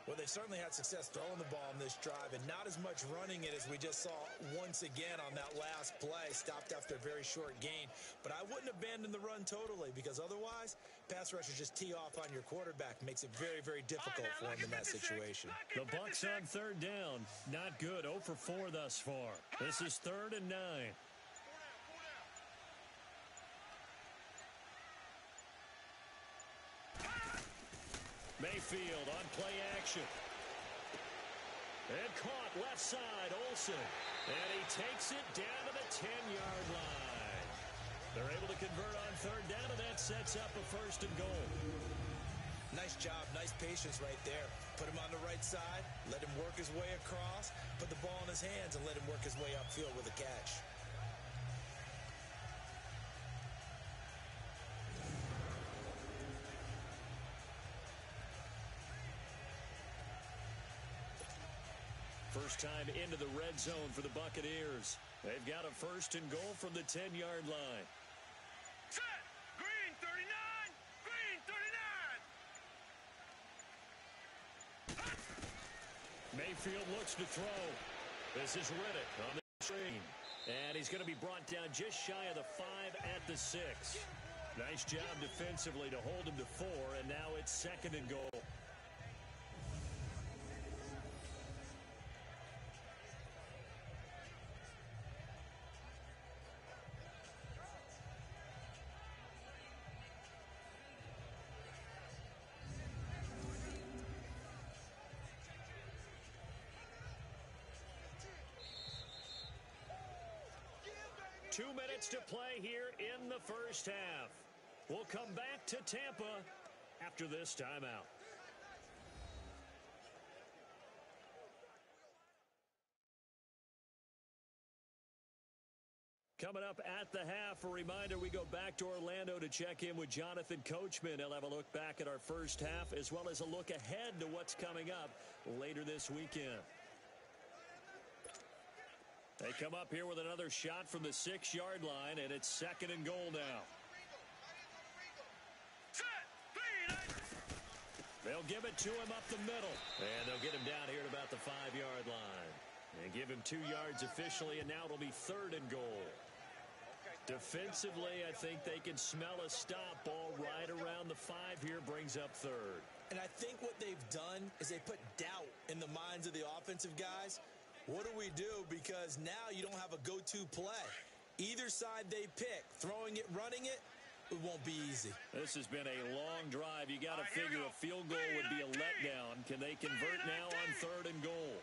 Well, they certainly had success throwing the ball in this drive and not as much running it as we just saw once again on that last play. Stopped after a very short gain. But I wouldn't abandon the run totally because otherwise, pass rushers just tee off on your quarterback. Makes it very, very difficult for him in that situation. The Bucs on 3rd down. Not good. 0 for 4 thus far. This is 3rd and 9. Mayfield on play action. And caught left side, Olsen. And he takes it down to the 10-yard line. They're able to convert on 3rd down, and that sets up a 1st and goal. Nice job, nice patience right there. Put him on the right side, let him work his way across, put the ball in his hands, and let him work his way upfield with a catch. First time into the red zone for the Buccaneers. They've got a 1st and goal from the 10-yard line. Set! Green 39! Green 39! Mayfield looks to throw. This is Riddick on the screen. And he's going to be brought down just shy of the 5 at the 6. Nice job defensively to hold him to 4, and now it's 2nd and goal. Two minutes to play here in the first half. We'll come back to Tampa after this timeout. Coming up at the half, a reminder, we go back to Orlando to check in with Jonathan Coachman. He'll have a look back at our first half as well as a look ahead to what's coming up later this weekend. They come up here with another shot from the 6-yard line, and it's 2nd and goal now. They'll give it to him up the middle, and they'll get him down here at about the 5-yard line. And give him 2 yards officially, and now it'll be 3rd and goal. Defensively, I think they can smell a stop. Ball right around the 5 here, brings up 3rd. And I think what they've done is they put doubt in the minds of the offensive guys. What do we do? Because now you don't have a go-to play. Either side they pick, throwing it, running it, it won't be easy. This has been a long drive. You got to figure a field goal would be a letdown. Can they convert now on 3rd and goal?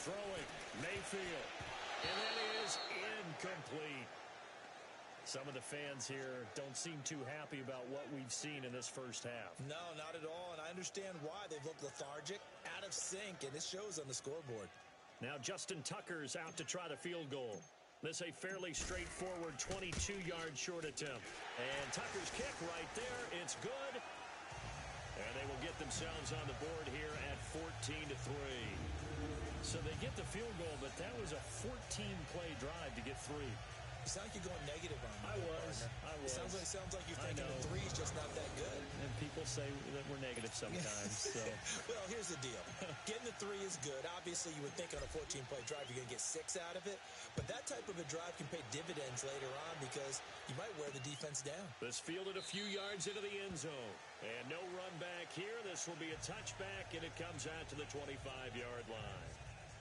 Throwing, Mayfield. And that is incomplete. Some of the fans here don't seem too happy about what we've seen in this first half. No, not at all, and I understand why. They've looked lethargic, out of sync, and it shows on the scoreboard. Now Justin Tucker's out to try the field goal. This a fairly straightforward 22-yard short attempt. And Tucker's kick right there, it's good. And they will get get themselves on the board here at 14-3. So they get the field goal, but that was a 14-play drive to get 3. You sound like you're going negative on me. I was. Sounds like you're thinking the 3 is just not that good. And people say that we're negative sometimes. So. Well, here's the deal. Getting the 3 is good. Obviously, you would think on a 14-play drive you're going to get 6 out of it. But that type of a drive can pay dividends later on because you might wear the defense down. This fielded a few yards into the end zone. And no run back here. This will be a touchback, and it comes out to the 25-yard line.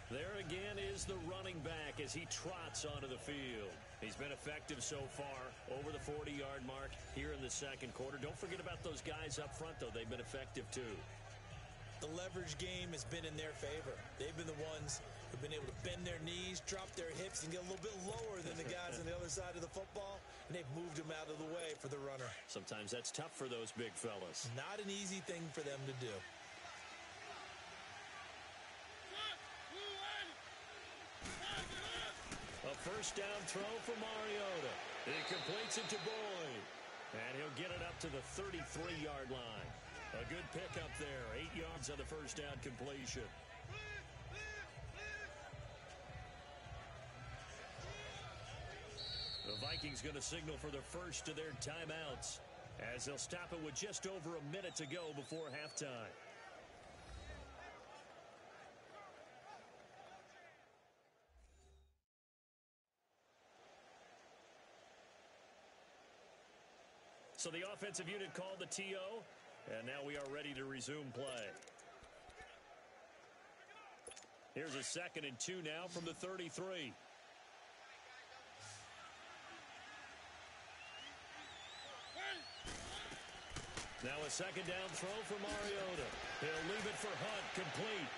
There again is the running back as he trots onto the field. He's been effective so far, over the 40-yard mark here in the second quarter. Don't forget about those guys up front, though. They've been effective, too. The leverage game has been in their favor. They've been the ones who've been able to bend their knees, drop their hips, and get a little bit lower than the guys on the other side of the football, and they've moved them out of the way for the runner. Sometimes that's tough for those big fellas. Not an easy thing for them to do. A first down throw for Mariota. He completes it to Boyd. And he'll get it up to the 33-yard line. A good pickup there. 8 yards on the first down completion. The Vikings going to signal for the first of their timeouts as they'll stop it with just over a minute to go before halftime. So the offensive unit called the TO, and now we are ready to resume play. Here's a 2nd and 2 now from the 33. Now a 2nd down throw for Mariota. He'll leave it for Hunt, complete.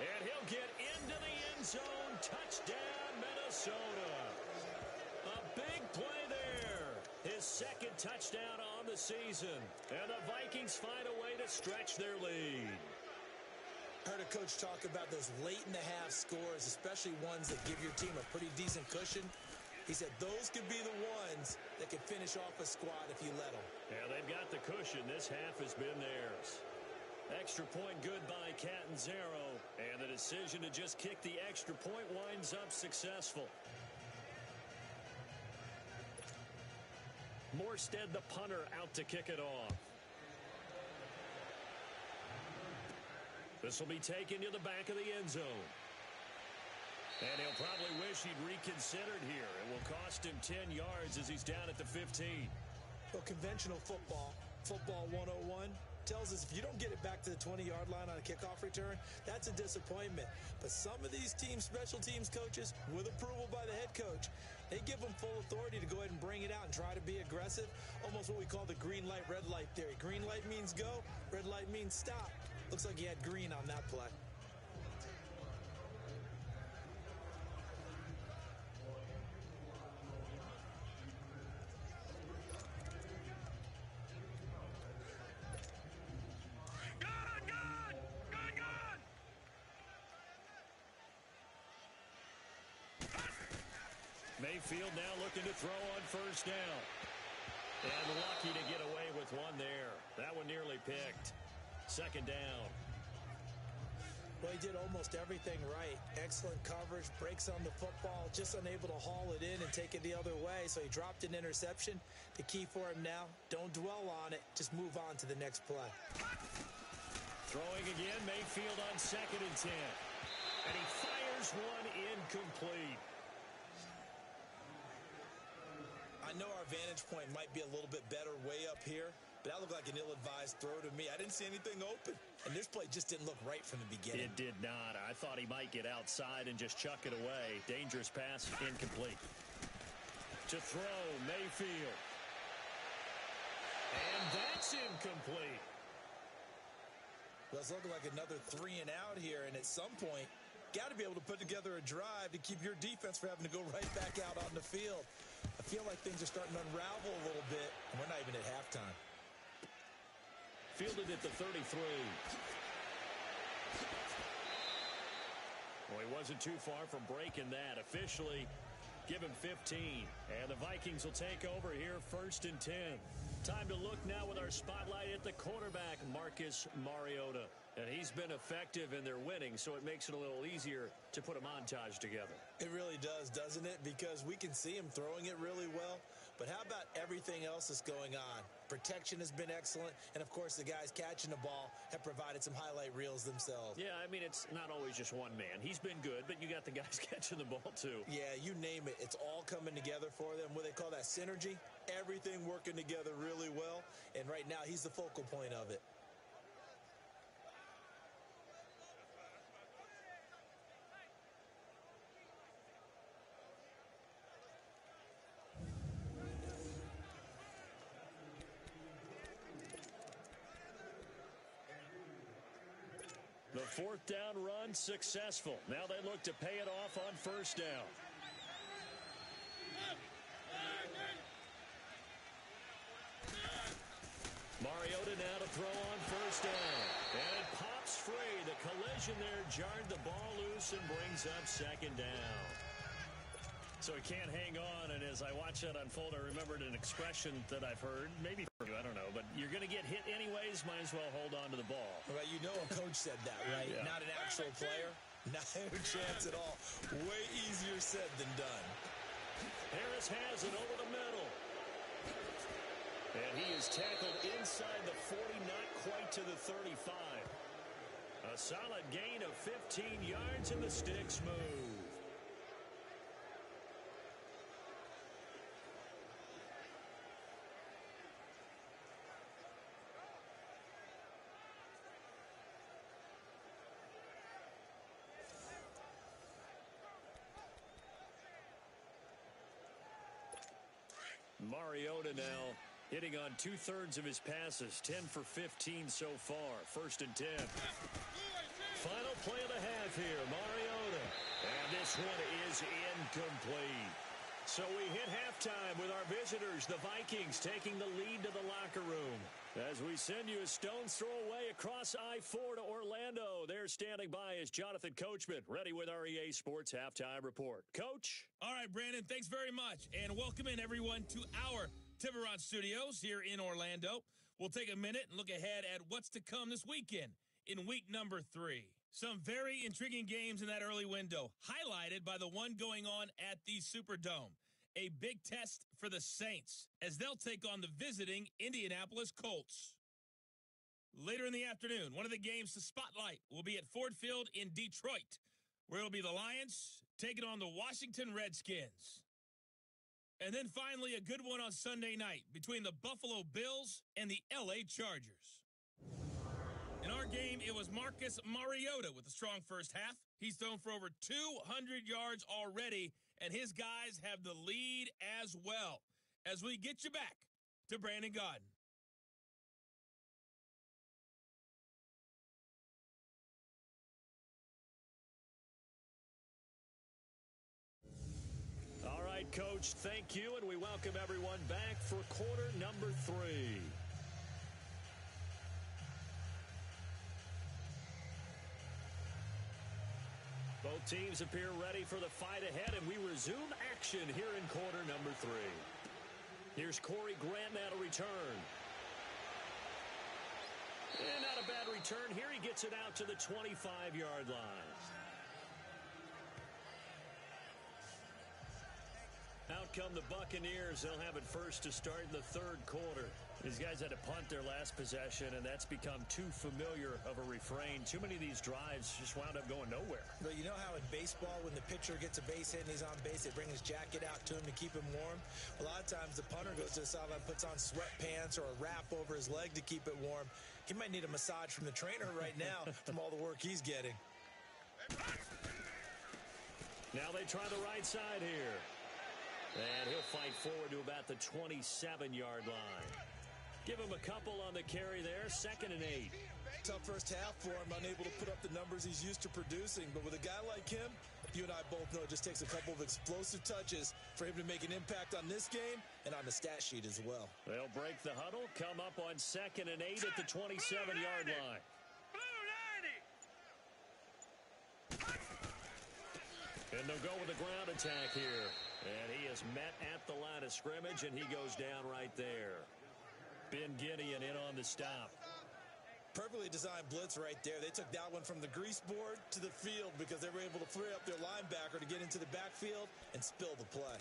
And he'll get into the end zone. Touchdown, Minnesota. A big play there. His 2nd touchdown on the season. And the Vikings find a way to stretch their lead. Heard a coach talk about those late-in-the-half scores, especially ones that give your team a pretty decent cushion. He said those could be the ones that could finish off a squad if you let them. Yeah, they've got the cushion. This half has been theirs. Extra point good by Catanzaro. And the decision to just kick the extra point winds up successful. Morstead, the punter, out to kick it off. This will be taken to the back of the end zone. And he'll probably wish he'd reconsidered here. It will cost him 10 yards as he's down at the 15. Well, conventional football 101, tells us if you don't get it back to the 20-yard line on a kickoff return, that's a disappointment. But some of these special teams coaches, with approval by the head coach, they give them full authority to go ahead and bring it out and try to be aggressive, almost what we call the green light, red light theory. Green light means go, red light means stop. Looks like he had green on that play. Mayfield now looking to throw on first down. And lucky to get away with one there. That one nearly picked. 2nd down. Well, he did almost everything right. Excellent coverage, breaks on the football, just unable to haul it in and take it the other way. So he dropped an interception. The key for him now, don't dwell on it. Just move on to the next play. Throwing again, Mayfield on 2nd and 10. And he fires one incomplete. I know our vantage point might be a little bit better way up here, but that looked like an ill-advised throw to me. I didn't see anything open, and this play just didn't look right from the beginning. It did not. I thought he might get outside and just chuck it away. Dangerous pass, incomplete. To throw, Mayfield. And that's incomplete. Well, it's looking like another 3 and out here, and at some point, got to be able to put together a drive to keep your defense from having to go right back out on the field. I feel like things are starting to unravel a little bit, and we're not even at halftime. Fielded at the 33. Well, he wasn't too far from breaking that. Officially Give him 15. And the Vikings will take over here 1st and 10. Time to look now with our spotlight at the quarterback, Marcus Mariota. And he's been effective in their winning, so it makes it a little easier to put a montage together. It really does, doesn't it? Because we can see him throwing it really well. But how about everything else that's going on? Protection has been excellent. And, of course, the guys catching the ball have provided some highlight reels themselves. Yeah, I mean, it's not always just one man. He's been good, but you got the guys catching the ball, too. Yeah, you name it. It's all coming together for them. What they call that synergy. Everything working together really well. And right now, he's the focal point of it. The 4th down run successful. Now they look to pay it off on 1st down. Mariota now to throw on 1st down. And it pops free. The collision there jarred the ball loose and brings up 2nd down. So he can't hang on, and as I watch that unfold, I remembered an expression that I've heard, maybe from you, I don't know, but you're going to get hit anyways, might as well hold on to the ball. Well, you know a coach said that, right? Yeah. Not an actual player. Not a chance at all. Way easier said than done. Harris has it over the middle. And he is tackled inside the 40, not quite to the 35. A solid gain of 15 yards, and the sticks move. Mariota now hitting on 2/3 of his passes, 10 for 15 so far. 1st and 10. Final play of the half here, Mariota. And this one is incomplete. So we hit halftime with our visitors, the Vikings, taking the lead to the locker room. As we send you a stone's throw away across I-4 to Orlando. There standing by is Jonathan Coachman, ready with our EA Sports Halftime Report. Coach? All right, Brandon, thanks very much. And welcome in, everyone, to our Tiburon Studios here in Orlando. We'll take a minute and look ahead at what's to come this weekend in week number 3. Some very intriguing games in that early window, highlighted by the one going on at the Superdome. A big test for the Saints as they'll take on the visiting Indianapolis Colts. Later in the afternoon, one of the games to spotlight will be at Ford Field in Detroit, where it'll be the Lions taking on the Washington Redskins. And then finally, a good one on Sunday night between the Buffalo Bills and the LA Chargers. In our game, it was Marcus Mariota with a strong first half. He's thrown for over 200 yards already, and his guys have the lead as well. As we get you back to Brandon Gaudin. All right, Coach, thank you, and we welcome everyone back for quarter number 3. Both teams appear ready for the fight ahead, and we resume action here in quarter number 3. Here's Corey Grant now to return. And not a bad return here. He gets it out to the 25-yard line. Out come the Buccaneers. They'll have it first to start in the 3rd quarter. These guys had to punt their last possession, and that's become too familiar of a refrain. Too many of these drives just wound up going nowhere. But you know how in baseball, when the pitcher gets a base hit and he's on base, they bring his jacket out to him to keep him warm? A lot of times the punter goes to the sideline, puts on sweatpants or a wrap over his leg to keep it warm. He might need a massage from the trainer right now from all the work he's getting. Now they try the right side here. And he'll fight forward to about the 27-yard line. Give him a couple on the carry there. 2nd and 8. Tough first half for him, unable to put up the numbers he's used to producing. But with a guy like him, you and I both know it just takes a couple of explosive touches for him to make an impact on this game and on the stat sheet as well. They'll break the huddle, come up on 2nd and 8 at the 27-yard line. And they'll go with the ground attack here. And he is met at the line of scrimmage, and he goes down right there. Ben Gideon in on the stop. Perfectly designed blitz right there. They took that one from the grease board to the field because they were able to free up their linebacker to get into the backfield and spill the play.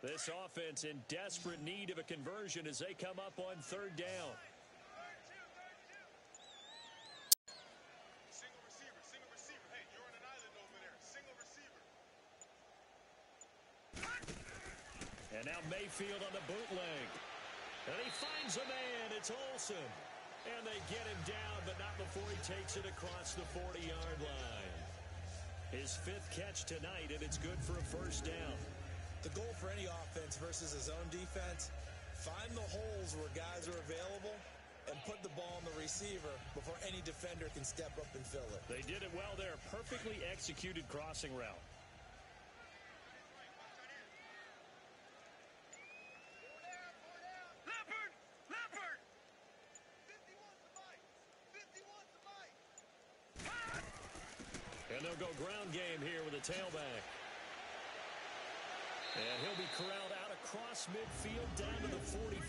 This offense in desperate need of a conversion as they come up on third down. Single receiver. Hey, you're on an island over there. Single receiver. And now Mayfield on the bootleg. And he finds a man. It's Olsen. And they get him down, but not before he takes it across the 40-yard line. His 5th catch tonight, and it's good for a first down. The goal for any offense versus his own defense, find the holes where guys are available and put the ball on the receiver before any defender can step up and fill it. They did it well there. Perfectly executed crossing route. Leopard! 51 And they'll go ground game here with a tailback. And he'll be corralled out across midfield down to the 45.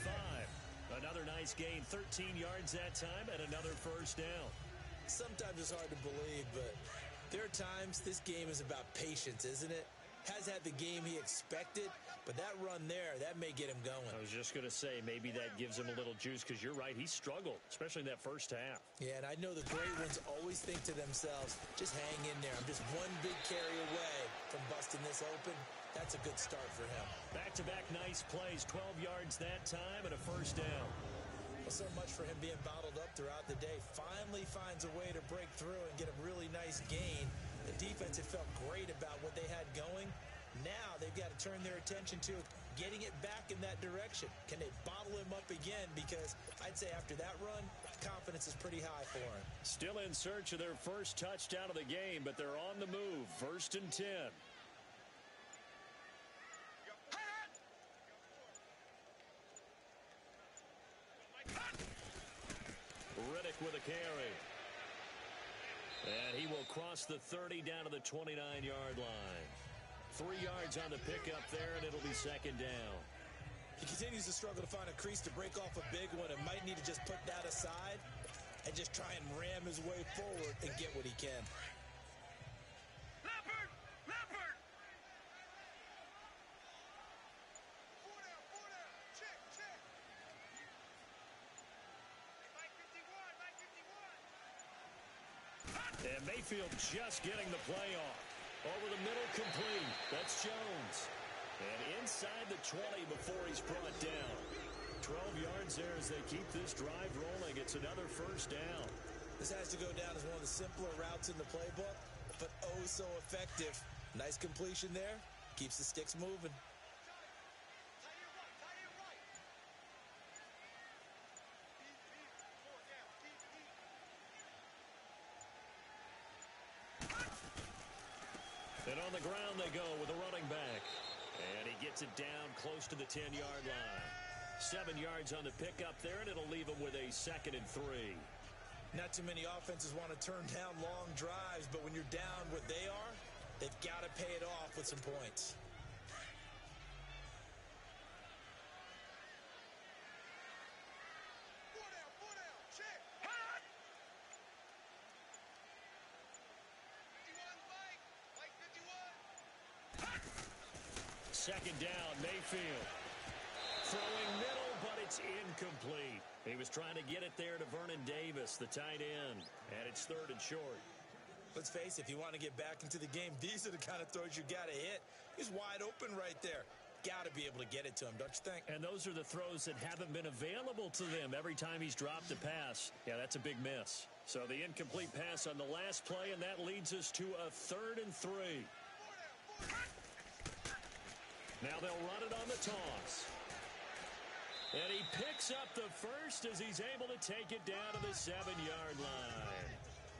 Another nice gain, 13 yards that time, and another first down. Sometimes it's hard to believe, but there are times this game is about patience, isn't it? Has had the game he expected, but that run there, that may get him going. I was just going to say, maybe that gives him a little juice, because you're right, he struggled, especially in that first half. Yeah, and I know the great ones always think to themselves, just hang in there. I'm just one big carry away from busting this open. That's a good start for him. Back-to-back nice plays, 12 yards that time, and a first down. Well, so much for him being bottled up throughout the day. Finally finds a way to break through and get a really nice gain. The defense had felt great about what they had going. Now they've got to turn their attention to getting it back in that direction. Can they bottle him up again? Because I'd say after that run, confidence is pretty high for him. Still in search of their first touchdown of the game, but they're on the move. 1st and 10. Riddick with a carry. And he will cross the 30 down to the 29-yard line. 3 yards on the pickup there, and it'll be second down. He continues to struggle to find a crease to break off a big one and might need to just put that aside and just try and ram his way forward and get what he can. Leopard! Check. Mike 51. And Mayfield just getting the play off. Over the middle, complete. That's Jones. And inside the 20 before he's brought down. 12 yards there as they keep this drive rolling. It's another first down. This has to go down as one of the simpler routes in the playbook, but oh so effective. Nice completion there. Keeps the sticks moving. And on the ground they go with a running back. And he gets it down close to the 10-yard line. 7 yards on the pickup there, and it'll leave him with a 2nd and 3. Not too many offenses want to turn down long drives, but when you're down what they are, they've got to pay it off with some points. Check. Mike 51. Second down, Mayfield. Throwing middle, but it's incomplete. He was trying to get it there to Vernon Davis, the tight end, and it's 3rd and short. Let's face it, if you want to get back into the game, these are the kind of throws you got to hit. He's wide open right there. Got to be able to get it to him, don't you think? And those are the throws that haven't been available to them every time he's dropped a pass. Yeah, that's a big miss. So the incomplete pass on the last play, and that leads us to a 3rd and 3. Now they'll run it on the toss. And he picks up the first as he's able to take it down to the 7-yard line.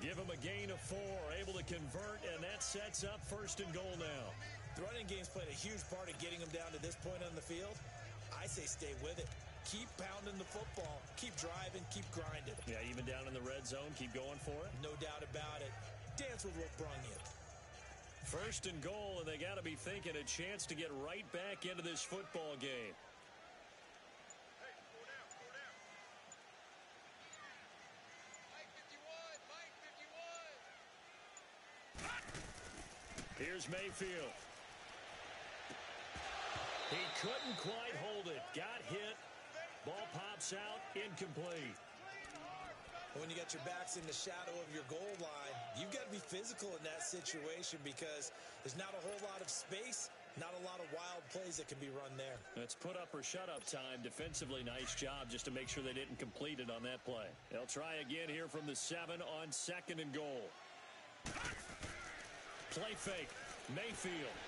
Give him a gain of 4, able to convert, and that sets up 1st and goal now. The running game's played a huge part of getting him down to this point on the field. I say stay with it. keep pounding the football, keep driving, keep grinding. Yeah, even down in the red zone, keep going for it. No doubt about it. Dance with what brung you. First and goal, and they got to be thinking a chance to get right back into this football game. Here's Mayfield. He couldn't quite hold it. Got hit. Ball pops out. Incomplete. When you got your backs in the shadow of your goal line, you've got to be physical in that situation because there's not a whole lot of space, not a lot of wild plays that can be run there. That's put up or shut up time. Defensively, nice job just to make sure they didn't complete it on that play. They'll try again here from the 7 on 2nd and goal. Play fake. Mayfield.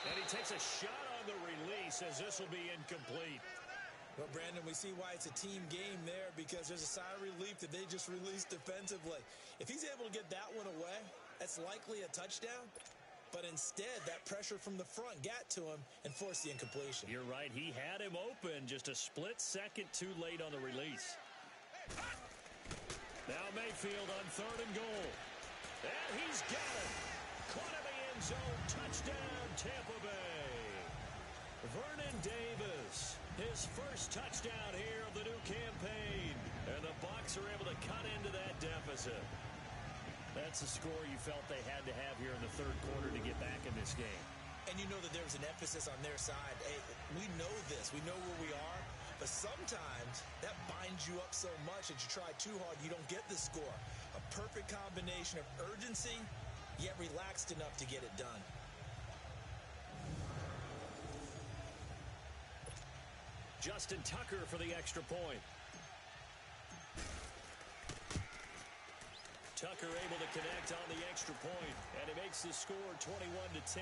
And he takes a shot on the release as this will be incomplete. Well, Brandon, we see why it's a team game there because there's a sigh of relief that they just released defensively. If he's able to get that one away, that's likely a touchdown. But instead, that pressure from the front got to him and forced the incompletion. You're right. He had him open just a split second too late on the release. Now Mayfield on 3rd and goal. And he's got it. Caught in the end zone. Touchdown, Tampa Bay. Vernon Davis, his first touchdown here of the new campaign. And the Bucs are able to cut into that deficit. That's a score you felt they had to have here in the 3rd quarter to get back in this game. And you know that there was an emphasis on their side. Hey, we know this. We know where we are. But sometimes that binds you up so much that you try too hard, you don't get the score. A perfect combination of urgency, yet relaxed enough to get it done. Justin Tucker for the extra point. Tucker able to connect on the extra point, and it makes the score 21-10.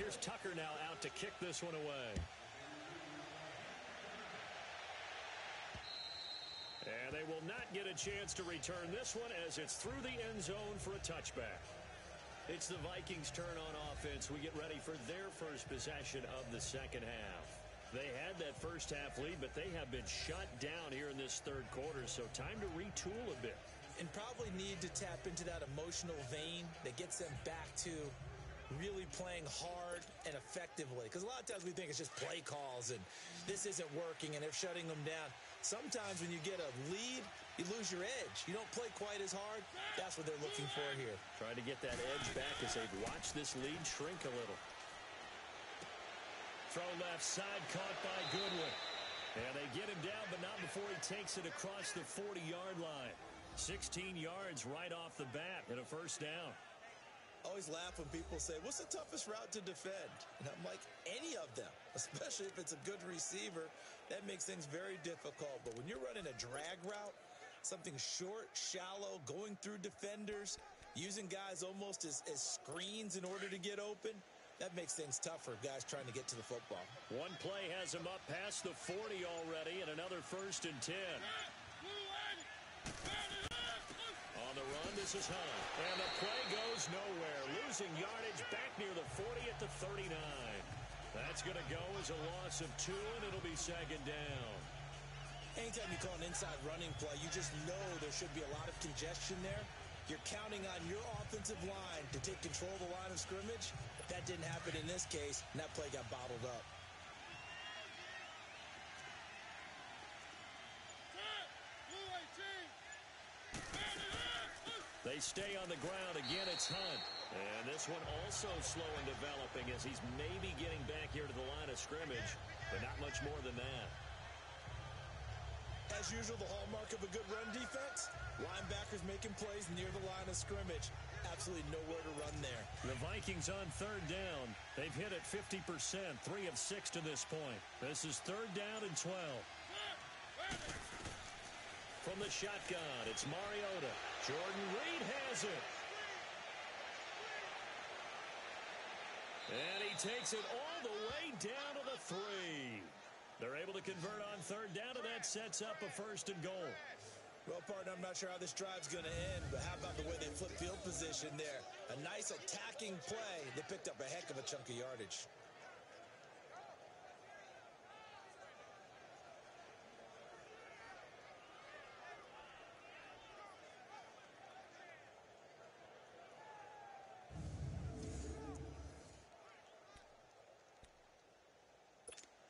Here's Tucker now out to kick this one away. And they will not get a chance to return this one as it's through the end zone for a touchback. It's the Vikings' turn on offense. We get ready for their first possession of the second half. They had that first half lead, but they have been shut down here in this third quarter, so time to retool a bit. And probably need to tap into that emotional vein that gets them back to really playing hard and effectively. Because a lot of times we think it's just play calls and this isn't working and they're shutting them down. Sometimes when you get a lead, you lose your edge. You don't play quite as hard. That's what they're looking for here. Trying to get that edge back as they've watched this lead shrink a little. Throw left side, caught by Goodwin. And they get him down, but not before he takes it across the 40-yard line. 16 yards right off the bat and a first down. Always laugh when people say, what's the toughest route to defend? And I'm like, any of them, especially if it's a good receiver. That makes things very difficult. But when you're running a drag route, something short, shallow, going through defenders, using guys almost as screens in order to get open, that makes things tough for guys trying to get to the football. One play has him up past the 40 already, and another 1st and 10. On the run, this is Hunt. And the play goes nowhere. Losing yardage back near the 40 at the 39. That's going to go as a loss of 2, and it'll be second down. Anytime you call an inside running play, you just know there should be a lot of congestion there. You're counting on your offensive line to take control of the line of scrimmage. That didn't happen in this case, and that play got bottled up. They stay on the ground. Again, it's Hunt. And this one also slow in developing as he's maybe getting back here to the line of scrimmage, but not much more than that. As usual, the hallmark of a good run defense, linebackers making plays near the line of scrimmage. Absolutely nowhere to run there. The Vikings on third down. They've hit it 50%, 3 of 6 to this point. This is third down and 12. From the shotgun, it's Mariota. Jordan Reed has it. And he takes it all the way down to the 3. They're able to convert on third down, and that sets up a 1st and goal. Well, partner, I'm not sure how this drive's going to end, but how about the way they flip field position there? A nice attacking play. They picked up a heck of a chunk of yardage.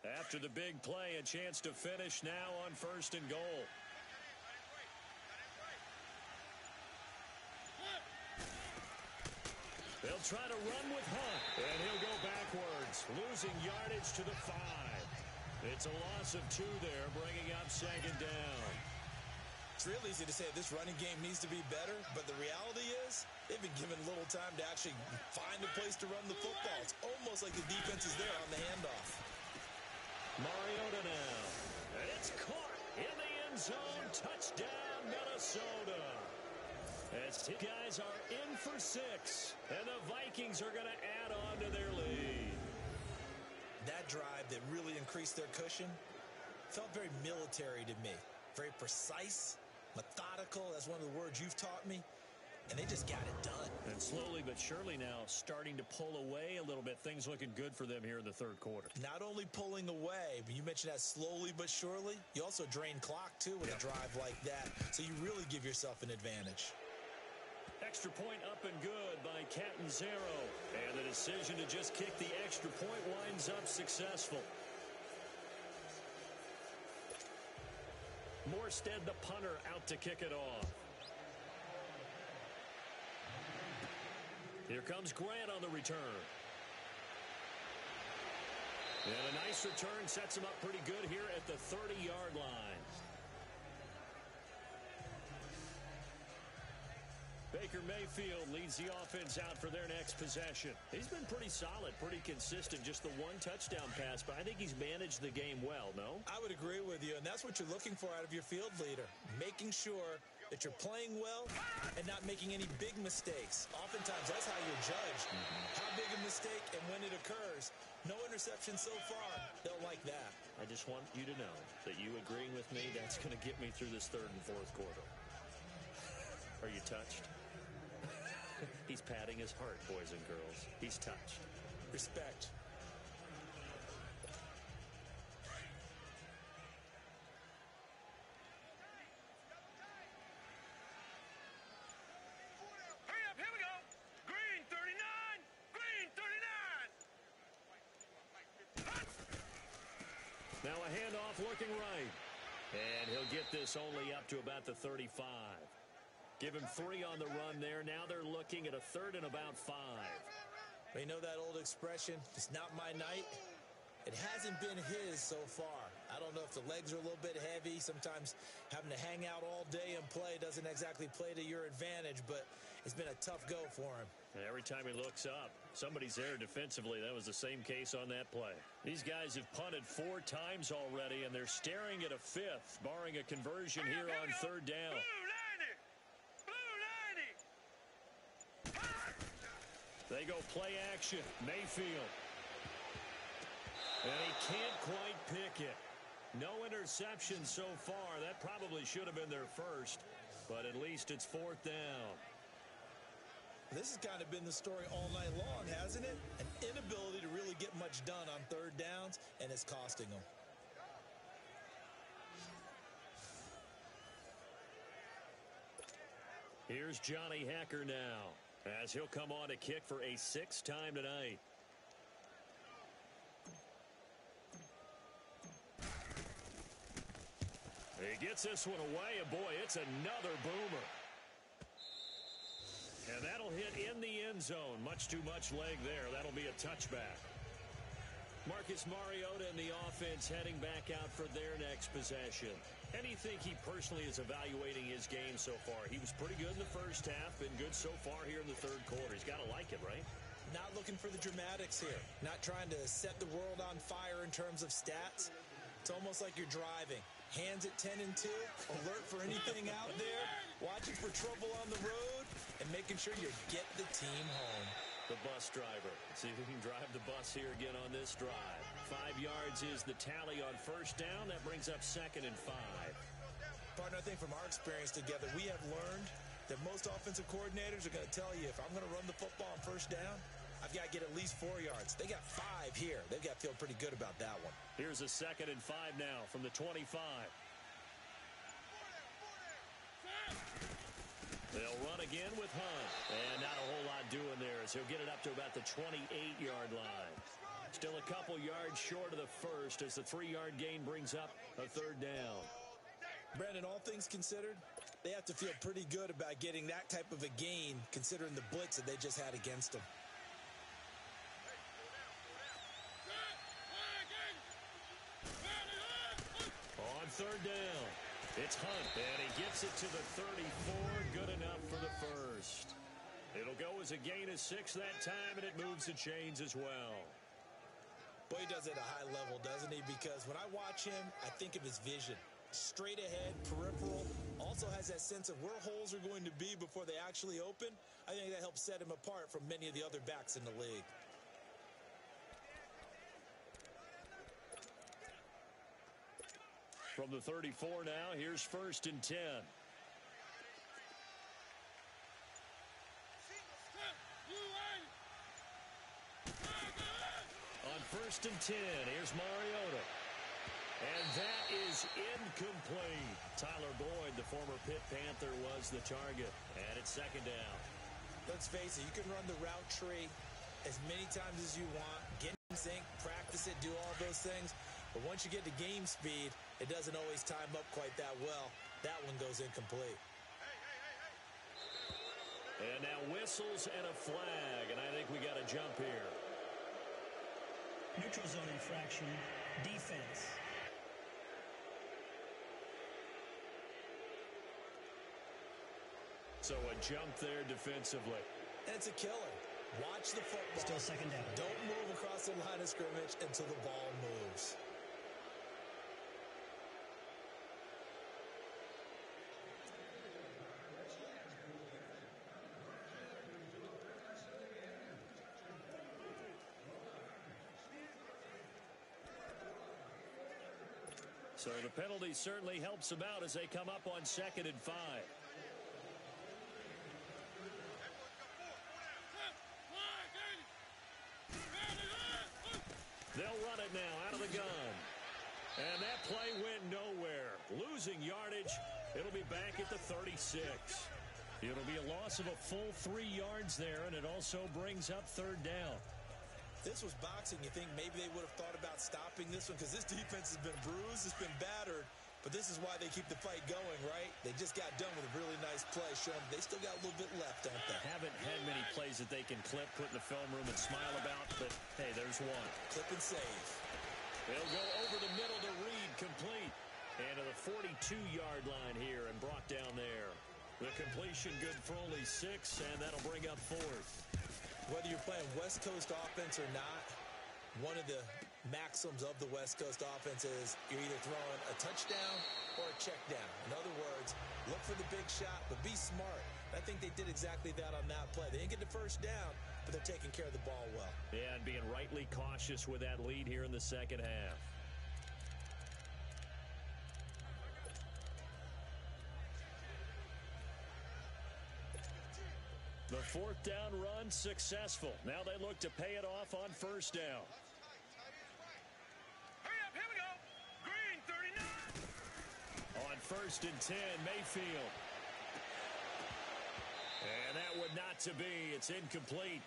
After the big play, a chance to finish now on 1st and goal. They'll try to run with Hunt, and he'll go backwards, losing yardage to the 5. It's a loss of 2 there, bringing up second down. It's real easy to say this running game needs to be better, but the reality is they've been given little time to actually find a place to run the football. It's almost like the defense is there on the handoff. Mariota now. And it's caught in the end zone. Touchdown, Minnesota. As two guys are in for 6, and the Vikings are going to add on to their lead. That drive that really increased their cushion felt very military to me. Very precise, methodical. That's one of the words you've taught me. And they just got it done. And slowly but surely now starting to pull away a little bit. Things looking good for them here in the third quarter. Not only pulling away, but you mentioned that slowly but surely. You also drain clock, too, with a drive like that. So you really give yourself an advantage. Extra point up and good by Catanzaro. And the decision to just kick the extra point winds up successful. Morstead, the punter, out to kick it off. Here comes Grant on the return. And a nice return sets him up pretty good here at the 30-yard line. Baker Mayfield leads the offense out for their next possession. He's been pretty solid, pretty consistent. Just the 1 touchdown pass, but I think he's managed the game well, no? I would agree with you, and that's what you're looking for out of your field leader. Making sure that you're playing well and not making any big mistakes. Oftentimes, that's how you're judged. How big a mistake and when it occurs. No interception so far. They'll like that. I just want you to know that you agreeing with me, that's going to get me through this third and fourth quarter. Are you touched? He's patting his heart, boys and girls. He's touched. Respect. Hurry up, here we go. Green 39, green 39. Now a handoff looking right. And he'll get this only up to about the 35. Give him 3 on the run there. Now they're looking at a 3rd and about 5. You know that old expression, it's not my night? It hasn't been his so far. I don't know if the legs are a little bit heavy. Sometimes having to hang out all day and play doesn't exactly play to your advantage, but it's been a tough go for him. And every time he looks up, somebody's there defensively. That was the same case on that play. These guys have punted 4 times already, and they're staring at a 5th, barring a conversion here on 3rd down. They go play action. Mayfield. And he can't quite pick it. No interception so far. That probably should have been their first, but at least it's 4th down. This has kind of been the story all night long, hasn't it? An inability to really get much done on 3rd downs, and it's costing them. Here's Johnny Hacker now, as he'll come on to kick for a 6th time tonight. He gets this one away, and boy, it's another boomer. And that'll hit in the end zone. Much too much leg there. That'll be a touchback. Marcus Mariota and the offense heading back out for their next possession. And you think he personally is evaluating his game so far? He was pretty good in the first half, been good so far here in the 3rd quarter. He's got to like it, right? Not looking for the dramatics here. Not trying to set the world on fire in terms of stats. It's almost like you're driving. Hands at 10 and 2, alert for anything out there, watching for trouble on the road, and making sure you get the team home. The bus driver. See if he can drive the bus here again on this drive. 5 yards is the tally on 1st down. That brings up 2nd and 5. Partner, I think from our experience together, we have learned that most offensive coordinators are going to tell you, if I'm going to run the football on 1st down, I've got to get at least 4 yards. They got 5 here. They've got to feel pretty good about that one. Here's a 2nd and 5 now from the 25. They'll run again with Hunt. And not a whole lot doing there as he'll get it up to about the 28-yard line. Still a couple yards short of the first as the 3-yard gain brings up a 3rd down. Brandon, all things considered, they have to feel pretty good about getting that type of a gain considering the blitz that they just had against them. On 3rd down, it's Hunt, and he gets it to the 34. Good enough for the first. It'll go as a gain of 6 that time, and it moves the chains as well. Boy, he does it at a high level, doesn't he? Because when I watch him, I think of his vision. Straight ahead, peripheral, also has that sense of where holes are going to be before they actually open. I think that helps set him apart from many of the other backs in the league. From the 34 now, here's 1st and 10. On 1st and 10, here's Mariota. And that is incomplete. Tyler Boyd, the former Pitt Panther, was the target. And it's 2nd down. Let's face it, you can run the route tree as many times as you want, get in sync, practice it, do all those things. But once you get to game speed, it doesn't always time up quite that well. That one goes incomplete. And now whistles and a flag, and I think we got a jump here. Neutral zone infraction, defense. So a jump there defensively. And it's a killer. Watch the football. Still 2nd down. Don't move across the line of scrimmage until the ball moves. So the penalty certainly helps them out as they come up on 2nd and 5. it now out of the gun. And that play went nowhere. Losing yardage. It'll be back at the 36. It'll be a loss of a full 3 yards there, and it also brings up third down. This was boxing. You think maybe they would have thought about stopping this one because this defense has been bruised, it's been battered, but this is why they keep the fight going, right? They just got done with a really nice play, showing they still got a little bit left, don't they? Haven't had many plays that they can clip, put in the film room, and smile about, but hey, there's one. Clip and save. They'll go over the middle to Reed, complete. And to the 42-yard line here and brought down there. The completion good for only 6, and that'll bring up fourth. Whether you're playing West Coast offense or not, one of the maxims of the West Coast offense is you're either throwing a touchdown or a check down. In other words, look for the big shot, but be smart. I think they did exactly that on that play. They didn't get the first down, but they're taking care of the ball well. Yeah, and being rightly cautious with that lead here in the second half. The fourth down run successful. Now they look to pay it off on first down. Hurry up, here we go. Green 39. On first and 10, Mayfield. And that would not to be. It's incomplete.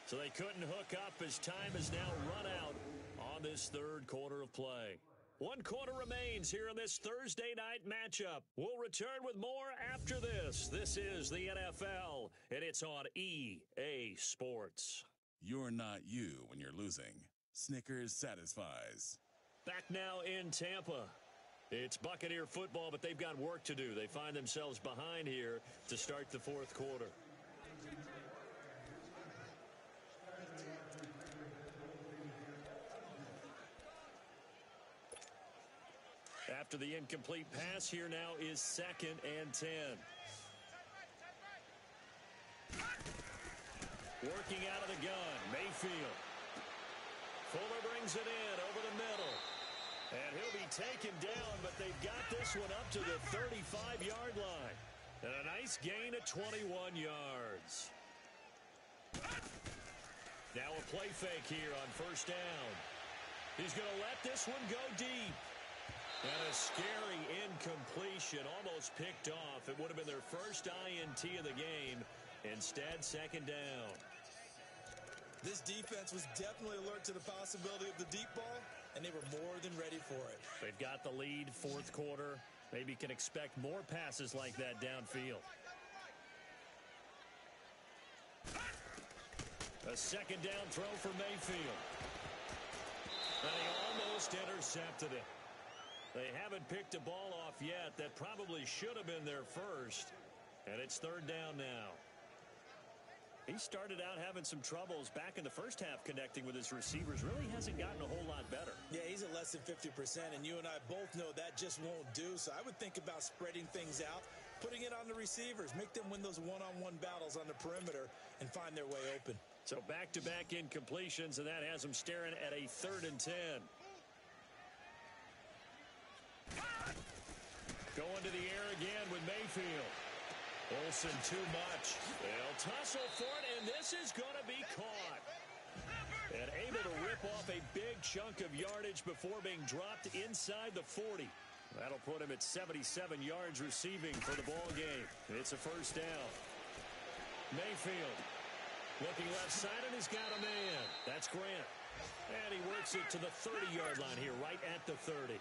So they couldn't hook up as time has now run out on this third quarter of play. 1 quarter remains here in this Thursday night matchup. We'll return with more after this. This is the NFL, and it's on EA Sports. You're not you when you're losing. Snickers satisfies. Back now in Tampa. It's Buccaneer football, but they've got work to do. They find themselves behind here to start the fourth quarter. After the incomplete pass, here now is 2nd and 10. Working out of the gun, Mayfield. Fuller brings it in over the middle. And he'll be taken down, but they've got this one up to the 35-yard line. And a nice gain of 21 yards. Now a play fake here on first down. He's going to let this one go deep. And a scary incompletion, almost picked off. It would have been their first INT of the game. Instead, second down. This defense was definitely alert to the possibility of the deep ball, and they were more than ready for it. They've got the lead, fourth quarter. Maybe can expect more passes like that downfield. A second down throw for Mayfield. And he almost intercepted it. They haven't picked a ball off yet. That probably should have been their first. And it's third down now. He started out having some troubles back in the first half connecting with his receivers. Really hasn't gotten a whole lot better. Yeah, he's at less than 50%, and you and I both know that just won't do. So I would think about spreading things out, putting it on the receivers, make them win those one-on-one battles on the perimeter and find their way open. So back-to-back incompletions, and that has them staring at a 3rd and 10. Going to the air again with Mayfield. Olsen too much. They'll tussle for it, and this is going to be caught. And able to rip off a big chunk of yardage before being dropped inside the 40. That'll put him at 77 yards receiving for the ball game. It's a first down. Mayfield looking left side, and he's got a man. That's Grant. And he works it to the 30-yard line here, right at the 30.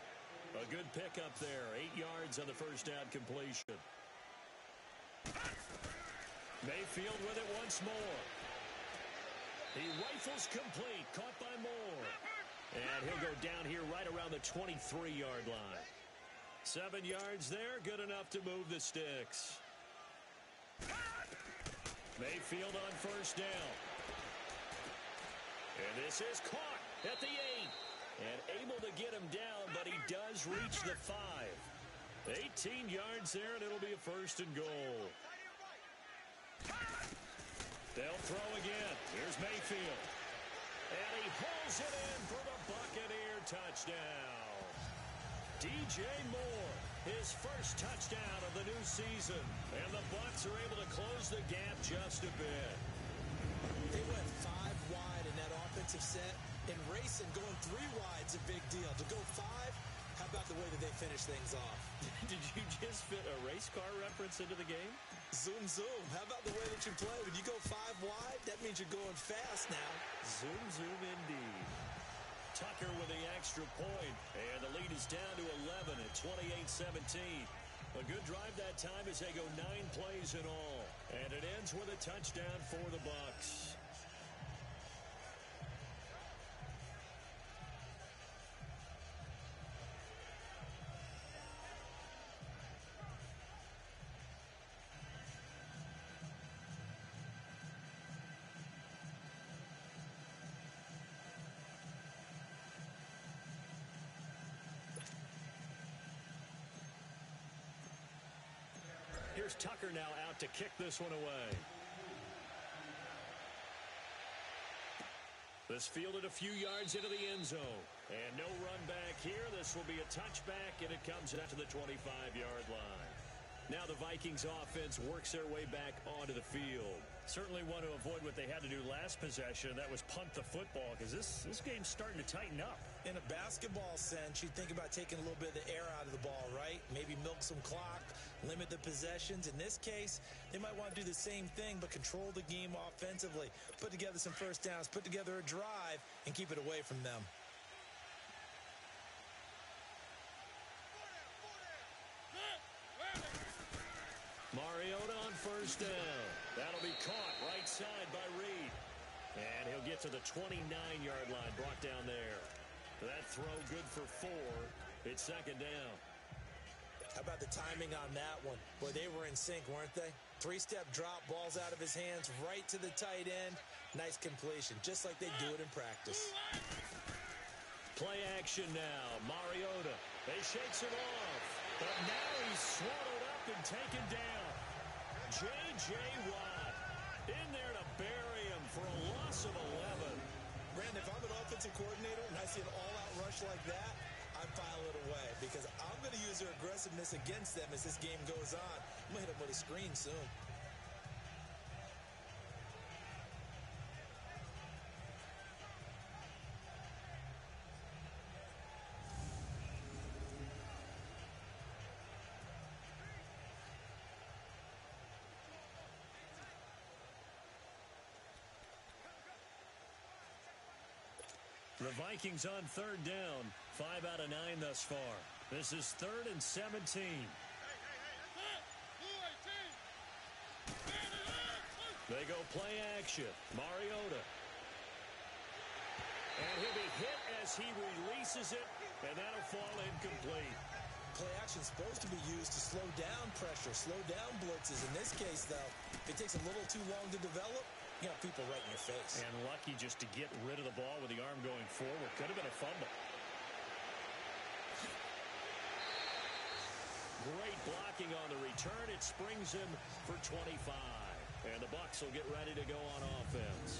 A good pickup there. 8 yards on the first down completion. Mayfield with it once more. He rifles complete. Caught by Moore. And he'll go down here right around the 23-yard line. 7 yards there. Good enough to move the sticks. Mayfield on first down. And this is caught at the 8. And able to get him down, but he does reach the 5. 18 yards there, and it'll be a first and goal. They'll throw again. Here's Mayfield. And he pulls it in for the Buccaneer touchdown. DJ Moore, his first touchdown of the new season. And the Bucs are able to close the gap just a bit. They went 5 wide in that offense defensive set. In racing, going 3 wide's a big deal. To go 5, how about the way that they finish things off? Did you just fit a race car reference into the game? Zoom, zoom. How about the way that you play? When you go 5 wide, that means you're going fast now. Zoom, zoom indeed. Tucker with the extra point, and the lead is down to 11 at 28-17. A good drive that time as they go 9 plays in all, and it ends with a touchdown for the Bucs. Here's Tucker now out to kick this one away. This fielded a few yards into the end zone. And no run back here. This will be a touchback, and it comes out to the 25-yard line. Now the Vikings offense works their way back onto the field. Certainly want to avoid what they had to do last possession. That was punt the football, because this game's starting to tighten up. In a basketball sense, you think about taking a little bit of the air out of the ball, right? Maybe milk some clock, limit the possessions. In this case, they might want to do the same thing, but control the game offensively. Put together some first downs, put together a drive, and keep it away from them. Mariota on first down. That'll be caught right side by Reed. And he'll get to the 29-yard line, brought down there. That throw good for 4. It's second down. How about the timing on that one? Boy, they were in sync, weren't they? 3-step drop, ball's out of his hands, right to the tight end. Nice completion, just like they do it in practice. Play action now. Mariota. They shakes it off. But now he's swallowed up and taken down. J.J. Watt in there to bury him for a loss of 11. Brandon, if I'm an offensive coordinator and I see an all-out rush like that, I file it away because I'm going to use their aggressiveness against them as this game goes on. I'm going to hit them with a screen soon. The Vikings on third down. 5 out of 9 thus far. This is 3rd and 17. They go play action. Mariota. And he'll be hit as he releases it, and that'll fall incomplete. Play action is supposed to be used to slow down pressure, slow down blitzes. In this case, though, if it takes a little too long to develop, you got people right in your face. And lucky just to get rid of the ball with the arm going forward. Could have been a fumble. Great blocking on the return. It springs him for 25. And the Bucs will get ready to go on offense.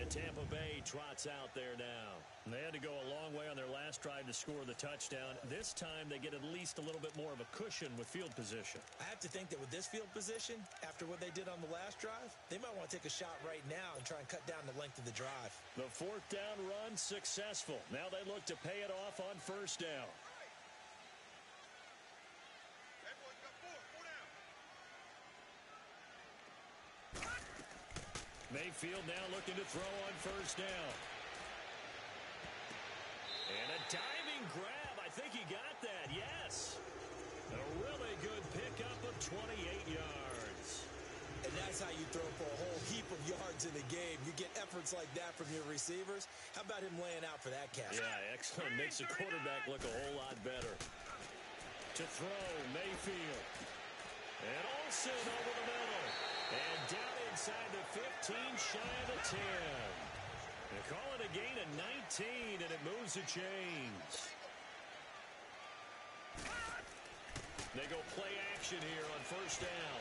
Tampa Bay trots out there now. They had to go a long way on their last drive to score the touchdown. This time they get at least a little bit more of a cushion with field position. I have to think that with this field position, after what they did on the last drive, they might want to take a shot right now and try and cut down the length of the drive. The 4th down run successful. Now they look to pay it off on first down. Mayfield now looking to throw on first down. And a diving grab. I think he got that. Yes. A really good pickup of 28 yards. And that's how you throw for a whole heap of yards in the game. You get efforts like that from your receivers. How about him laying out for that catch? Yeah, excellent. Makes the quarterback look a whole lot better. To throw, Mayfield. And Olsen over the middle. And down inside the 15, shy of the 10. They call it a gain of 19, and it moves the chains. They go play action here on first down.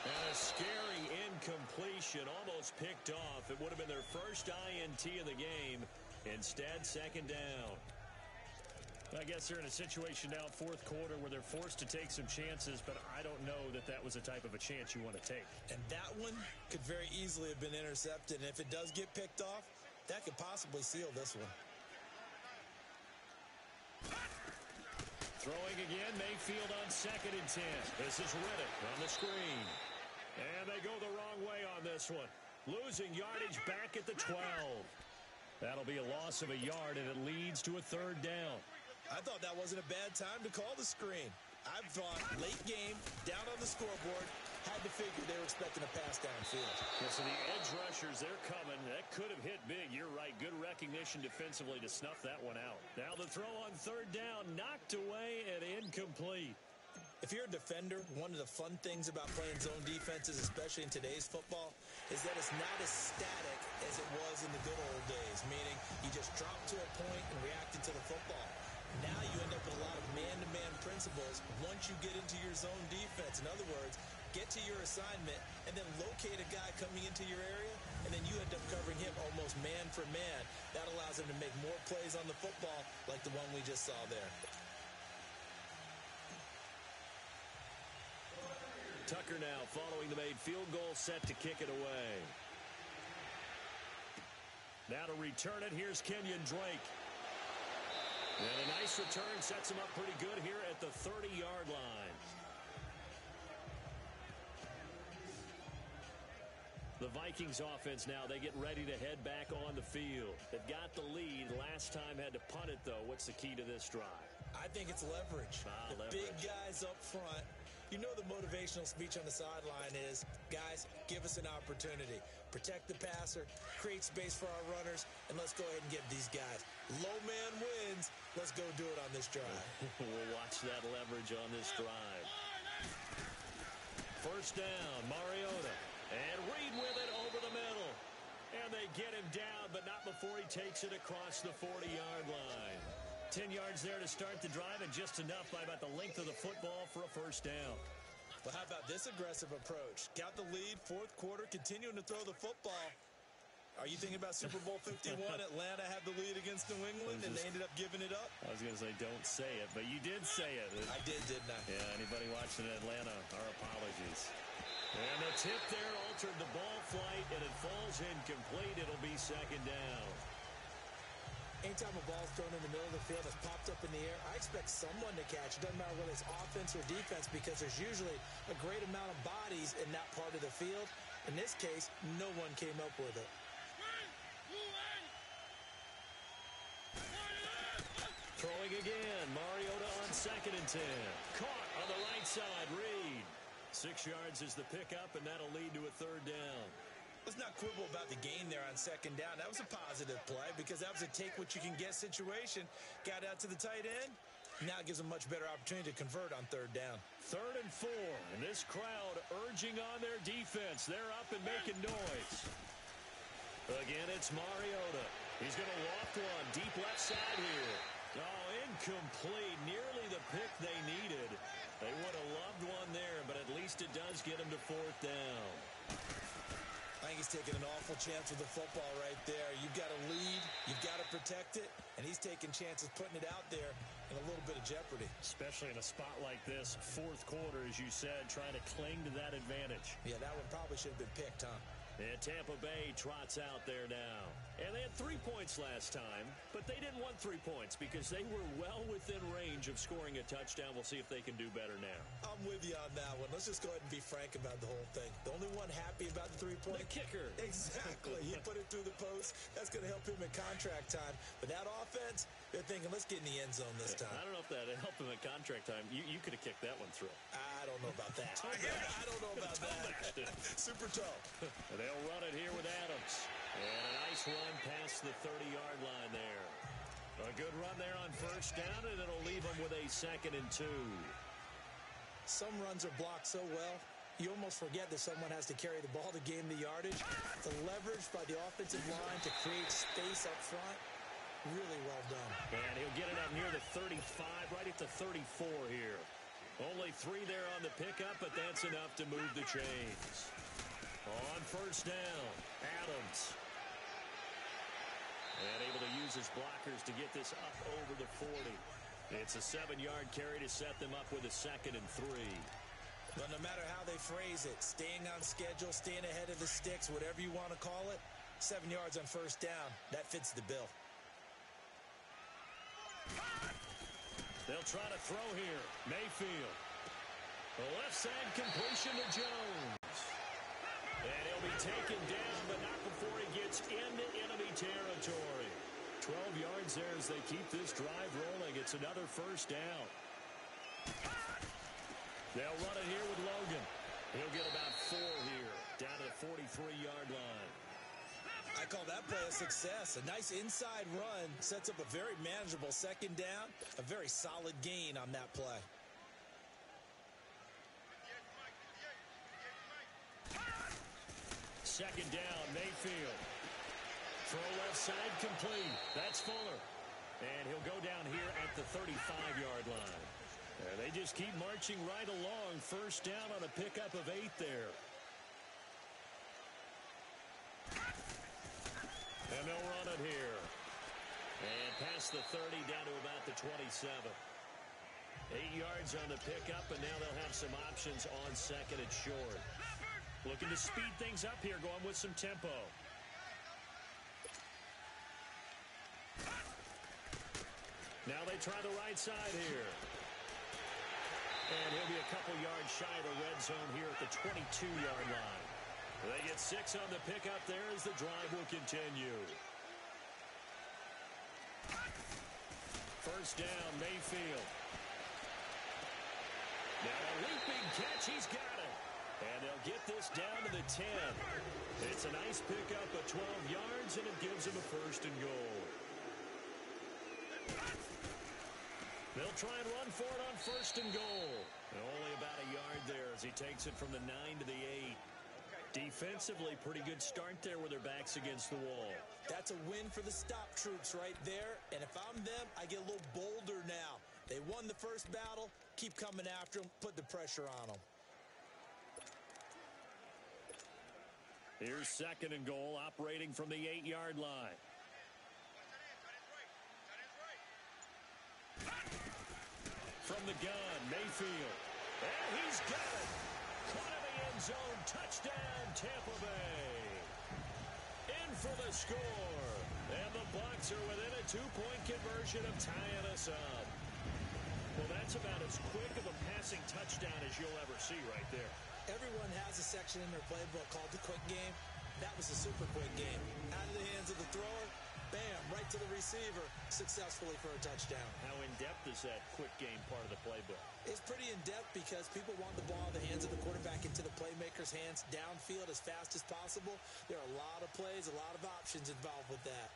And a scary incompletion, almost picked off. It would have been their first INT of the game. Instead, second down. I guess they're in a situation now, fourth quarter, where they're forced to take some chances, but I don't know that that was the type of a chance you want to take. And that one could very easily have been intercepted. And if it does get picked off, that could possibly seal this one. Throwing again, Mayfield on 2nd and 10. This is Riddick on the screen. And they go the wrong way on this one. Losing yardage back at the 12. That'll be a loss of a yard, and it leads to a third down. I thought that wasn't a bad time to call the screen. I thought late game, down on the scoreboard, had to figure they were expecting a pass downfield. Yeah, so the edge rushers, they're coming. That could have hit big. You're right. Good recognition defensively to snuff that one out. Now the throw on third down, knocked away and incomplete. If you're a defender, one of the fun things about playing zone defenses, especially in today's football, is that it's not as static as it was in the good old days, meaning you just drop to a point and reacted to the football. Now you end up with a lot of man-to-man principles once you get into your zone defense. In other words, get to your assignment and then locate a guy coming into your area, and then you end up covering him almost man for man. That allows him to make more plays on the football like the one we just saw there. Tucker now following the made field goal, set to kick it away. Now to return it, here's Kenyon Drake. And a nice return sets him up pretty good here at the 30-yard line. The Vikings offense now, they get ready to head back on the field. They've got the lead. Last time had to punt it, though. What's the key to this drive? I think it's leverage. Leverage. Big guys up front. You know the motivational speech on the sideline is, guys, give us an opportunity. Protect the passer, create space for our runners, and let's go ahead and get these guys. Low man wins. Let's go do it on this drive. We'll watch that leverage on this drive. First down, Mariota. And Reed with it over the middle. And they get him down, but not before he takes it across the 40-yard line. 10 yards there to start the drive, and just enough by about the length of the football for a first down. Well, how about this aggressive approach? Got the lead, fourth quarter, continuing to throw the football. Are you thinking about Super Bowl 51? Atlanta had the lead against New England, and they ended up giving it up? I was going to say, don't say it, but you did say it. I did, didn't I? Yeah, anybody watching Atlanta, our apologies. And the tip there altered the ball flight, and it falls incomplete. It'll be second down. Anytime a ball's thrown in the middle of the field that's popped up in the air, I expect someone to catch. It doesn't matter whether it's offense or defense, because there's usually a great amount of bodies in that part of the field. In this case, no one came up with it. Throwing again, Mariota on 2nd and 10. Caught on the right side, Reed. 6 yards is the pickup, and that'll lead to a third down. Let's not quibble about the gain there on second down. That was a positive play because that was a take-what-you-can-get situation. Got out to the tight end. Now it gives them a much better opportunity to convert on third down. 3rd and 4, and this crowd urging on their defense. They're up and making noise. Again, it's Mariota. He's going to loft one deep left side here. Oh, incomplete. Nearly the pick they needed. They would have loved one there, but at least it does get them to 4th down. I think he's taking an awful chance with the football right there. You've got to lead. You've got to protect it. And he's taking chances, putting it out there in a little bit of jeopardy. Especially in a spot like this, fourth quarter, as you said, trying to cling to that advantage. Yeah, that one probably should have been picked, huh? And Tampa Bay trots out there now. And they had 3 points last time, but they didn't want 3 points because they were well within range of scoring a touchdown. We'll see if they can do better now. I'm with you on that one. Let's just go ahead and be frank about the whole thing. The only one happy about the 3-point? The kicker. Exactly. He put it through the post. That's going to help him in contract time. But that offense, they're thinking, let's get in the end zone this time. I don't know if that helped him in contract time. You could have kicked that one through. I don't know about that. I don't know about that. Super toe. They'll run it here with Adams. And a nice run past the 30-yard line there. A good run there on first down, and it'll leave them with a 2nd and 2. Some runs are blocked so well, you almost forget that someone has to carry the ball to gain the yardage. The leverage by the offensive line to create space up front, really well done. And he'll get it up near the 35, right at the 34 here. Only 3 there on the pickup, but that's enough to move the chains. On first down, Adams. And able to use his blockers to get this up over the 40. It's a 7-yard carry to set them up with a 2nd and 3. But no matter how they phrase it, staying on schedule, staying ahead of the sticks, whatever you want to call it, 7 yards on first down, that fits the bill. They'll try to throw here. Mayfield. The left side completion to Jones. And he'll be taken down, but not before he gets into enemy territory. 12 yards there as they keep this drive rolling. It's another first down. They'll run it here with Logan. He'll get about 4 here, down to the 43-yard line. I call that play a success. A nice inside run sets up a very manageable 2nd down, a very solid gain on that play. Second down, Mayfield. Throw left side complete. That's Fuller. And he'll go down here at the 35-yard line. And they just keep marching right along. First down on a pickup of 8 there. And they'll run it here. And past the 30 down to about the 27. 8 yards on the pickup, and now they'll have some options on 2nd and short. Looking to speed things up here, going with some tempo. Now they try the right side here. And he'll be a couple yards shy of the red zone here at the 22-yard line. They get 6 on the pickup there as the drive will continue. First down, Mayfield. Now a leaping catch, he's got it. And they'll get this down to the 10. It's a nice pickup of 12 yards, and it gives him a 1st and goal. They'll try and run for it on 1st and goal. And only about a yard there as he takes it from the 9 to the 8. Defensively, pretty good start there with their backs against the wall. That's a win for the stop troops right there. And if I'm them, I get a little bolder now. They won the first battle. Keep coming after them. Put the pressure on them. Here's 2nd and goal, operating from the 8-yard line. From the gun, Mayfield. And he's got it. Caught in the end zone. Touchdown, Tampa Bay. In for the score. And the Bucs are within a 2-point conversion of tying us up. Well, that's about as quick of a passing touchdown as you'll ever see right there. Everyone has a section in their playbook called the quick game. That was a super quick game. Out of the hands of the thrower, bam, right to the receiver, successfully for a touchdown. How in-depth is that quick game part of the playbook? It's pretty in-depth because people want the ball in the hands of the quarterback into the playmaker's hands downfield as fast as possible. There are a lot of plays, a lot of options involved with that.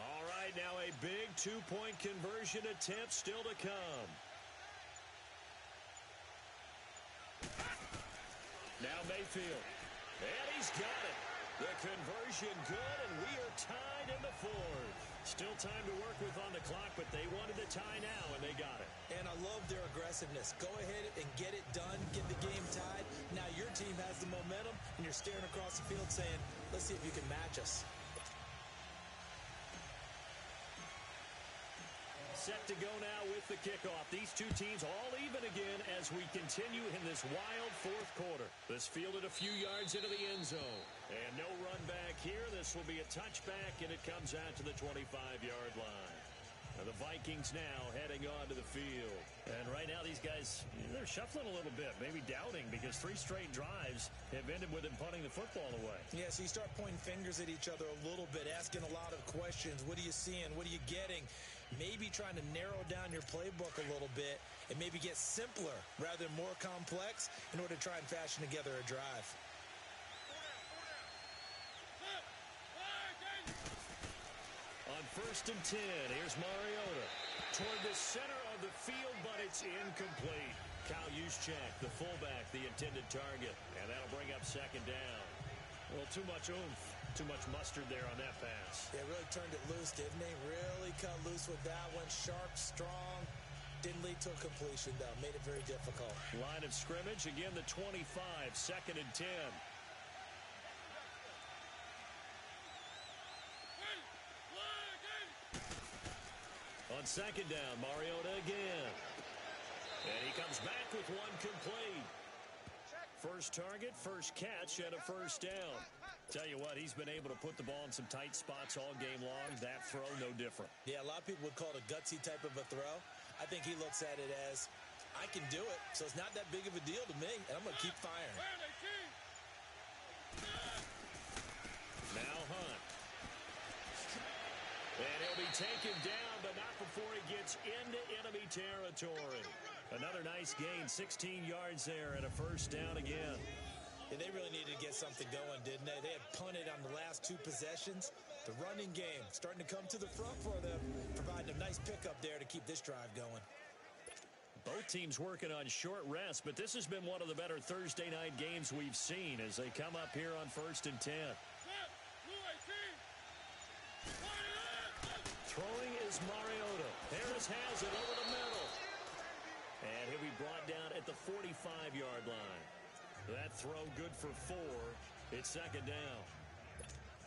All right, now a big 2-point conversion attempt still to come. Now Mayfield. And he's got it. The conversion good, and we are tied in the 4th. Still time to work with on the clock, but they wanted the tie now, and they got it. And I love their aggressiveness. Go ahead and get it done, get the game tied. Now your team has the momentum, and you're staring across the field saying, let's see if you can match us. Set to go now with the kickoff. These two teams all even again as we continue in this wild 4th quarter. This fielded a few yards into the end zone. And no run back here. This will be a touchback, and it comes out to the 25-yard line. Now the Vikings now heading onto the field. And right now these guys, they're shuffling a little bit, maybe doubting, because 3 straight drives have ended with them punting the football away. Yeah, so you start pointing fingers at each other a little bit, asking a lot of questions. What are you seeing? What are you getting? Maybe trying to narrow down your playbook a little bit and maybe get simpler rather than more complex in order to try and fashion together a drive. On 1st and 10, here's Mariota toward the center of the field, but it's incomplete. Kyle Juszczyk, the fullback, the intended target, and that'll bring up 2nd down. Well, too much oomph. Too much mustard there on that pass. Yeah, really turned it loose, didn't he? Really cut loose with that one. Sharp, strong. Didn't lead to a completion, though. Made it very difficult. Line of scrimmage, again the 25, 2nd and 10. On 2nd down, Mariota again. And he comes back with one complete. First target, first catch, and a first down. Tell you what, he's been able to put the ball in some tight spots all game long. That throw, no different. Yeah, a lot of people would call it a gutsy type of a throw. I think he looks at it as, I can do it, so it's not that big of a deal to me, and I'm going to keep firing. Now Hunt. And he'll be taken down, but not before he gets into enemy territory. Another nice gain, 16 yards there, and a first down again. Yeah, they really needed to get something going, didn't they? They had punted on the last 2 possessions. The running game starting to come to the front for them, providing a nice pickup there to keep this drive going. Both teams working on short rest, but this has been one of the better Thursday night games we've seen as they come up here on 1st and 10. Throwing is Mariota. Harris has it over the middle. And he'll be brought down at the 45-yard line. That throw good for 4. It's 2nd down.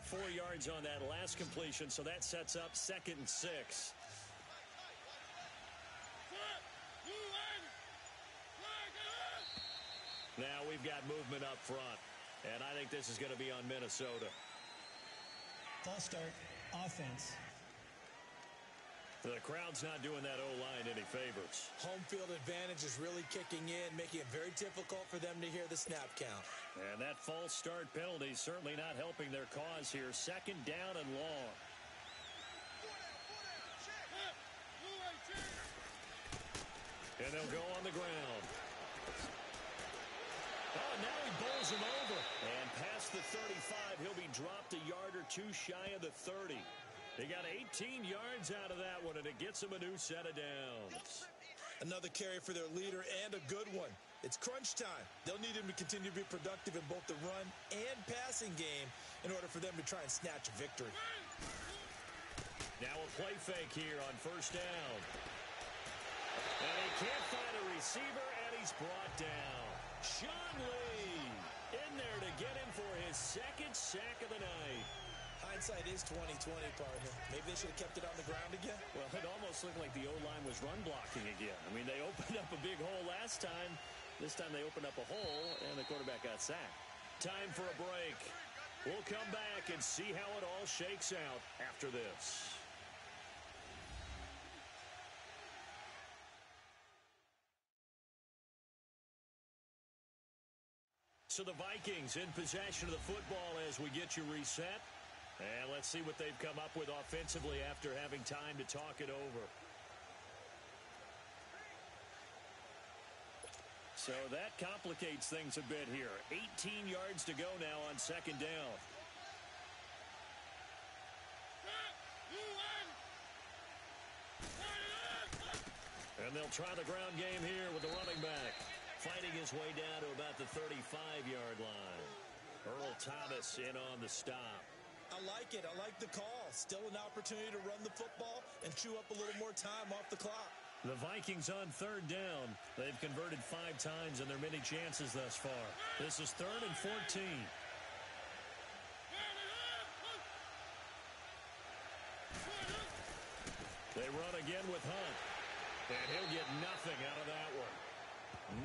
4 yards on that last completion, so that sets up 2nd and 6. Now we've got movement up front, and I think this is going to be on Minnesota. False start, offense. The crowd's not doing that O-line any favors. Home field advantage is really kicking in, making it very difficult for them to hear the snap count. And that false start penalty certainly not helping their cause here. 2nd down and long. And they'll go on the ground. Oh, now he bowls him over. And past the 35, he'll be dropped a yard or 2 shy of the 30. They got 18 yards out of that one, and it gets them a new set of downs. Another carry for their leader, and a good one. It's crunch time. They'll need him to continue to be productive in both the run and passing game in order for them to try and snatch a victory. Now a play fake here on 1st down. And he can't find a receiver, and he's brought down. Sean Lee in there to get him for his 2nd sack of the night. Hindsight is 20/20, partner. Maybe they should have kept it on the ground again. Well, it almost looked like the O-line was run blocking again. I mean, they opened up a big hole last time. This time they opened up a hole, and the quarterback got sacked. Time for a break. We'll come back and see how it all shakes out after this. So the Vikings in possession of the football as we get you reset. And let's see what they've come up with offensively after having time to talk it over. So that complicates things a bit here. 18 yards to go now on 2nd down. And they'll try the ground game here with the running back. Fighting his way down to about the 35-yard line. Earl Thomas in on the stop. I like it. I like the call. Still an opportunity to run the football and chew up a little more time off the clock. The Vikings on 3rd down. They've converted 5 times in their many chances thus far. This is 3rd and 14. They run again with Hunt. And he'll get nothing out of that one.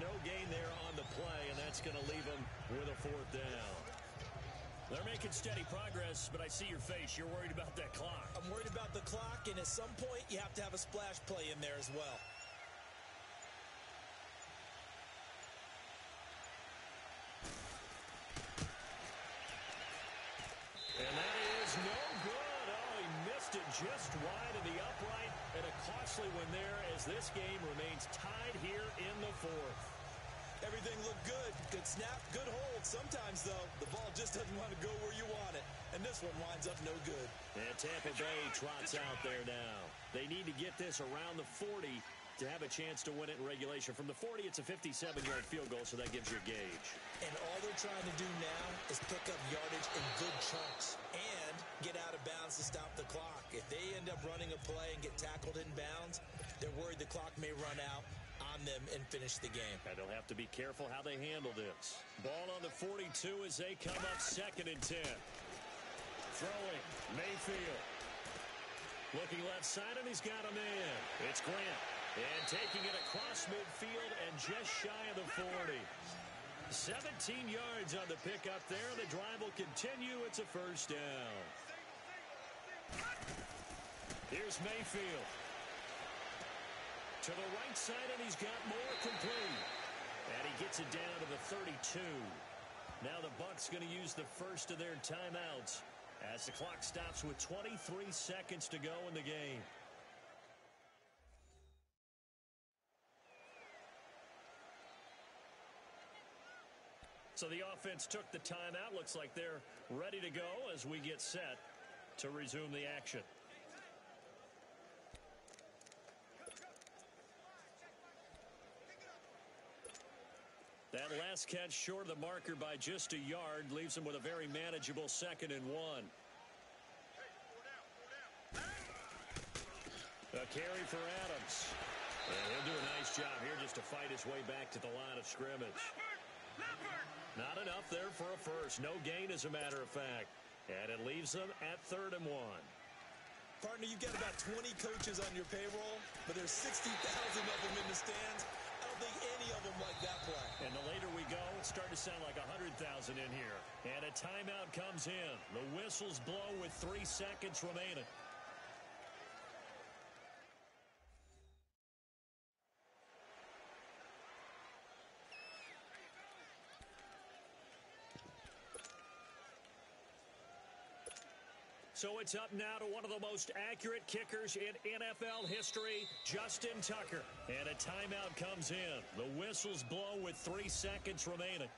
No gain there on the play, and that's going to leave him with a 4th down. They're making steady progress, but I see your face. You're worried about that clock. I'm worried about the clock, and at some point, you have to have a splash play in there as well. And that is no good. Oh, he missed it just wide of the upright, and a costly one there as this game remains tied here in the 4th. Everything looked good. Good snap, good hold. Sometimes, though, the ball just doesn't want to go where you want it. And this one winds up no good. And Tampa Bay trots out there now. They need to get this around the 40 to have a chance to win it in regulation. From the 40, it's a 57-yard field goal, so that gives you a gauge. And all they're trying to do now is pick up yardage in good chunks and get out of bounds to stop the clock. If they end up running a play and get tackled in bounds, they're worried the clock may run out on them and finish the game. And they'll have to be careful how they handle this. Ball on the 42 as they come up 2nd and 10. Throwing, Mayfield. Looking left side, and he's got a man. It's Grant. And taking it across midfield and just shy of the 40. 17 yards on the pickup there. The drive will continue. It's a first down. Here's Mayfield. To the right side, and he's got more complete. And he gets it down to the 32. Now the Bucs going to use the first of their timeouts as the clock stops with 23 seconds to go in the game. So the offense took the timeout. Looks like they're ready to go as we get set to resume the action. That last catch short of the marker by just a yard leaves him with a very manageable 2nd and 1. A carry for Adams. And he'll do a nice job here just to fight his way back to the line of scrimmage. Not enough there for a first. No gain, as a matter of fact. And it leaves them at 3rd and 1. Partner, you've got about 20 coaches on your payroll, but there's 60,000 of them in the stands. I don't think any of them like that play. And the later we go, it's starting to sound like 100,000 in here. And a timeout comes in. The whistles blow with 3 seconds remaining. So it's up now to one of the most accurate kickers in NFL history, Justin Tucker. And a timeout comes in. The whistles blow with 3 seconds remaining.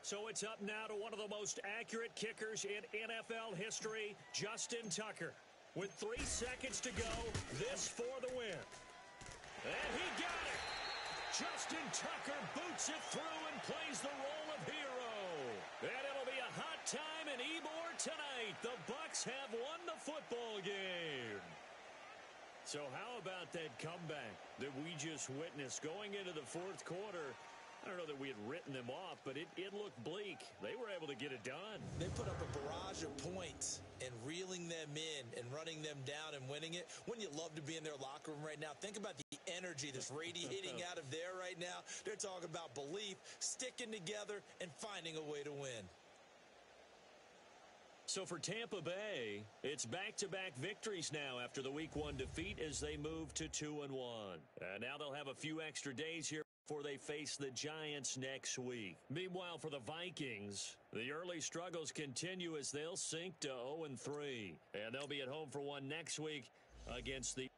So it's up now to one of the most accurate kickers in NFL history, Justin Tucker. With 3 seconds to go, this for the win. And he got it. Justin Tucker boots it through and plays the role of hero. And it'll be a hot time in Ybor tonight. The Bucs have won the football game. So how about that comeback that we just witnessed going into the 4th quarter? I don't know that we had written them off, but it looked bleak. They were able to get it done. They put up a barrage of points and reeling them in and running them down and winning it. Wouldn't you love to be in their locker room right now? Think about the energy that's radiating out of there right now. They're talking about belief, sticking together, and finding a way to win. So for Tampa Bay, it's back-to-back victories now after the Week 1 defeat as they move to 2-1. And now they'll have a few extra days here before they face the Giants next week. Meanwhile, for the Vikings, the early struggles continue as they'll sink to 0-3. And they'll be at home for one next week against the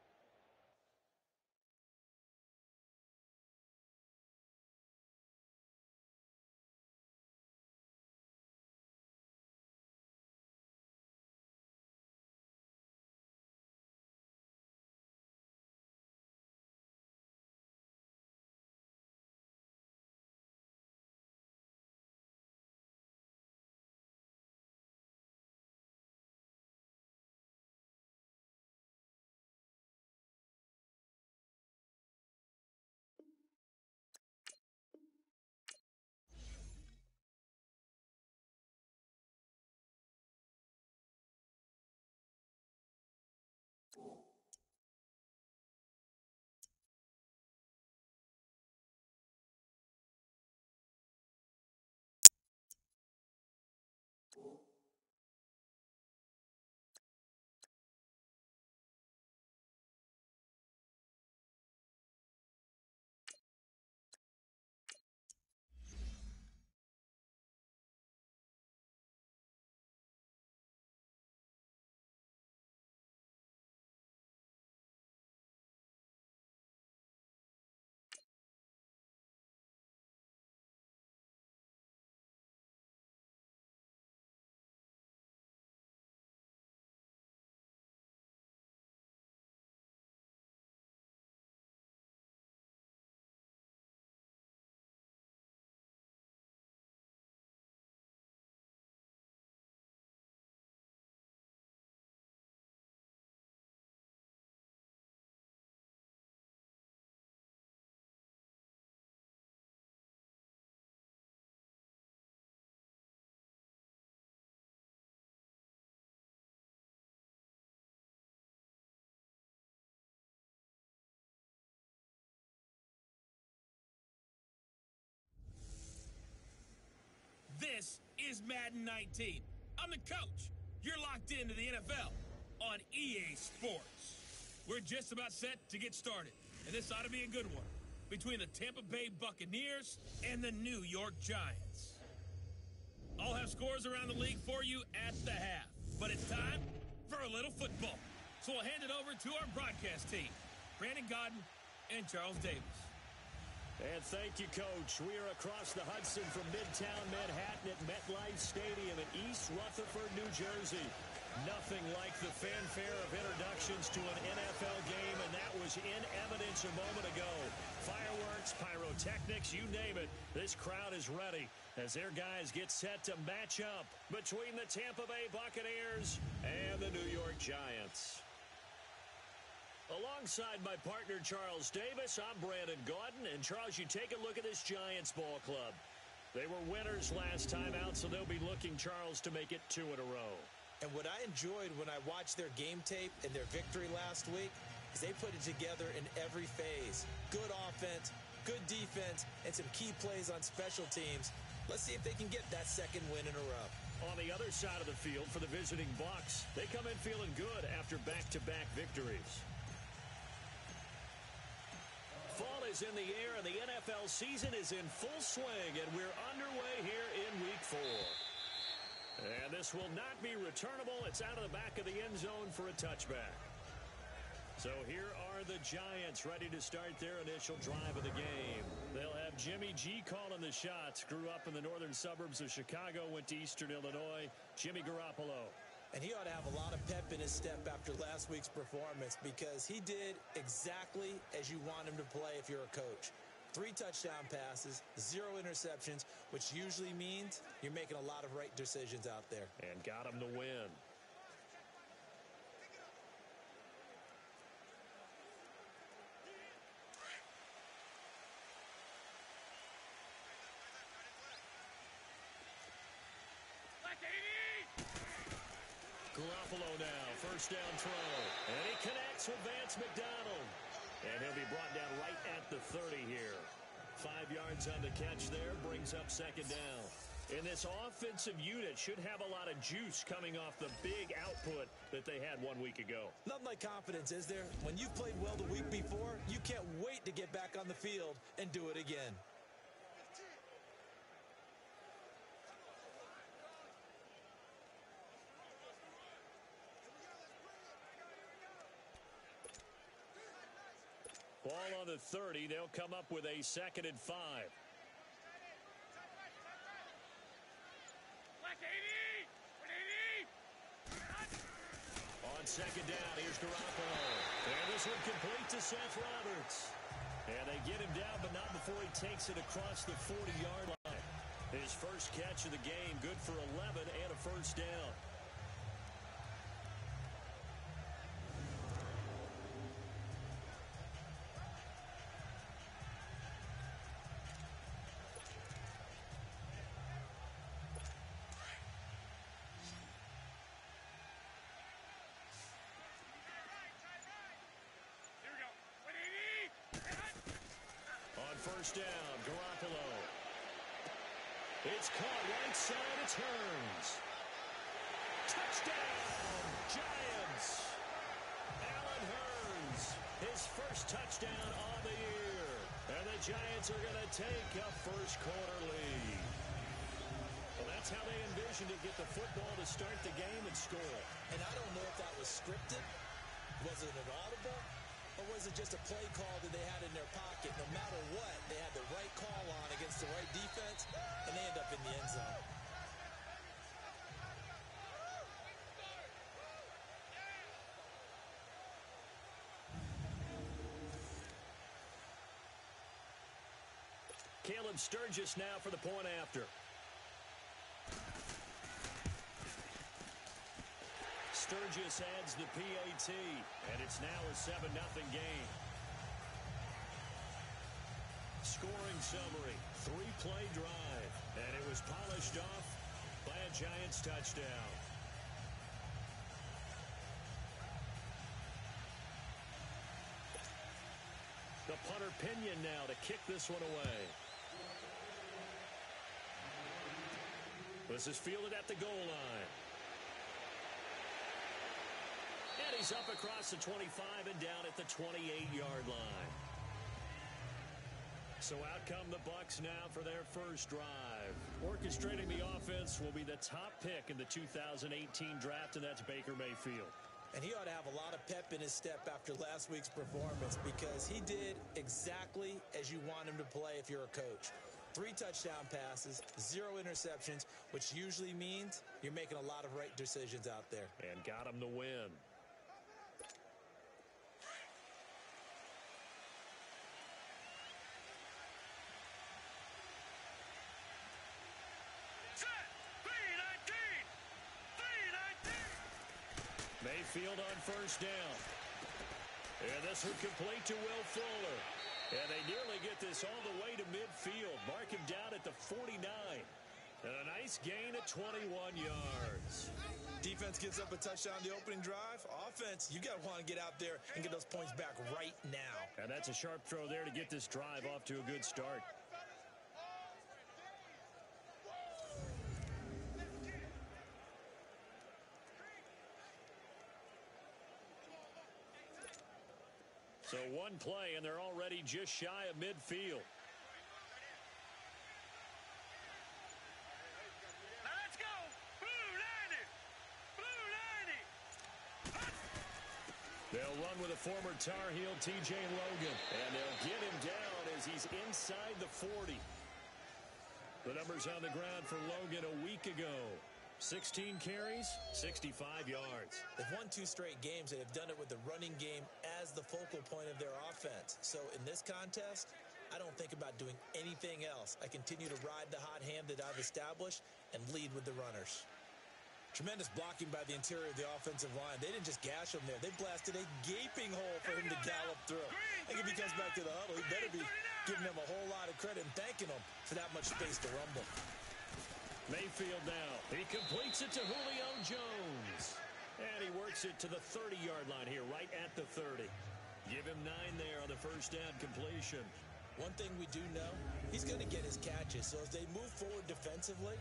This is Madden 19. I'm the coach. You're locked into the NFL on EA Sports. We're just about set to get started, and this ought to be a good one between the Tampa Bay Buccaneers and the New York Giants. I'll have scores around the league for you at the half, but it's time for a little football. So we'll hand it over to our broadcast team, Brandon Godden and Charles Davis. And thank you, Coach. We are across the Hudson from Midtown Manhattan at MetLife Stadium in East Rutherford, New Jersey. Nothing like the fanfare of introductions to an NFL game, and that was in evidence a moment ago. Fireworks, pyrotechnics, you name it. This crowd is ready as their guys get set to match up between the Tampa Bay Buccaneers and the New York Giants. Alongside my partner, Charles Davis, I'm Brandon Godden. And, Charles, you take a look at this Giants ball club. They were winners last time out, so they'll be looking, Charles, to make it 2 in a row. And what I enjoyed when I watched their game tape and their victory last week is they put it together in every phase. Good offense, good defense, and some key plays on special teams. Let's see if they can get that second win in a row. On the other side of the field for the visiting Bucs, they come in feeling good after back-to-back victories. Fall is in the air, and the NFL season is in full swing, and we're underway here in Week 4. And this will not be returnable. It's out of the back of the end zone for a touchback. So here are the Giants ready to start their initial drive of the game. They'll have Jimmy G calling the shots. Grew up in the northern suburbs of Chicago, went to Eastern Illinois. Jimmy Garoppolo. And he ought to have a lot of pep in his step after last week's performance because he did exactly as you want him to play if you're a coach. 3 touchdown passes, 0 interceptions, which usually means you're making a lot of right decisions out there. And got him to win. Garoppolo now, first down throw. And he connects with Vance McDonald. And he'll be brought down right at the 30 here. 5 yards on the catch there, brings up second down. And this offensive unit should have a lot of juice coming off the big output that they had 1 week ago. Nothing like confidence, is there? When you've played well the week before, you can't wait to get back on the field and do it again. Ball on the 30. They'll come up with a 2nd and 5. On 2nd down, here's Garoppolo. And this one complete to Seth Roberts. And they get him down, but not before he takes it across the 40-yard line. His first catch of the game, good for 11 and a first down. First down, Garoppolo. It's caught right side, it turns. Touchdown, Giants. Allen Hurns, his first touchdown on the year. And the Giants are going to take a first quarter lead. Well, that's how they envisioned to get the football to start the game and score. And I don't know if that was scripted. Was it an audible? Or was it just a play call that they had in their pocket? No matter what, they had the right call on against the right defense, and they end up in the end zone. Caleb Sturgis now for the point after. Sturgis adds the PAT, and it's now a 7-0 game. Scoring summary, 3-play drive, and it was polished off by a Giants touchdown. The punter Pinion now to kick this one away. This is fielded at the goal line. And he's up across the 25 and down at the 28-yard line. So out come the Bucs now for their first drive. Orchestrating the offense will be the top pick in the 2018 draft, and that's Baker Mayfield. And he ought to have a lot of pep in his step after last week's performance, because he did exactly as you want him to play if you're a coach. 3 touchdown passes, 0 interceptions, which usually means you're making a lot of right decisions out there. And got him the win. Mayfield on first down. And this one complete to Will Fuller. And they nearly get this all the way to midfield. Mark him down at the 49. And a nice gain of 21 yards. Defense gives up a touchdown the opening drive. Offense, you got to want to get out there and get those points back right now. And that's a sharp throw there to get this drive off to a good start. So one play, and they're already just shy of midfield. Now let's go! Blue 90! Blue 90! They'll run with a former Tar Heel, T.J. Logan. And they'll get him down as he's inside the 40. The numbers on the ground for Logan a week ago. 16 carries, 65 yards. They've won 2 straight games. They have done it with the running game as the focal point of their offense. So in this contest, I don't think about doing anything else. I continue to ride the hot hand that I've established and lead with the runners. Tremendous blocking by the interior of the offensive line. They didn't just gash him there. They blasted a gaping hole for him to gallop through. I think if he comes back to the huddle, he better be giving them a whole lot of credit and thanking them for that much space to rumble. Mayfield now. He completes it to Julio Jones. And he works it to the 30-yard line here, right at the 30. Give him 9 there on the first down completion. One thing we do know, he's going to get his catches. So as they move forward defensively,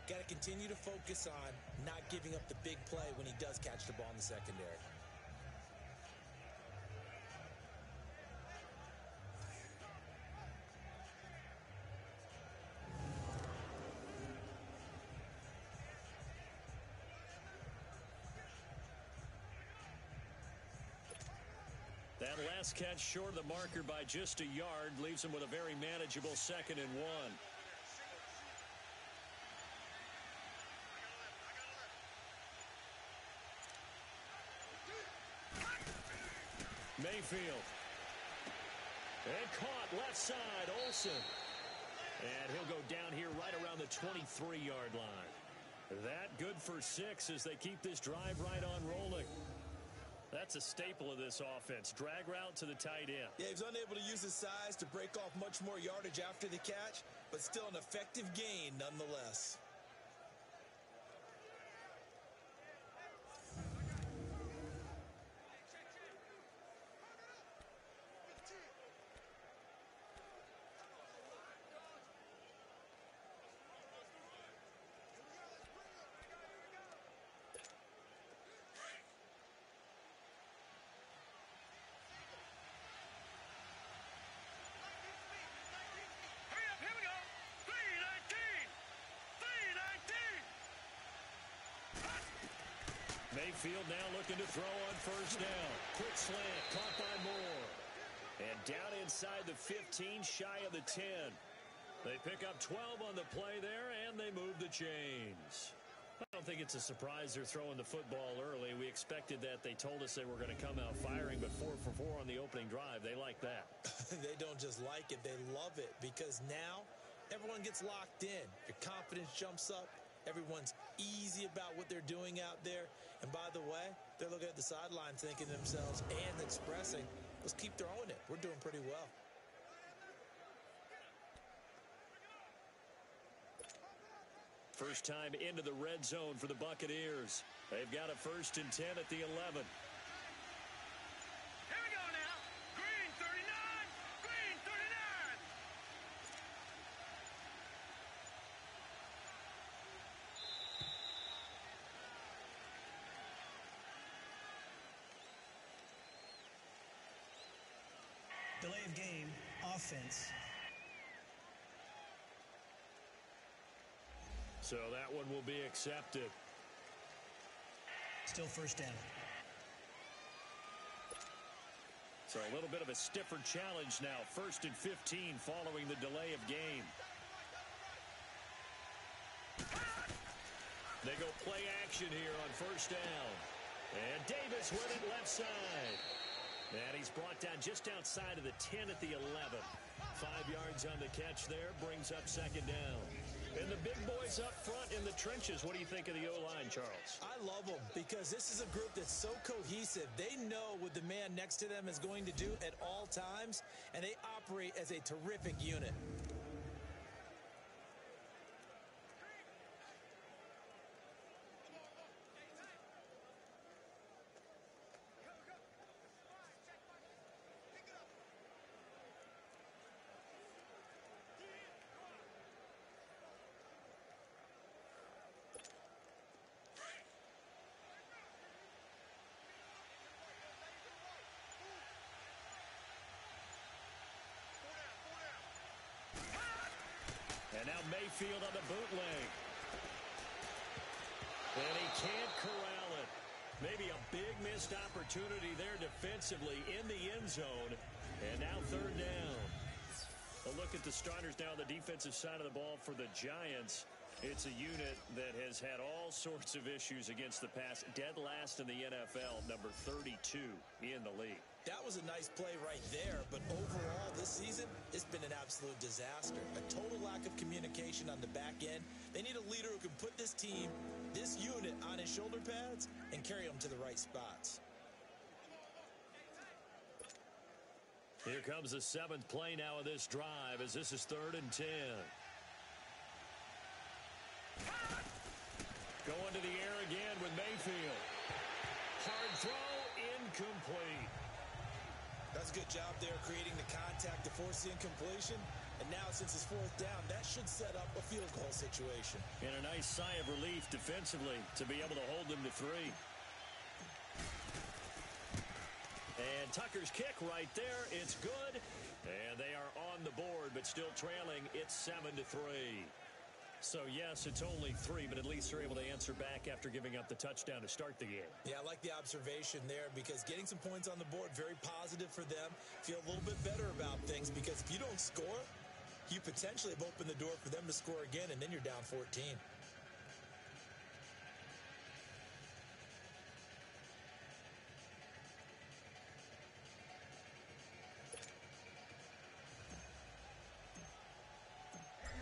got to continue to focus on not giving up the big play when he does catch the ball in the secondary. That last catch short of the marker by just a yard leaves him with a very manageable 2nd and 1. Mayfield. And caught left side, Olsen. And he'll go down here right around the 23-yard line. That good for 6 as they keep this drive right on rolling. That's a staple of this offense. Drag route to the tight end. Yeah, he was unable to use his size to break off much more yardage after the catch, but still an effective gain nonetheless. Mayfield now looking to throw on first down. Quick slant, caught by Moore. And down inside the 15, shy of the 10. They pick up 12 on the play there, and they move the chains. I don't think it's a surprise they're throwing the football early. We expected that. They told us they were going to come out firing, but 4 for 4 on the opening drive. They like that. They don't just like it, they love it, because now everyone gets locked in. Your confidence jumps up. Everyone's easy about what they're doing out there. And by the way, they're looking at the sideline thinking to themselves and expressing, let's keep throwing it. We're doing pretty well. First time into the red zone for the Buccaneers. They've got a 1st and 10 at the 11. Here we go now. Green 39. Green 39. delay of game offense. So that one will be accepted. Still first down. So a little bit of a stiffer challenge now. 1st and 15 following the delay of game. They go play action here on first down. And Davis with it left side. And he's brought down just outside of the 10 at the 11. 5 yards on the catch there, brings up second down. And the big boys up front in the trenches. What do you think of the O-line, Charles? I love them because this is a group that's so cohesive. They know what the man next to them is going to do at all times, and they operate as a terrific unit. And now Mayfield on the bootleg. And he can't corral it. Maybe a big missed opportunity there defensively in the end zone. And now third down. A look at the starters now on the defensive side of the ball for the Giants. It's a unit that has had all sorts of issues against the pass. Dead last in the NFL, number 32 in the league. That was a nice play right there, but overall this season, it's been an absolute disaster. A total lack of communication on the back end. They need a leader who can put this team, this unit, on his shoulder pads and carry them to the right spots. Here comes the 7th play now of this drive as this is 3rd and 10. Going to the air again with Mayfield. Hard throw, incomplete. That's a good job there creating the contact to force the incompletion. And now since it's 4th down, that should set up a field goal situation. And a nice sigh of relief defensively to be able to hold them to 3. And Tucker's kick right there. It's good. And they are on the board, but still trailing. It's 7-3. So, yes, it's only 3, but at least they're able to answer back after giving up the touchdown to start the game. Yeah, I like the observation there because getting some points on the board, very positive for them. Feel a little bit better about things because if you don't score, you potentially have opened the door for them to score again, and then you're down 14.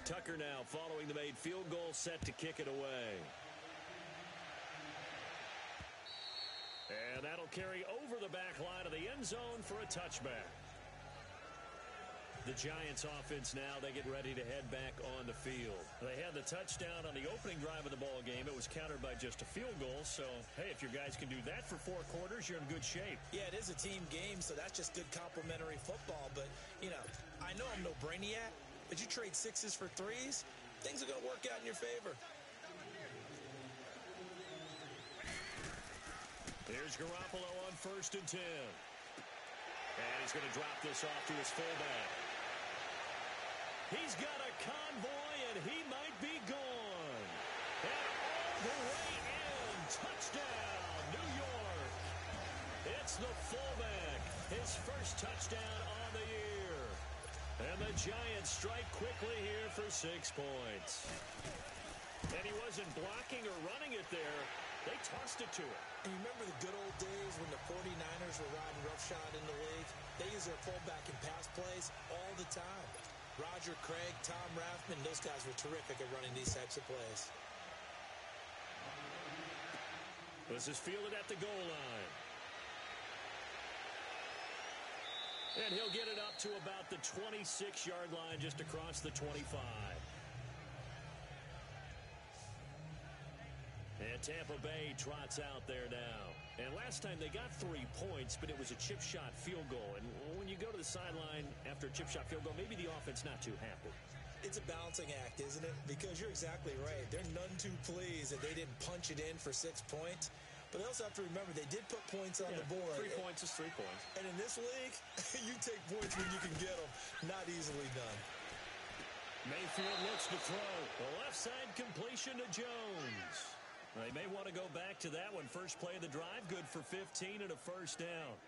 Tucker now following the made field goal, set to kick it away. And that'll carry over the back line of the end zone for a touchback. The Giants offense now, they get ready to head back on the field. They had the touchdown on the opening drive of the ball game. It was countered by just a field goal. So, hey, if your guys can do that for 4 quarters, you're in good shape. Yeah, it is a team game, so that's just good complementary football. But, you know, I know I'm no brainiac, but you trade 6s for 3s, things are going to work out in your favor. Here's Garoppolo on 1st and 10. And he's going to drop this off to his fullback. He's got a convoy, and he might be gone. And all the way in. Touchdown, New York. It's the fullback. His first touchdown on the year. And the Giants strike quickly here for 6 points. And he wasn't blocking or running it there. They tossed it to him. And you remember the good old days when the 49ers were riding roughshod in the league? They use their fullback in pass plays all the time. Roger Craig, Tom Rathman, those guys were terrific at running these types of plays. This is fielded at the goal line. And he'll get it up to about the 26-yard line, just across the 25. And Tampa Bay trots out there now. And last time they got 3 points, but it was a chip shot field goal. And when you go to the sideline after a chip shot field goal, maybe the offense not too happy. It's a balancing act, isn't it? Because you're exactly right. They're none too pleased that they didn't punch it in for 6 points. But they also have to remember they did put points on the board. 3 points is 3 points. And in this league, you take points when you can get them. Not easily done. Mayfield looks to throw. The left side completion to Jones. They may want to go back to that one. First play of the drive, good for 15 and a first down.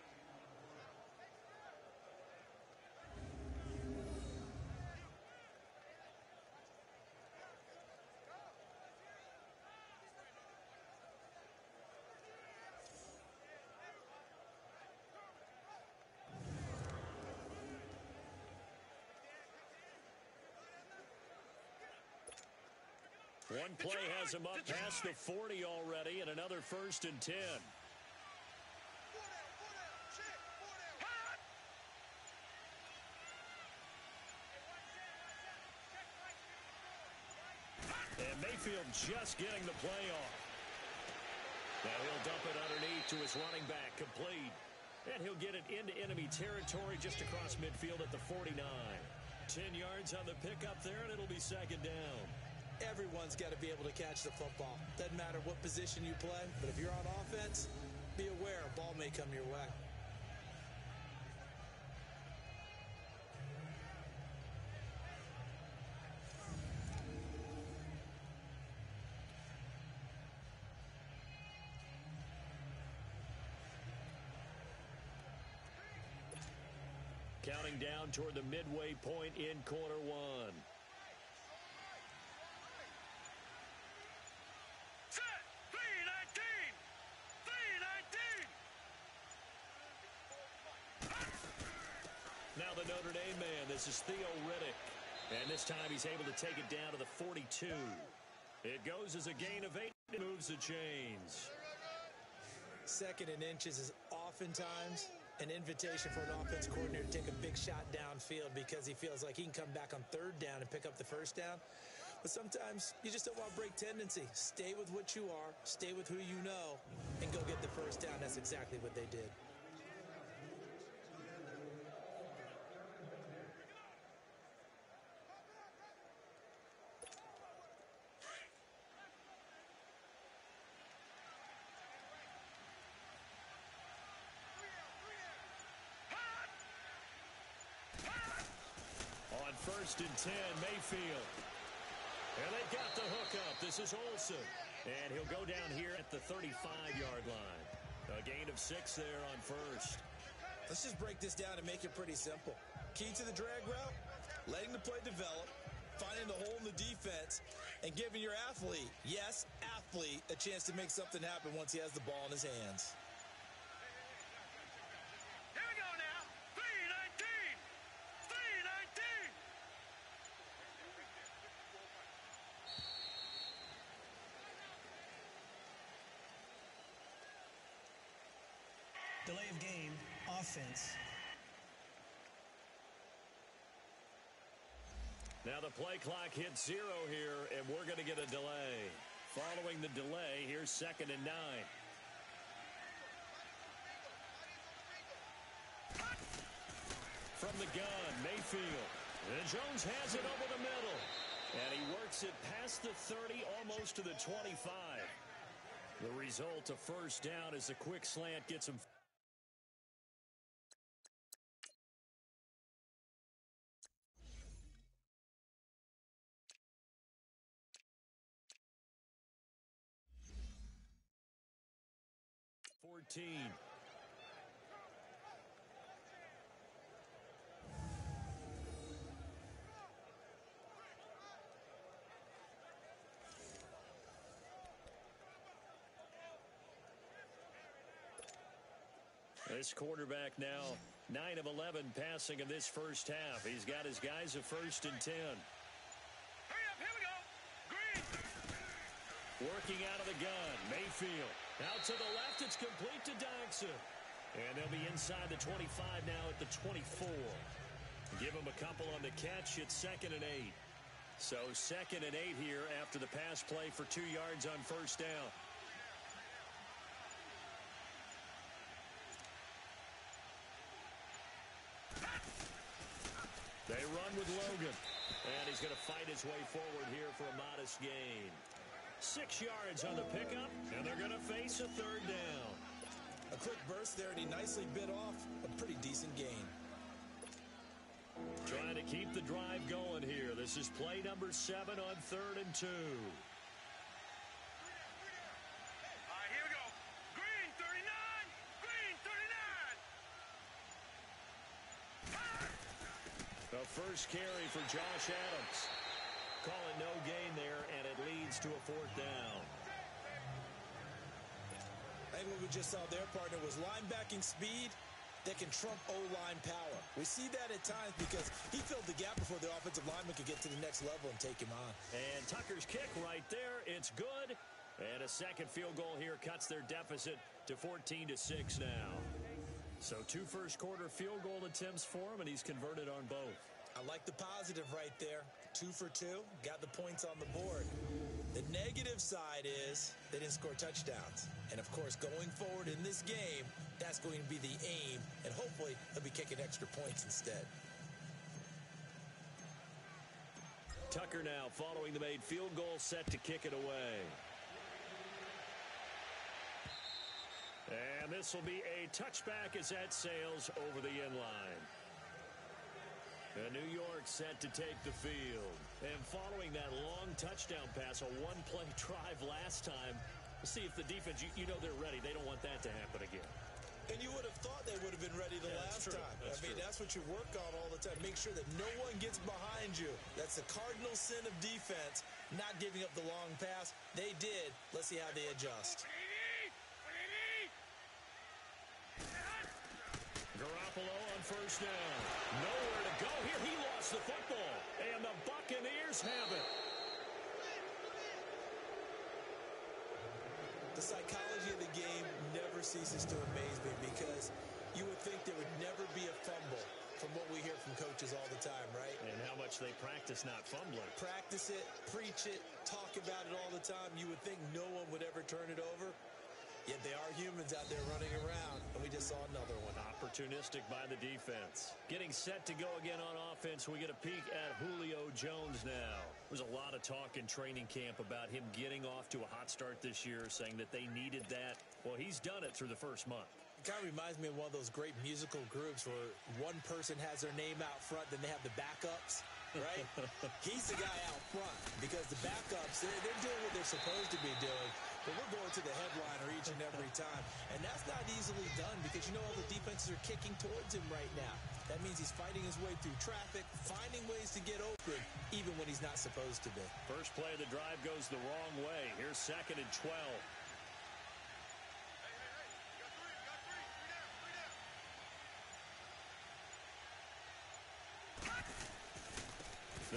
One play has him up past the 40 already, and another 1st and 10. And Mayfield just getting the play off. Now he'll dump it underneath to his running back, complete. And he'll get it into enemy territory just across midfield at the 49. 10 yards on the pickup there, and it'll be 2nd down. Everyone's got to be able to catch the football. Doesn't matter what position you play, but if you're on offense, be aware a ball may come your way. Counting down toward the midway point in quarter one. Now the Notre Dame man, this is Theo Riddick. And this time he's able to take it down to the 42. It goes as a gain of 8. It moves the chains. 2nd and inches is oftentimes an invitation for an offense coordinator to take a big shot downfield because he feels like he can come back on 3rd down and pick up the 1st down. But sometimes you just don't want to break tendency. Stay with what you are, stay with who you know, and go get the 1st down. That's exactly what they did. On 1st and 10, Mayfield. And they've got the hook up. This is Olsen. And he'll go down here at the 35-yard line. A gain of 6 there on 1st. Let's just break this down and make it pretty simple. Key to the drag route, letting the play develop, finding the hole in the defense, and giving your athlete, yes, athlete, a chance to make something happen once he has the ball in his hands. Delay of game, offense. Now the play clock hits 0 here, and we're going to get a delay. Following the delay, here's 2nd and 9. From the gun, Mayfield. And Jones has it over the middle. And he works it past the 30, almost to the 25. The result, a 1st down as the quick slant gets him. This quarterback now 9 of 11 passing in this first half. He's got his guys a 1st and 10. Hurry up, here we go. Green. Working out of the gun, Mayfield. Out to the left, it's complete to Dodson. And they'll be inside the 25 now at the 24. Give him a couple on the catch. It's 2nd and 8. So 2nd and 8 here after the pass play for 2 yards on 1st down. They run with Logan. And he's going to fight his way forward here for a modest gain. 6 yards on the pickup, and they're going to face a third down. A quick burst there, and he nicely bit off a pretty decent gain. Trying to keep the drive going here. This is play number 7 on 3rd and 2. All right, here we go. Green 39. Green 39. The first carry for Josh Adams. Call it no gain there, and it leads to a 4th down. I think what we just saw their partner was linebacking speed that can trump O-line power. We see that at times because he filled the gap before the offensive lineman could get to the next level and take him on. And Tucker's kick right there. It's good. And a second field goal here cuts their deficit to 14-6 now. So 2 first-quarter field goal attempts for him, and he's converted on both. I like the positive right there. 2 for 2. Got the points on the board. The negative side is they didn't score touchdowns. And, of course, going forward in this game, that's going to be the aim. And hopefully they'll be kicking extra points instead. Tucker now following the made field goal, set to kick it away. And this will be a touchback as that sails over the end line. New York set to take the field. And following that long touchdown pass, a one-play drive last time, let's see if the defense, you know they're ready. They don't want that to happen again. And you would have thought they would have been ready the last time. That's what you work on all the time. Make sure that no one gets behind you. That's the cardinal sin of defense, not giving up the long pass. They did. Let's see how they adjust. Garoppolo on first down. Nowhere to go here. He lost the football. And the Buccaneers have it. The psychology of the game never ceases to amaze me because you would think there would never be a fumble from what we hear from coaches all the time, right? And how much they practice not fumbling. Practice it, preach it, talk about it all the time. You would think no one would ever turn it over. Yet they are humans out there running around, and we just saw another one. Opportunistic by the defense. Getting set to go again on offense. We get a peek at Julio Jones now. There's a lot of talk in training camp about him getting off to a hot start this year, saying that they needed that. Well, he's done it through the first month. It kind of reminds me of one of those great musical groups where one person has their name out front, then they have the backups, right? He's the guy out front because the backups, they're doing what they're supposed to be doing. But we're going to the headliner each and every time. And that's not easily done because you know all the defenses are kicking towards him right now. That means he's fighting his way through traffic, finding ways to get open, even when he's not supposed to be. First play of the drive goes the wrong way. Here's 2nd and 12.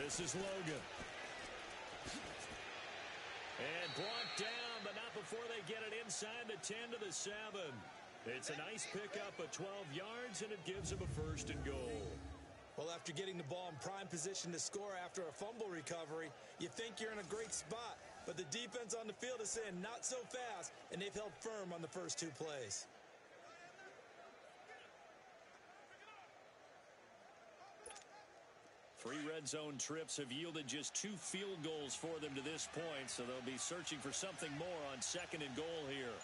This is Logan. And brought down, but not before they get it inside the 10 to the 7. It's a nice pickup of 12 yards, and it gives them a 1st and goal. Well, after getting the ball in prime position to score after a fumble recovery, you think you're in a great spot. But the defense on the field is saying not so fast, and they've held firm on the first 2 plays. Three red zone trips have yielded just 2 field goals for them to this point, so they'll be searching for something more on 2nd and goal here.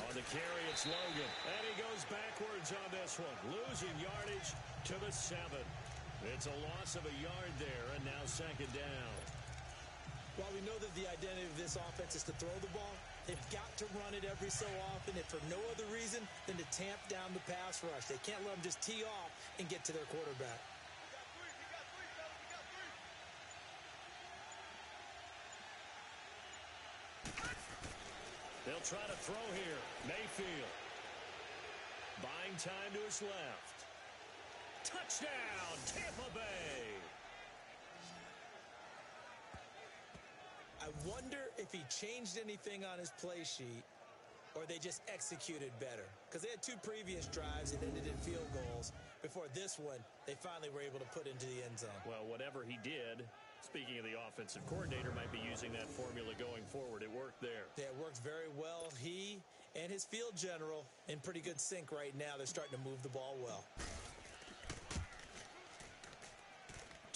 On the carry, it's Logan, and he goes backwards on this one, losing yardage to the 7. It's a loss of a yard there, and now 2nd down. While we know that the identity of this offense is to throw the ball, they've got to run it every so often, and for no other reason than to tamp down the pass rush. They can't let them just tee off and get to their quarterback. They'll try to throw here. Mayfield. Buying time to his left. Touchdown, Tampa Bay. I wonder if he changed anything on his play sheet or they just executed better. Because they had 2 previous drives that ended in field goals. Before this one, they finally were able to put into the end zone. Well, whatever he did, speaking of the offensive coordinator, might be using that formula going forward. It worked there. Yeah, it worked very well. He and his field general in pretty good sync right now. They're starting to move the ball well.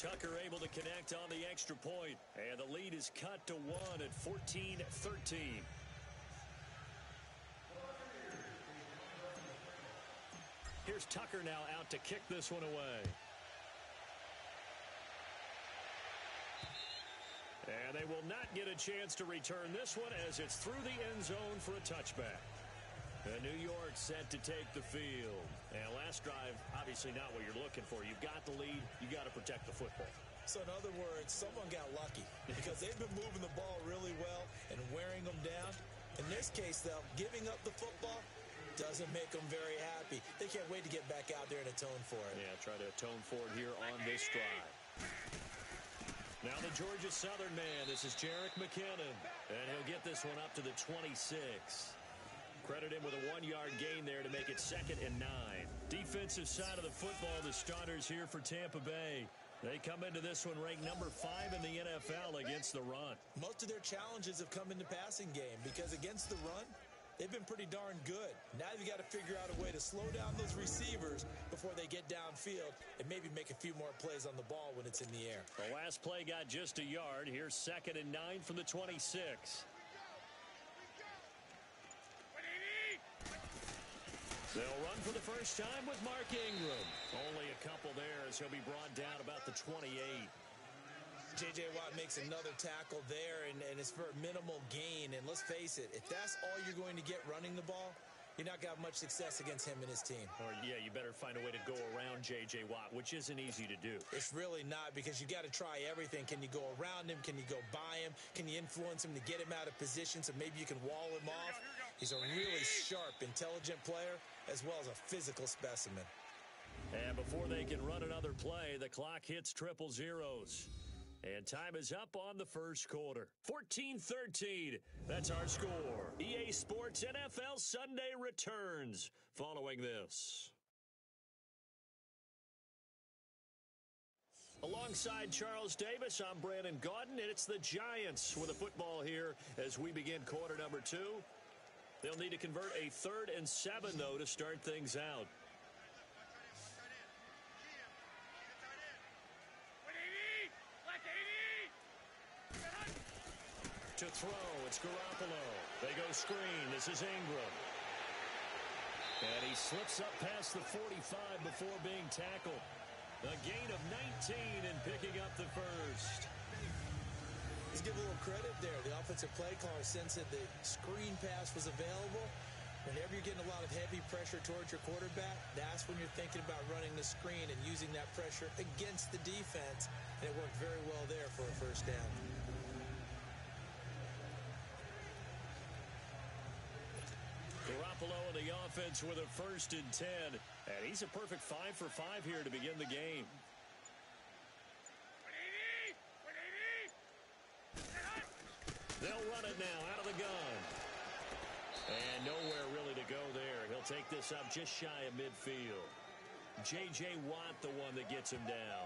Tucker able to connect on the extra point, and the lead is cut to 1 at 14-13. Here's Tucker now out to kick this one away. And they will not get a chance to return this one as it's through the end zone for a touchback. And New York set to take the field. And last drive, obviously not what you're looking for. You've got the lead. You got to protect the football. So in other words, someone got lucky because they've been moving the ball really well and wearing them down. In this case, though, giving up the football doesn't make them very happy. They can't wait to get back out there and atone for it. Yeah, try to atone for it here on this drive. Now the Georgia Southern man, this is Jerick McKinnon, and he'll get this one up to the 26. Credit him with a 1-yard gain there to make it 2nd and 9. Defensive side of the football, the starters here for Tampa Bay. They come into this one ranked number 5 in the NFL against the run. Most of their challenges have come in the passing game because against the run, they've been pretty darn good. Now you've got to figure out a way to slow down those receivers before they get downfield and maybe make a few more plays on the ball when it's in the air. The last play got just a yard. Here's 2nd and 9 from the 26. They'll run for the first time with Mark Ingram. Only a couple there as he'll be brought down about the 28. J.J. Watt makes another tackle there, and it's for a minimal gain. And let's face it, if that's all you're going to get running the ball, you're not got much success against him and his team. Or, yeah, you better find a way to go around J.J. Watt, which isn't easy to do. It's really not because you got to try everything. Can you go around him? Can you go by him? Can you influence him to get him out of position so maybe you can wall him off? He's a really sharp, intelligent player as well as a physical specimen. And before they can run another play, the clock hits triple zeros. And time is up on the first quarter. 14-13. That's our score. EA Sports NFL Sunday returns following this. Alongside Charles Davis, I'm Brandon Gaudin, and it's the Giants with the football here as we begin quarter number 2. They'll need to convert a 3rd and 7, though, to start things out. To throw, it's Garoppolo. They go screen. This is Ingram. And he slips up past the 45 before being tackled. A gain of 19 and picking up the first. Let's give a little credit there. The offensive play caller sensed that the screen pass was available. Whenever you're getting a lot of heavy pressure towards your quarterback, that's when you're thinking about running the screen and using that pressure against the defense. And it worked very well there for a first down. Garoppolo in the offense with a 1st and 10. And he's a perfect 5 for 5 here to begin the game. They'll run it now out of the gun. And nowhere really to go there. He'll take this up just shy of midfield. J.J. Watt, the one that gets him down.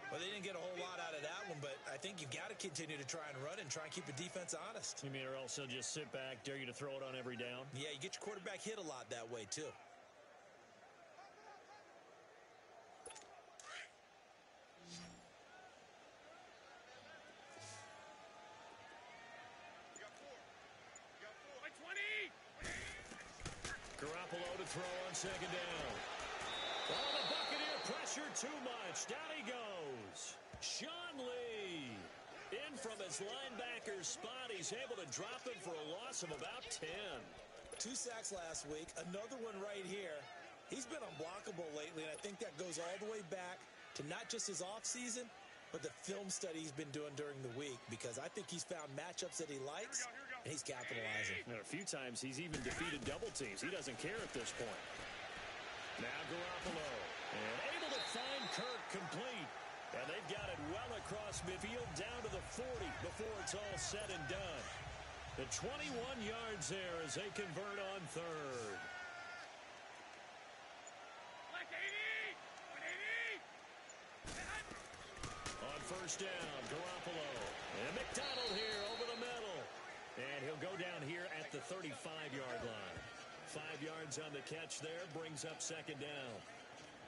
Well, they didn't get a whole lot out of that one, but I think you've got to continue to try and run and try and keep the defense honest. You mean, or else they'll just sit back, dare you to throw it on every down? Yeah, you get your quarterback hit a lot that way, too. Garoppolo to throw on 2nd down. Oh, the Buccaneer pressure too much. Down he goes. Sean Lee in from his linebacker spot. He's able to drop him for a loss of about 10. 2 sacks last week. Another one right here. He's been unblockable lately, and I think that goes all the way back to not just his offseason, but the film study he's been doing during the week, because I think he's found matchups that he likes, and he's capitalizing. And a few times he's even defeated double teams. He doesn't care at this point. Now Garoppolo, and able to find Kirk complete. And they've got it well across midfield down to the 40 before it's all said and done. The 21 yards there as they convert on 3rd. On 1st down, Garoppolo. And McDonald here over the middle. And he'll go down here at the 35-yard line. 5 yards on the catch there, brings up 2nd down.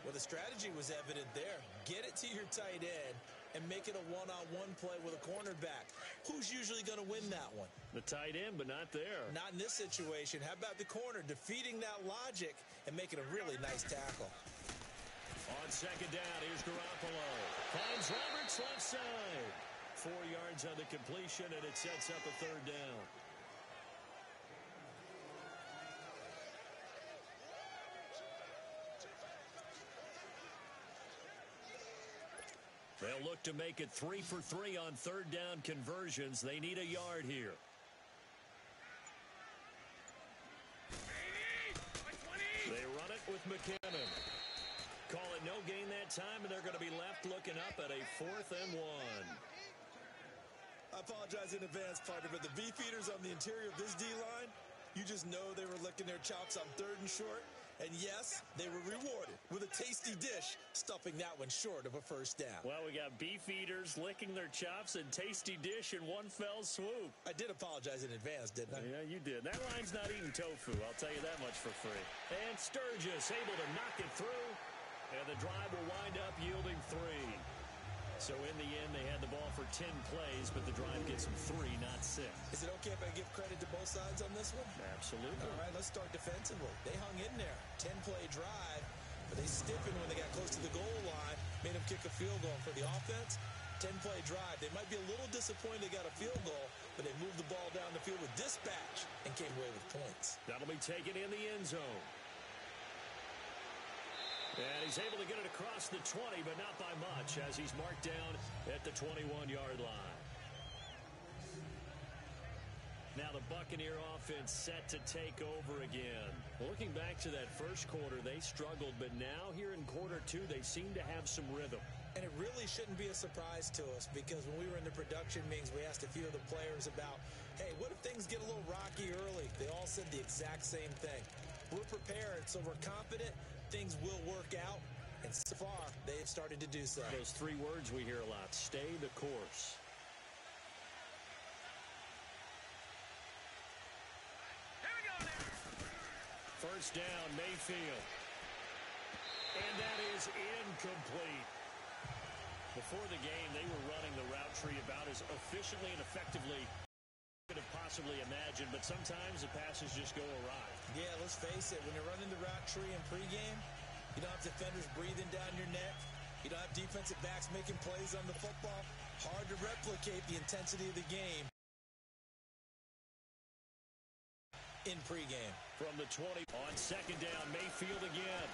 Well, the strategy was evident there. Get it to your tight end and make it a one-on-one play with a cornerback. Who's usually going to win that one? The tight end, but not there. Not in this situation. How about the corner defeating that logic and making a really nice tackle? On second down, here's Garoppolo. Finds Roberts left side. 4 yards on the completion, and it sets up a third down. They'll look to make it 3 for 3 on third down conversions. They need a yard here. They run it with McKinnon. Call it no gain that time, and they're going to be left looking up at a 4th and 1. I apologize in advance, partner, but the beefeaters on the interior of this D-line, you just know they were licking their chops on 3rd and short. And yes, they were rewarded with a tasty dish, stuffing that one short of a first down. Well, we got beef eaters licking their chops and tasty dish in one fell swoop. I did apologize in advance, didn't I? Yeah, you did. That line's not eating tofu, I'll tell you that much for free. And Sturgis able to knock it through, and the drive will wind up yielding 3. So in the end, they had the ball for 10 plays, but the drive gets them 3, not 6. Is it okay if I give credit to both sides on this one? Absolutely. All right, let's start defensively. They hung in there. 10-play drive, but they stiffened when they got close to the goal line, made them kick a field goal. For the offense, 10-play drive. They might be a little disappointed they got a field goal, but they moved the ball down the field with dispatch and came away with points. That'll be taken in the end zone. And he's able to get it across the 20, but not by much, as he's marked down at the 21-yard line. Now the Buccaneer offense set to take over again. Looking back to that first quarter, they struggled, but now here in quarter 2, they seem to have some rhythm. And it really shouldn't be a surprise to us, because when we were in the production meetings, we asked a few of the players about, hey, what if things get a little rocky early? They all said the exact same thing. We're prepared, so we're confident things will work out, and so far, they have started to do so. Those 3 words we hear a lot: stay the course. Here we go now. First down, Mayfield. And that is incomplete. Before the game, they were running the route tree about as efficiently and effectively could have possibly imagined, but sometimes the passes just go awry. Yeah, let's face it, when you're running the route tree in pregame, you don't have defenders breathing down your neck. You don't have defensive backs making plays on the football. Hard to replicate the intensity of the game in pregame. From the 20, on second down, Mayfield again.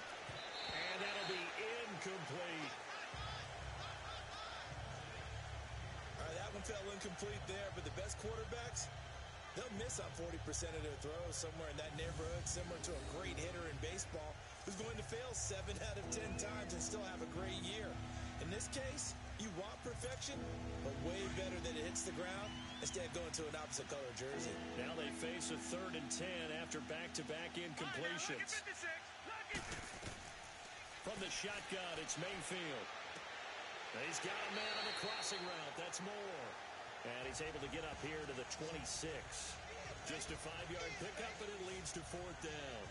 And that'll be incomplete. All right, that one fell incomplete there, but the best quarterbacks, they'll miss on 40% of their throws, somewhere in that neighborhood, similar to a great hitter in baseball who's going to fail 7 out of 10 times and still have a great year. In this case, you want perfection, but way better than it hits the ground, instead going to an opposite color jersey. Now they face a 3rd and 10 after back-to-back incompletions. From the shotgun, it's Mayfield. He's got a man on the crossing route. That's Moore. And he's able to get up here to the 26. Just a 5-yard pickup, but it leads to 4th down.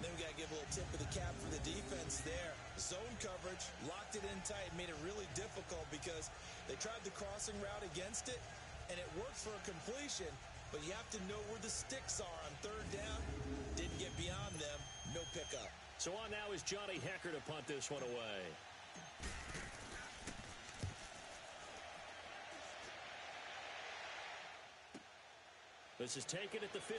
Then we got to give a little tip of the cap for the defense there. Zone coverage, locked it in tight, made it really difficult because they tried the crossing route against it, and it worked for a completion, but you have to know where the sticks are on 3rd down. Didn't get beyond them, no pickup. So on now is Johnny Hecker to punt this one away. This is taken at the 15.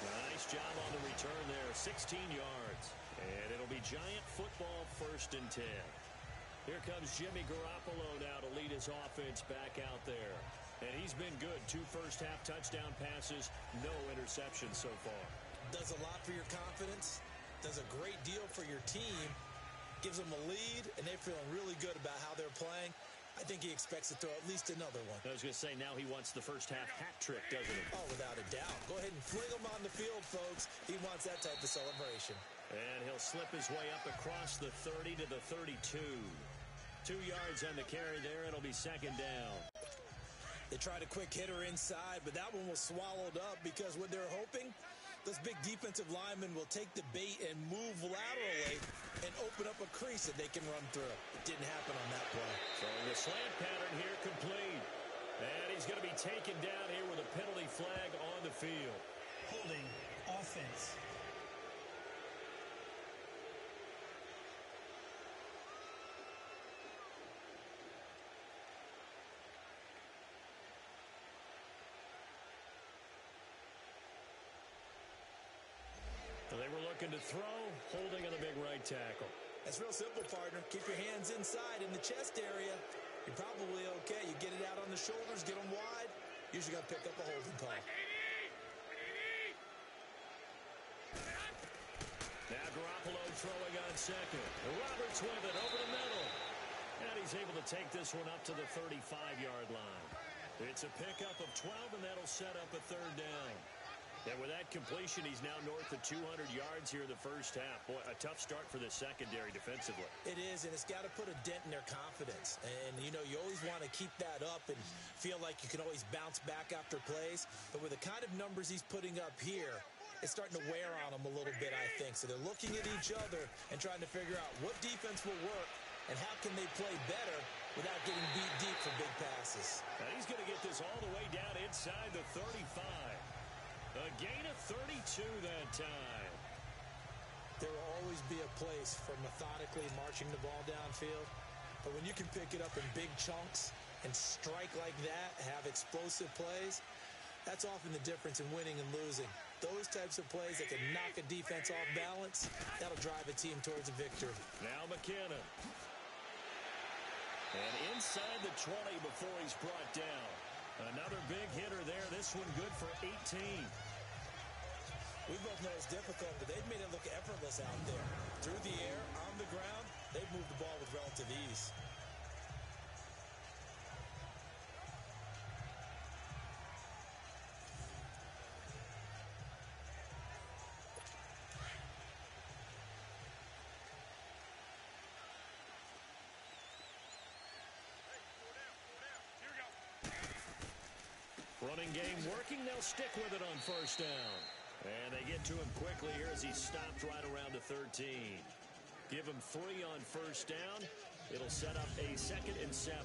Nice job on the return there, 16 yards. And it'll be Giant football 1st and 10. Here comes Jimmy Garoppolo now to lead his offense back out there. And he's been good. 2 first-half touchdown passes, no interceptions so far. Does a lot for your confidence, does a great deal for your team, gives them a lead, and they're feeling really good about how they're playing. I think he expects to throw at least another one. I was going to say, now he wants the first-half hat trick, doesn't he? Oh, without a doubt. Go ahead and fling him on the field, folks. He wants that type of celebration. And he'll slip his way up across the 30 to the 32. 2 yards on the carry there. It'll be 2nd down. They tried a quick hitter inside, but that one was swallowed up because what they're hoping Those big defensive linemen will take the bait and move laterally and open up a crease that they can run through. It didn't happen on that play. So the slant pattern here complete. And he's going to be taken down here with a penalty flag on the field. Holding offense. They were looking to throw, holding on the big right tackle. That's real simple, partner. Keep your hands inside in the chest area. You're probably okay. You get it out on the shoulders, get them wide. Usually got to pick up a holding call. Now Garoppolo throwing on second. Roberts with it over the middle. And he's able to take this one up to the 35-yard line. It's a pickup of 12, and that'll set up a third down. And with that completion, he's now north of 200 yards here in the first half. Boy, a tough start for the secondary defensively. It is, and it's got to put a dent in their confidence. And, you know, you always want to keep that up and feel like you can always bounce back after plays. But with the kind of numbers he's putting up here, it's starting to wear on them a little bit, I think. So they're looking at each other and trying to figure out what defense will work and how can they play better without getting beat deep for big passes. Now he's going to get this all the way down inside the 35. A gain of 32 that time. There will always be a place for methodically marching the ball downfield. But when you can pick it up in big chunks and strike like that, have explosive plays, that's often the difference in winning and losing. Those types of plays that can knock a defense off balance, that'll drive a team towards a victory. Now McKinnon. And inside the 20 before he's brought down. Another big hitter there. This one good for 18. We both know it's difficult, but they've made it look effortless out there. Through the air, on the ground, they've moved the ball with relative ease. Running game working. They'll stick with it on first down. And they get to him quickly here as he stopped right around the 13. Give him 3 on first down. It'll set up a 2nd and 7.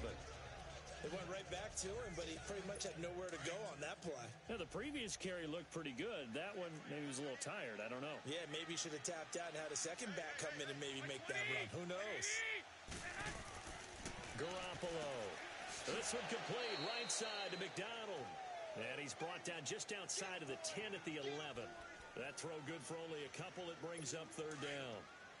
They went right back to him, but he pretty much had nowhere to go on that play. Yeah, the previous carry looked pretty good. That one, maybe he was a little tired. I don't know. Yeah, maybe he should have tapped out and had a second back come in and maybe make that run. Who knows? Garoppolo. This one complete. Right side to McDonald. And he's brought down just outside of the 10 at the 11. That throw good for only a couple. It brings up third down.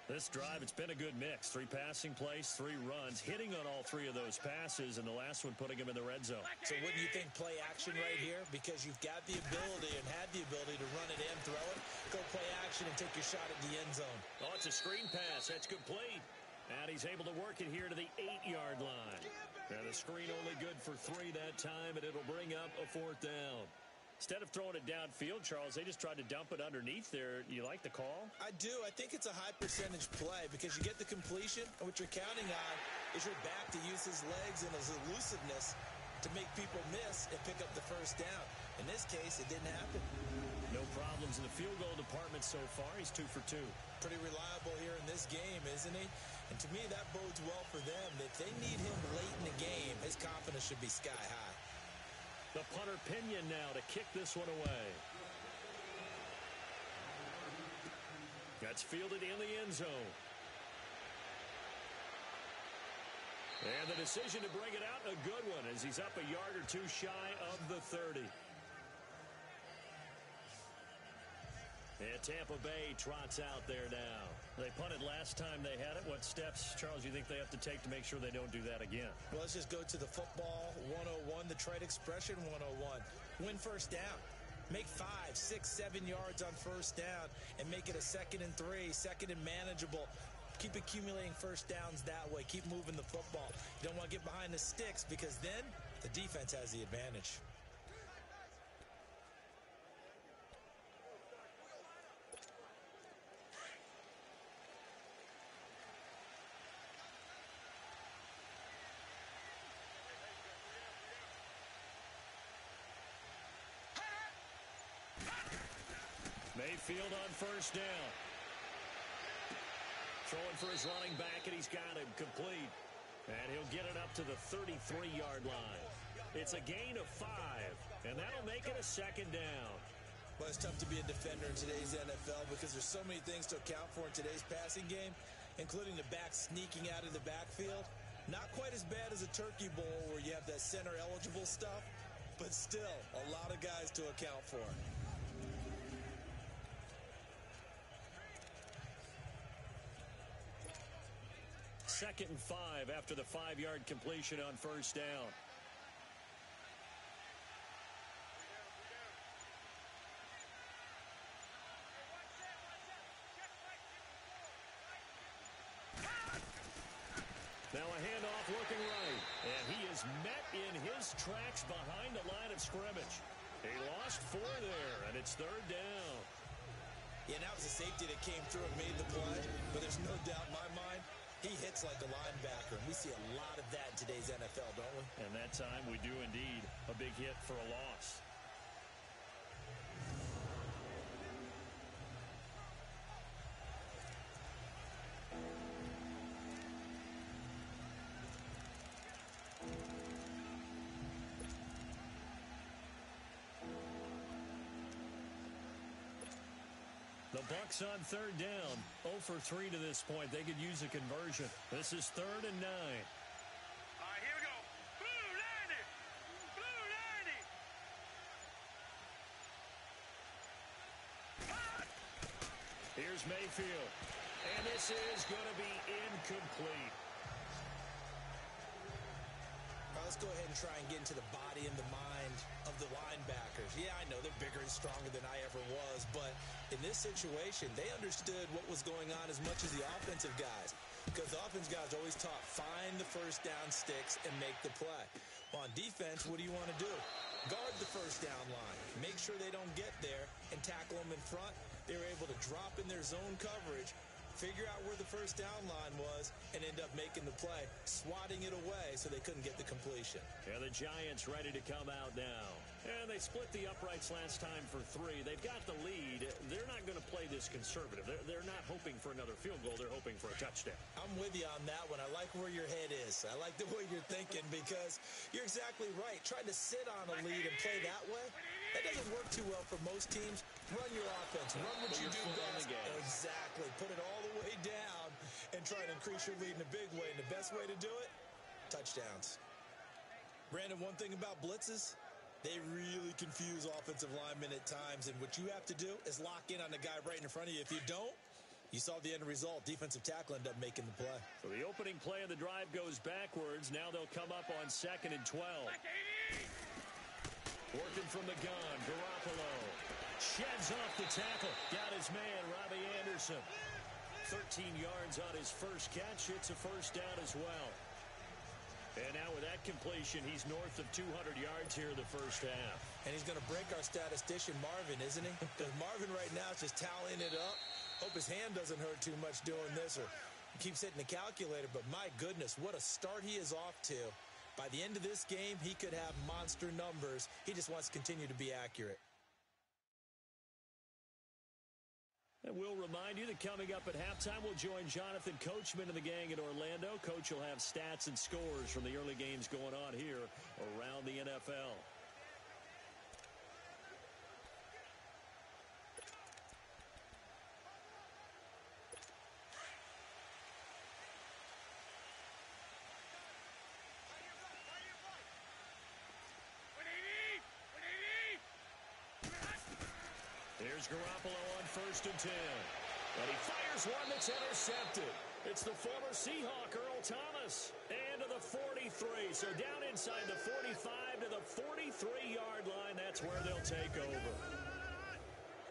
This drive, it's been a good mix. 3 passing plays, 3 runs, hitting on all 3 of those passes, and the last one putting him in the red zone. So wouldn't you think play action right here? Because you've got the ability and had the ability to run it in, throw it, go play action and take your shot at the end zone. Oh, it's a screen pass. That's complete. And he's able to work it here to the 8-yard line. And the screen only good for 3 that time, and it'll bring up a 4th down. Instead of throwing it downfield, Charles, they just tried to dump it underneath there. You like the call? I do. I think it's a high percentage play because you get the completion, and what you're counting on is your back to use his legs and his elusiveness to make people miss and pick up the first down. In this case, it didn't happen. No problems in the field goal department so far. He's 2 for 2. Pretty reliable here in this game, isn't he? And to me, that bodes well for them. If they need him late in the game, his confidence should be sky high. The punter Pinion now to kick this one away. That's fielded in the end zone. And the decision to bring it out, a good one, as he's up a yard or 2 shy of the 30. And Tampa Bay trots out there now. They punted last time they had it. What steps, Charles, you think they have to take to make sure they don't do that again? Well, let's just go to the football 101, the trade expression 101. Win first down. Make 5, 6, 7 yards on first down and make it a 2nd and 3, 2nd and manageable. Keep accumulating first downs that way. Keep moving the football. You don't want to get behind the sticks because then the defense has the advantage. Mayfield on first down. Throwing for his running back, and he's got him complete. And he'll get it up to the 33-yard line. It's a gain of 5, and that'll make it a second down. Well, it's tough to be a defender in today's NFL because there's so many things to account for in today's passing game, including the back sneaking out of the backfield. Not quite as bad as a turkey bowl where you have that center-eligible stuff, but still a lot of guys to account for. Second and 5 after the 5-yard completion on first down. Now a handoff looking right, and he is met in his tracks behind the line of scrimmage. He lost 4 there, and it's third down. Yeah, that was a safety that came through and made the play, but there's no doubt in my mind, he hits like a linebacker, and we see a lot of that in today's NFL, don't we? And that time we do indeed. A big hit for a loss. The Bucs on third down. 0 for 3 to this point. They could use a conversion. This is 3rd and 9. All right, here we go. Blue 90. Blue 90. Here's Mayfield. And this is going to be incomplete. Let's go ahead and try and get into the body and the mind of the linebackers. Yeah, I know they're bigger and stronger than I ever was, but in this situation, they understood what was going on as much as the offensive guys, because the offensive guys are always taught, find the first down sticks and make the play. Well, on defense, what do you want to do? Guard the first down line. Make sure they don't get there and tackle them in front. They were able to drop in their zone coverage, figure out where the first down line was, and end up making the play, swatting it away so they couldn't get the completion. Yeah, the Giants ready to come out now. And they split the uprights last time for 3. They've got the lead. They're not going to play this conservative. They're not hoping for another field goal. They're hoping for a touchdown. I'm with you on that one. I like where your head is. I like the way you're thinking because you're exactly right. Trying to sit on a lead and play that way, that doesn't work too well for most teams. Run your offense. Run what you do best. Exactly. Put it all the way down and try to increase your lead in a big way. And the best way to do it, touchdowns. Brandon, one thing about blitzes, they really confuse offensive linemen at times. And what you have to do is lock in on the guy right in front of you. If you don't, you saw the end result. Defensive tackle ended up making the play. So the opening play of the drive goes backwards. Now they'll come up on 2nd and 12. Working from the gun, Garoppolo sheds off the tackle. Got his man, Robbie Anderson. 13 yards on his first catch. It's a first down as well. And now with that completion, he's north of 200 yards here in the first half. And he's going to break our statistician, Marvin, isn't he? Because Marvin right now is just tallying it up. Hope his hand doesn't hurt too much doing this, or he keeps hitting the calculator. But my goodness, what a start he is off to. By the end of this game, he could have monster numbers. He just wants to continue to be accurate. And we'll remind you that coming up at halftime, we'll join Jonathan Coachman and the gang in Orlando. Coach will have stats and scores from the early games going on here around the NFL. Here's Garoppolo on 1st and 10. And he fires one that's intercepted. It's the former Seahawk, Earl Thomas. And to the 43. So down inside the 45 to the 43-yard line. That's where they'll take over.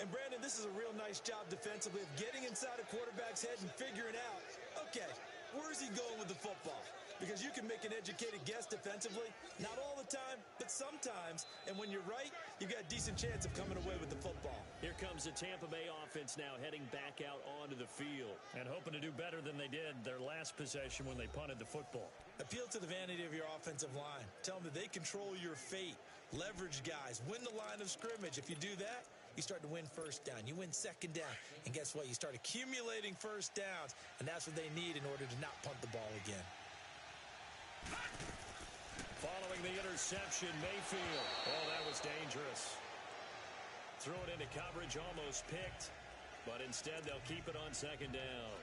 And Brandon, this is a real nice job defensively of getting inside a quarterback's head and figuring out, okay, where's he going with the football? Because you can make an educated guess defensively. Not all the time, but sometimes. And when you're right, you've got a decent chance of coming away with the football. Here comes the Tampa Bay offense now heading back out onto the field and hoping to do better than they did their last possession when they punted the football. Appeal to the vanity of your offensive line. Tell them that they control your fate. Leverage guys. Win the line of scrimmage. If you do that, you start to win first down. You win second down. And guess what? You start accumulating first downs, and that's what they need in order to not punt the ball again. Following the interception, Mayfield. Oh, that was dangerous. Throw it into coverage, almost picked. But instead, they'll keep it on second down.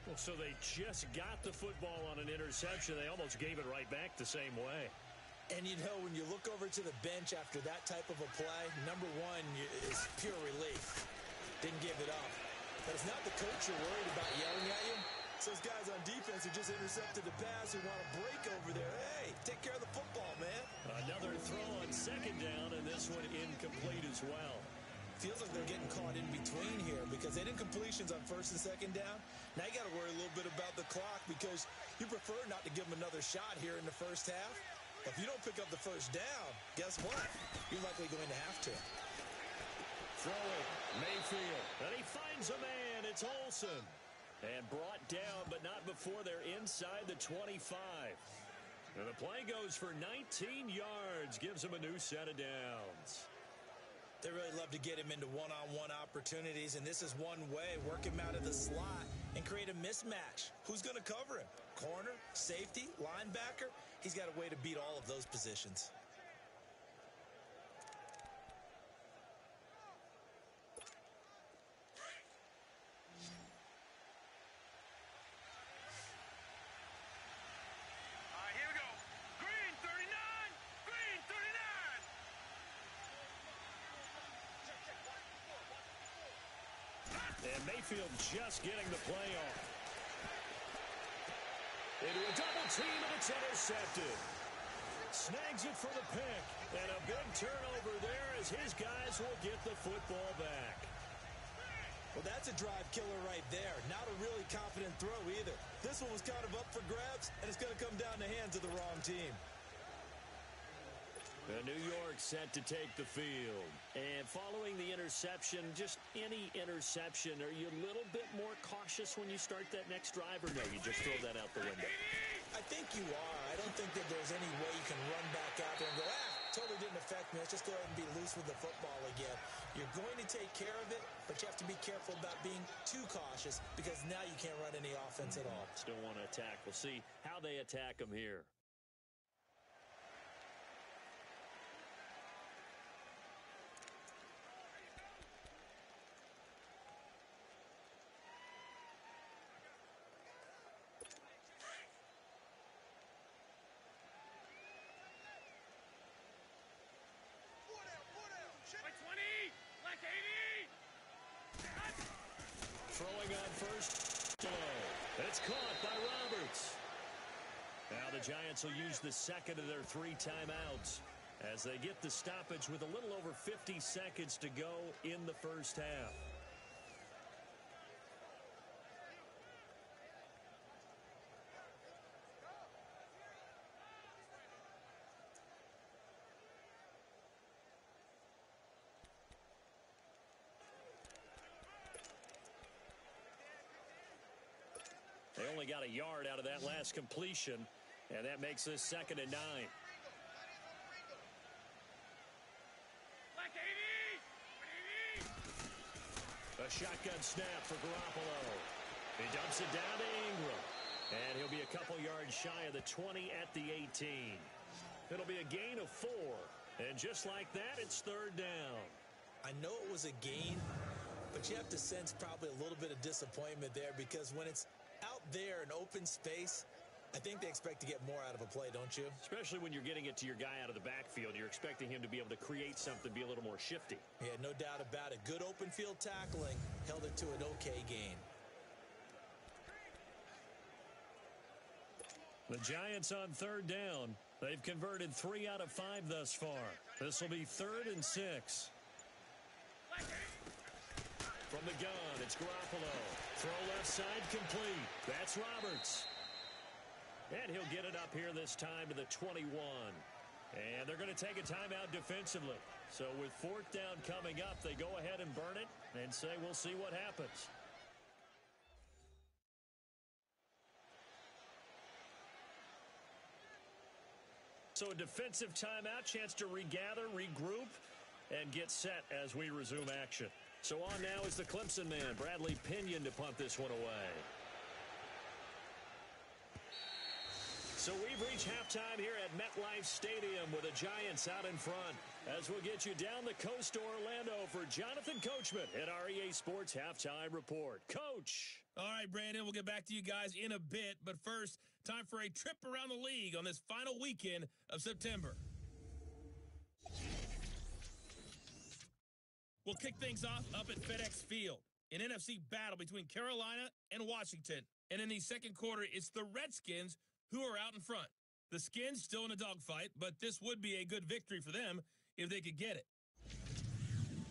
Well, so they just got the football on an interception. They almost gave it right back the same way. And, you know, when you look over to the bench after that type of a play, number one is pure relief. Didn't give it up. But it's not the coach you're worried about yelling at you. It's those guys on defense who just intercepted the pass who want to break over there. Hey, take care of the football, man. Another throw on second down, and this one incomplete as well. Feels like they're getting caught in between here because they did completions on first and second down. Now you got to worry a little bit about the clock because you prefer not to give them another shot here in the first half. If you don't pick up the first down, guess what? You're likely going to have to. Throwing, Mayfield, and he finds a man. It's Olsen. And brought down, but not before they're inside the 25. And the play goes for 19 yards, gives him a new set of downs. They really love to get him into one-on-one opportunities, and this is one way. Work him out of the slot and create a mismatch. Who's going to cover him? Corner, safety, linebacker? He's got a way to beat all of those positions. And Mayfield just getting the play off. Into a double team, and it's intercepted. Snags it for the pick. And a big turnover there as his guys will get the football back. Well, that's a drive killer right there. Not a really confident throw either. This one was kind of up for grabs, and it's going to come down the hands of the wrong team. New York set to take the field. And following the interception, just any interception, are you a little bit more cautious when you start that next drive, or no, you just throw that out the window? I think you are. I don't think that there's any way you can run back out there and go, totally didn't affect me. Let's just go ahead and be loose with the football again. You're going to take care of it, but you have to be careful about being too cautious because now you can't run any offense at all. Still want to attack. We'll see how they attack them here. Throwing on first. It's caught by Roberts. Now the Giants will use the second of their 3 timeouts as they get the stoppage with a little over 50 seconds to go in the first half. They only got a yard out of that last completion, and that makes this 2nd and 9. A shotgun snap for Garoppolo. He dumps it down to Ingram, and he'll be a couple yards shy of the 20 at the 18. It'll be a gain of 4, and just like that, it's 3rd down. I know it was a gain, but you have to sense probably a little bit of disappointment there because when it's out there in open space, I think they expect to get more out of a play, don't you? Especially when you're getting it to your guy out of the backfield. You're expecting him to be able to create something, be a little more shifty. Yeah, no doubt about it. Good open field tackling held it to an okay gain. The Giants on 3rd down. They've converted 3 out of 5 thus far. This will be 3rd and 6. From the gun, it's Garoppolo. Throw left side complete. That's Roberts. And he'll get it up here this time to the 21. And they're going to take a timeout defensively. So with 4th down coming up, they go ahead and burn it and say we'll see what happens. So a defensive timeout, chance to regather, regroup. and get set as we resume action. So on now is the Clemson man, Bradley Pinion, to punt this one away. So we've reached halftime here at MetLife Stadium with the Giants out in front. As we'll get you down the coast to Orlando for Jonathan Coachman at our EA Sports Halftime Report. Coach. All right, Brandon, we'll get back to you guys in a bit. But first, time for a trip around the league on this final weekend of September. We'll kick things off up at FedEx Field, an NFC battle between Carolina and Washington. And in the second quarter, it's the Redskins who are out in front. The Skins still in a dogfight, but this would be a good victory for them if they could get it.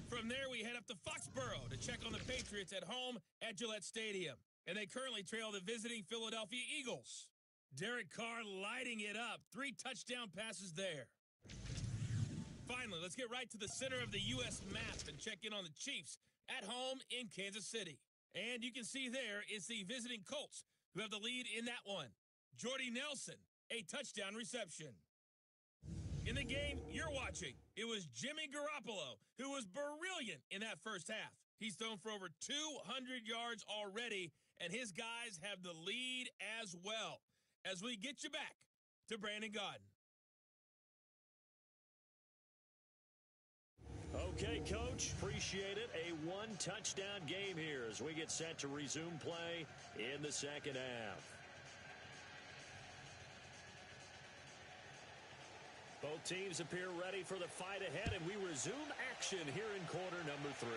From there, we head up to Foxborough to check on the Patriots at home at Gillette Stadium. And they currently trail the visiting Philadelphia Eagles. Derek Carr lighting it up. 3 touchdown passes there. Finally, let's get right to the center of the U.S. map and check in on the Chiefs at home in Kansas City. And you can see there it's the visiting Colts who have the lead in that one. Jordy Nelson, a touchdown reception. In the game you're watching, it was Jimmy Garoppolo who was brilliant in that first half. He's thrown for over 200 yards already, and his guys have the lead as well. As we get you back to Brandon Gaudin. Okay, Coach, appreciate it. A one-touchdown game here as we get set to resume play in the second half. Both teams appear ready for the fight ahead, and we resume action here in quarter number 3.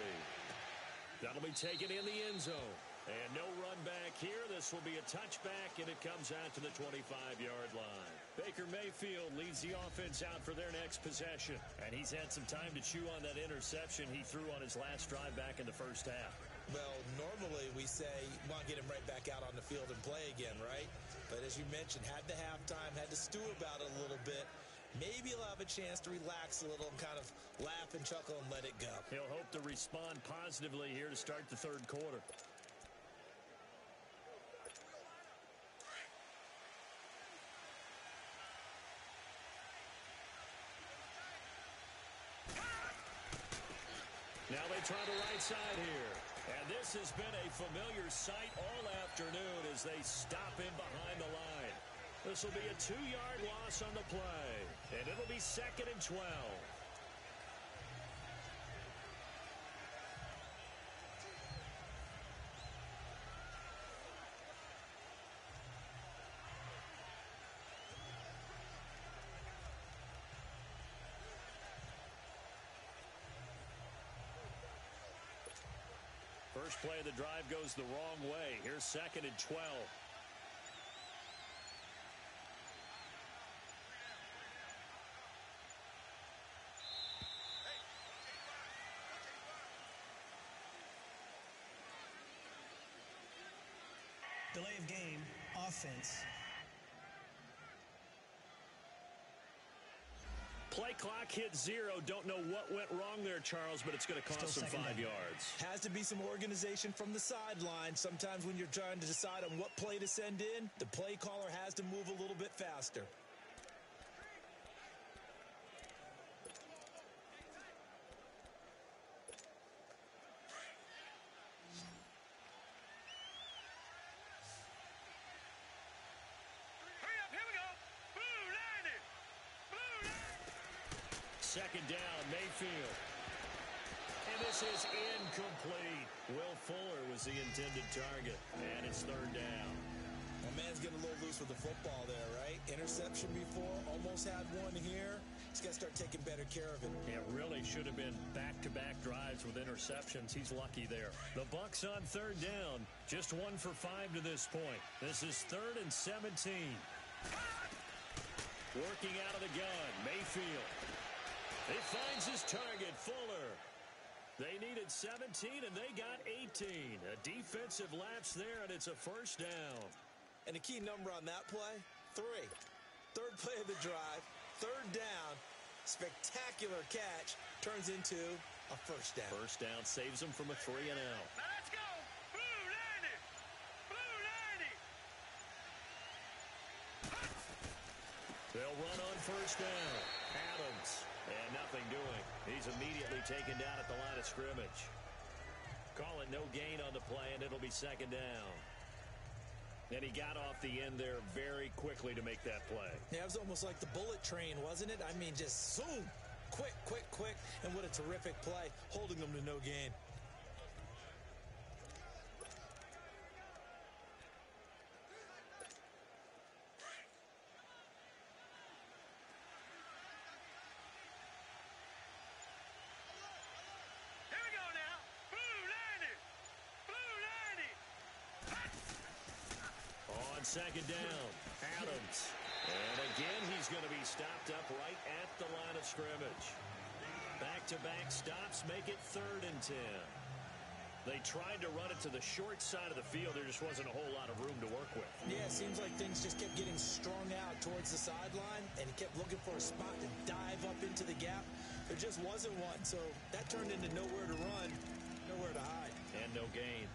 That'll be taken in the end zone. And no run back here. This will be a touchback, and it comes out to the 25-yard line. Baker Mayfield leads the offense out for their next possession. And he's had some time to chew on that interception he threw on his last drive back in the first half. Well, normally we say you want to get him right back out on the field and play again, right? But as you mentioned, had the halftime, had to stew about it a little bit. Maybe he'll have a chance to relax a little and kind of laugh and chuckle and let it go. He'll hope to respond positively here to start the third quarter. Now they try the right side here. And this has been a familiar sight all afternoon as they stop him behind the line. This will be a 2-yard loss on the play. And it'll be 2nd and 12. First play of the drive goes the wrong way. Here's 2nd and 12. Delay of game, offense. Play clock hit 0. Don't know what went wrong there, Charles, but it's going to cost them 5 yards. Has to be some organization from the sideline. Sometimes when you're trying to decide on what play to send in, the play caller has to move a little bit faster. Second down, Mayfield. And this is incomplete. Will Fuller was the intended target. And it's 3rd down. My man's getting a little loose with the football there, right? Interception before, almost had one here. He's got to start taking better care of it. It really should have been back-to-back drives with interceptions. He's lucky there. The Bucs on 3rd down. Just 1 for 5 to this point. This is 3rd and 17. Working out of the gun, Mayfield. He finds his target, Fuller. They needed 17, and they got 18. A defensive lapse there, and it's a 1st down. And the key number on that play, 3. 3rd play of the drive, 3rd down, spectacular catch, turns into a 1st down. 1st down saves them from a 3-and-out. Now let's go! Blue 90! Blue 90! They'll run on 1st down. Adams And nothing doing. He's immediately taken down at the line of scrimmage. Call it no gain on the play, and it'll be second down. And he got off the end there very quickly to make that play. Yeah, it was almost like the bullet train, wasn't it? I mean, just zoom. Quick, quick, quick. And what a terrific play, holding them to no gain. Second down, Adams. And again, he's going to be stopped up right at the line of scrimmage. Back-to-back stops make it 3rd and 10. They tried to run it to the short side of the field. There just wasn't a whole lot of room to work with. Yeah, it seems like things just kept getting strung out towards the sideline, and he kept looking for a spot to dive up into the gap. There just wasn't one, so that turned into nowhere to run, nowhere to hide. And no gain.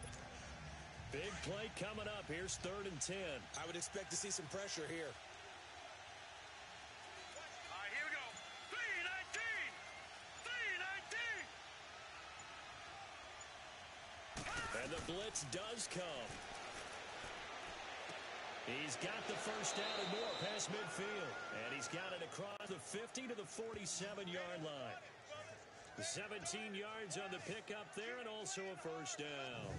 Big play coming up. Here's 3rd and 10. I would expect to see some pressure here. All right, here we go. 3-19. And the blitz does come. He's got the first down and more past midfield. And he's got it across the 50 to the 47-yard line. 17 yards on the pickup there and also a first down.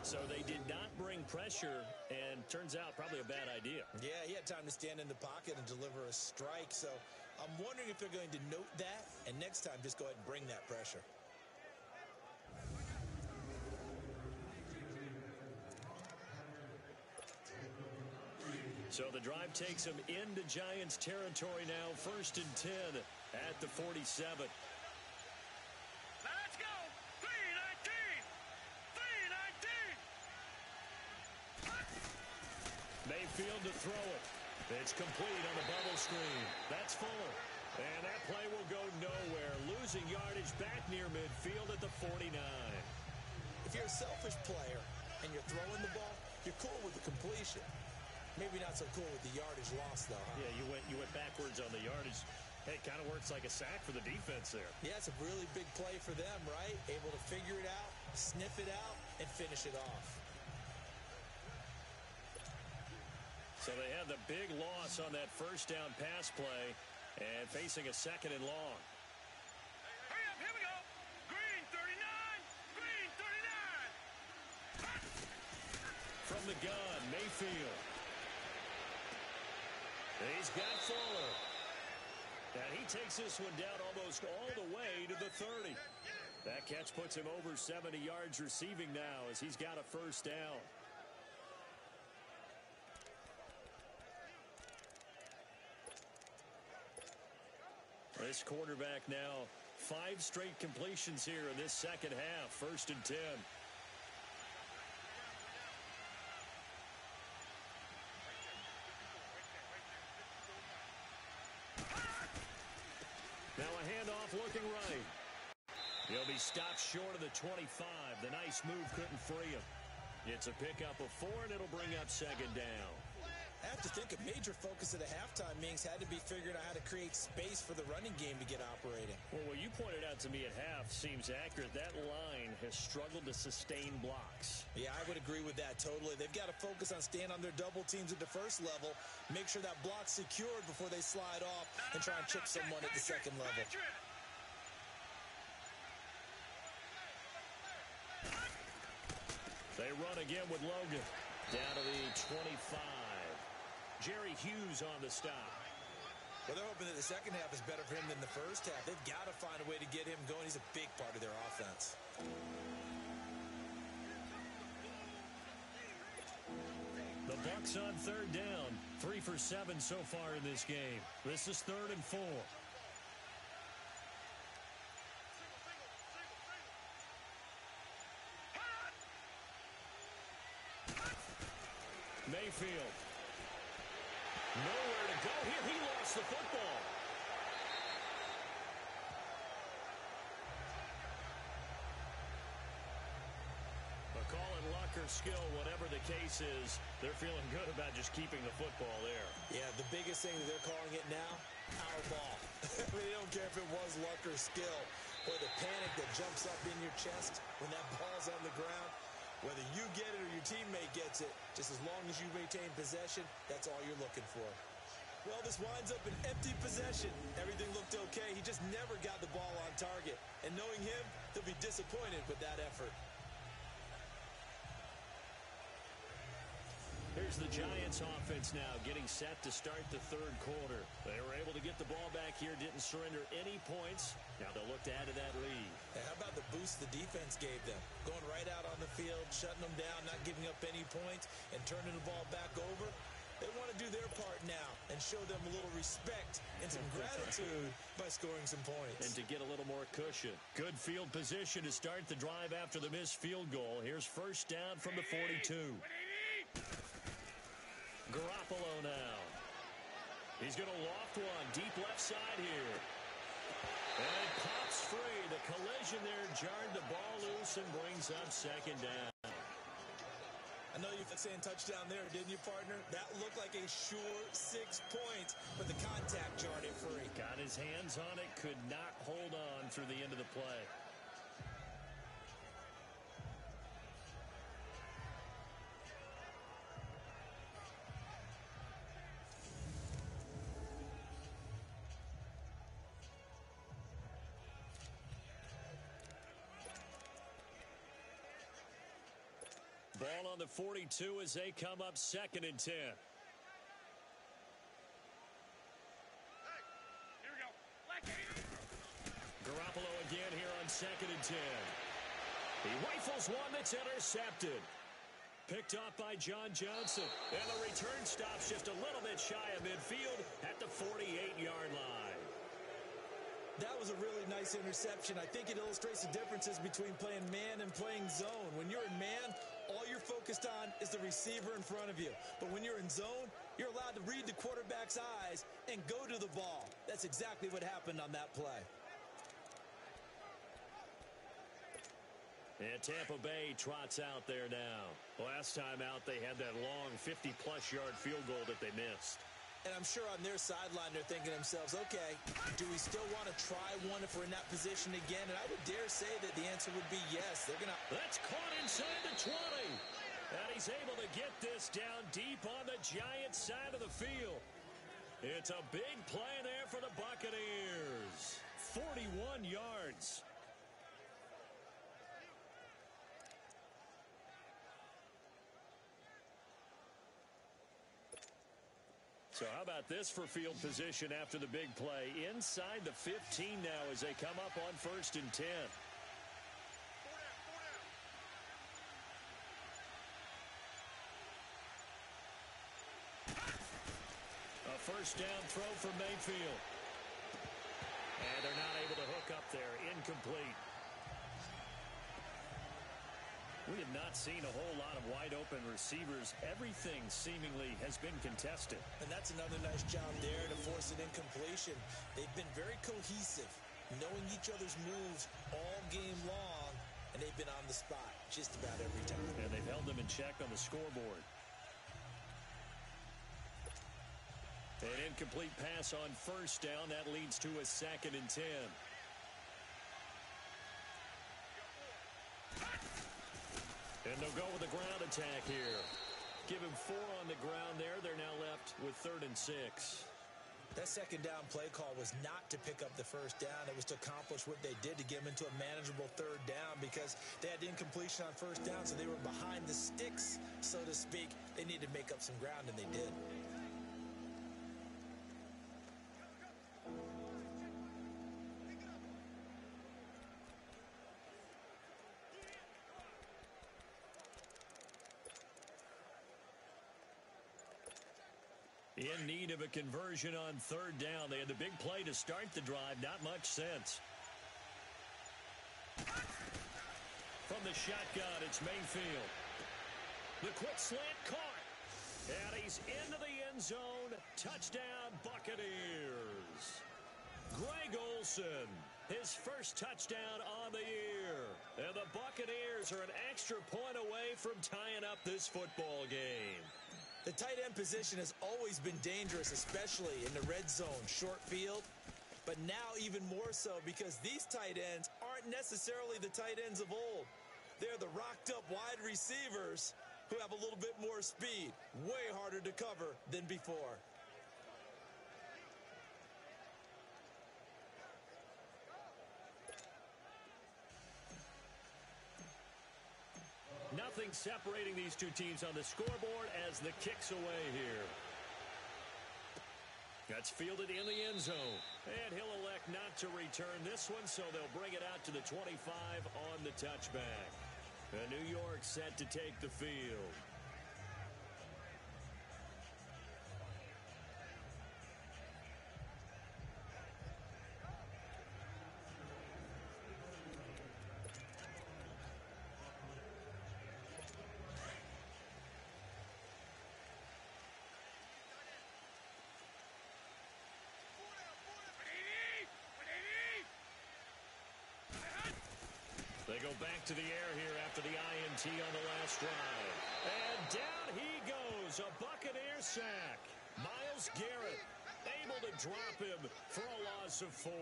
So they did not bring pressure, and turns out probably a bad idea. Yeah, he had time to stand in the pocket and deliver a strike. So I'm wondering if they're going to note that, and next time just go ahead and bring that pressure. So the drive takes him into Giants territory now, 1st and 10 at the 47. Let's go. 3-19. Mayfield to throw it. It's complete on the bubble screen. That's Fuller. And that play will go nowhere. Losing yardage back near midfield at the 49. If you're a selfish player and you're throwing the ball, you're cool with the completion. Maybe not so cool with the yardage loss, though. Huh? Yeah, you went backwards on the yardage. Hey, it kind of works like a sack for the defense there. Yeah, it's a really big play for them, right? Able to figure it out, sniff it out, and finish it off. So they had the big loss on that first down pass play and facing a 2nd and long. Hurry up, here we go. Green 39. Green 39. From the gun, Mayfield. He's got Fuller. And he takes this one down almost all the way to the 30. That catch puts him over 70 yards receiving now as he's got a first down. This quarterback now 5 straight completions here in this second half. 1st and 10. Now a handoff looking right. He'll be stopped short of the 25. The nice move couldn't free him. It's a pickup of 4, and it'll bring up 2nd down. I have to think a major focus at a halftime means had to be figuring out how to create space for the running game to get operating. Well, what you pointed out to me at half seems accurate. That line has struggled to sustain blocks. Yeah, I would agree with that totally. They've got to focus on staying on their double teams at the first level, make sure that block's secured before they slide off and try and chip someone at the second level. They run again with Logan. Down to the 25. Jerry Hughes on the stop. Well, they're hoping that the second half is better for him than the first half. They've got to find a way to get him going. He's a big part of their offense. The Bucs on 3rd down. 3 for 7 so far in this game. This is 3rd and 4. Mayfield. Nowhere to go here. He lost the football. McCall and Lucker or skill, whatever the case is, they're feeling good about just keeping the football there. Yeah, the biggest thing that they're calling it now, our ball. They don't care if it was luck or skill, or the panic that jumps up in your chest when that ball's on the ground. Whether you get it or your teammate gets it, just as long as you maintain possession, that's all you're looking for. Well, this winds up an empty possession. Everything looked okay. He just never got the ball on target. And knowing him, he'll be disappointed with that effort. Here's the Giants offense now getting set to start the third quarter. They were able to get the ball back here, didn't surrender any points. Now they'll look to add to that lead. Hey, how about the boost the defense gave them? Going right out on the field, shutting them down, not giving up any points, and turning the ball back over. They want to do their part now and show them a little respect and some gratitude by scoring some points. And to get a little more cushion. Good field position to start the drive after the missed field goal. Here's first down from the 42. Garoppolo now. He's going to loft one deep left side here. And it pops free. The collision there jarred the ball loose and brings up second down. I know you're saying touchdown there, didn't you, partner? That looked like a sure 6 points, but the contact jarred it free. Got his hands on it, could not hold on through the end of the play. Ball on the 42 as they come up 2nd and 10. Hey, here we go. Garoppolo again here on 2nd and 10. He rifles one that's intercepted. Picked off by John Johnson. And the return stops just a little bit shy of midfield at the 48-yard line. That was a really nice interception. I think it illustrates the differences between playing man and playing zone. When you're in man, all you're focused on is the receiver in front of you. But when you're in zone, you're allowed to read the quarterback's eyes and go to the ball. That's exactly what happened on that play. And Tampa Bay trots out there now. Last time out, they had that long 50-plus yard field goal that they missed. And I'm sure on their sideline they're thinking to themselves, okay, do we still want to try one if we're in that position again? And I would dare say that the answer would be yes. They're going to... That's caught inside the 20. And he's able to get this down deep on the Giants side of the field. It's a big play there for the Buccaneers. 41 yards. So how about this for field position after the big play? Inside the 15 now as they come up on 1st and 10. A first down throw for Mayfield. And they're not able to hook up there. Incomplete. We have not seen a whole lot of wide-open receivers. Everything seemingly has been contested. And that's another nice job there to force an incompletion. They've been very cohesive, knowing each other's moves all game long, and they've been on the spot just about every time. And they've held them in check on the scoreboard. An incomplete pass on first down. That leads to a 2nd and 10. And they'll go with a ground attack here. Give him 4 on the ground there. They're now left with 3rd and 6. That second down play call was not to pick up the first down. It was to accomplish what they did to get them into a manageable 3rd down because they had incompletion on first down, so they were behind the sticks, so to speak. They needed to make up some ground, and they did. In need of a conversion on 3rd down. They had the big play to start the drive. Not much sense. From the shotgun, it's Mayfield. The quick slant caught. And he's into the end zone. Touchdown, Buccaneers. Greg Olsen his first touchdown on the year. And the Buccaneers are an extra point away from tying up this football game. The tight end position has always been dangerous, especially in the red zone, short field. But now even more so because these tight ends aren't necessarily the tight ends of old. They're the rocked-up wide receivers who have a little bit more speed, way harder to cover than before. Nothing separating these two teams on the scoreboard as the kick's away here. That's fielded in the end zone. And he'll elect not to return this one, so they'll bring it out to the 25 on the touchback. And New York set to take the field. They go back to the air here after the INT on the last drive. And down he goes, a Buccaneer sack. Myles Garrett able to drop him for a loss of 4.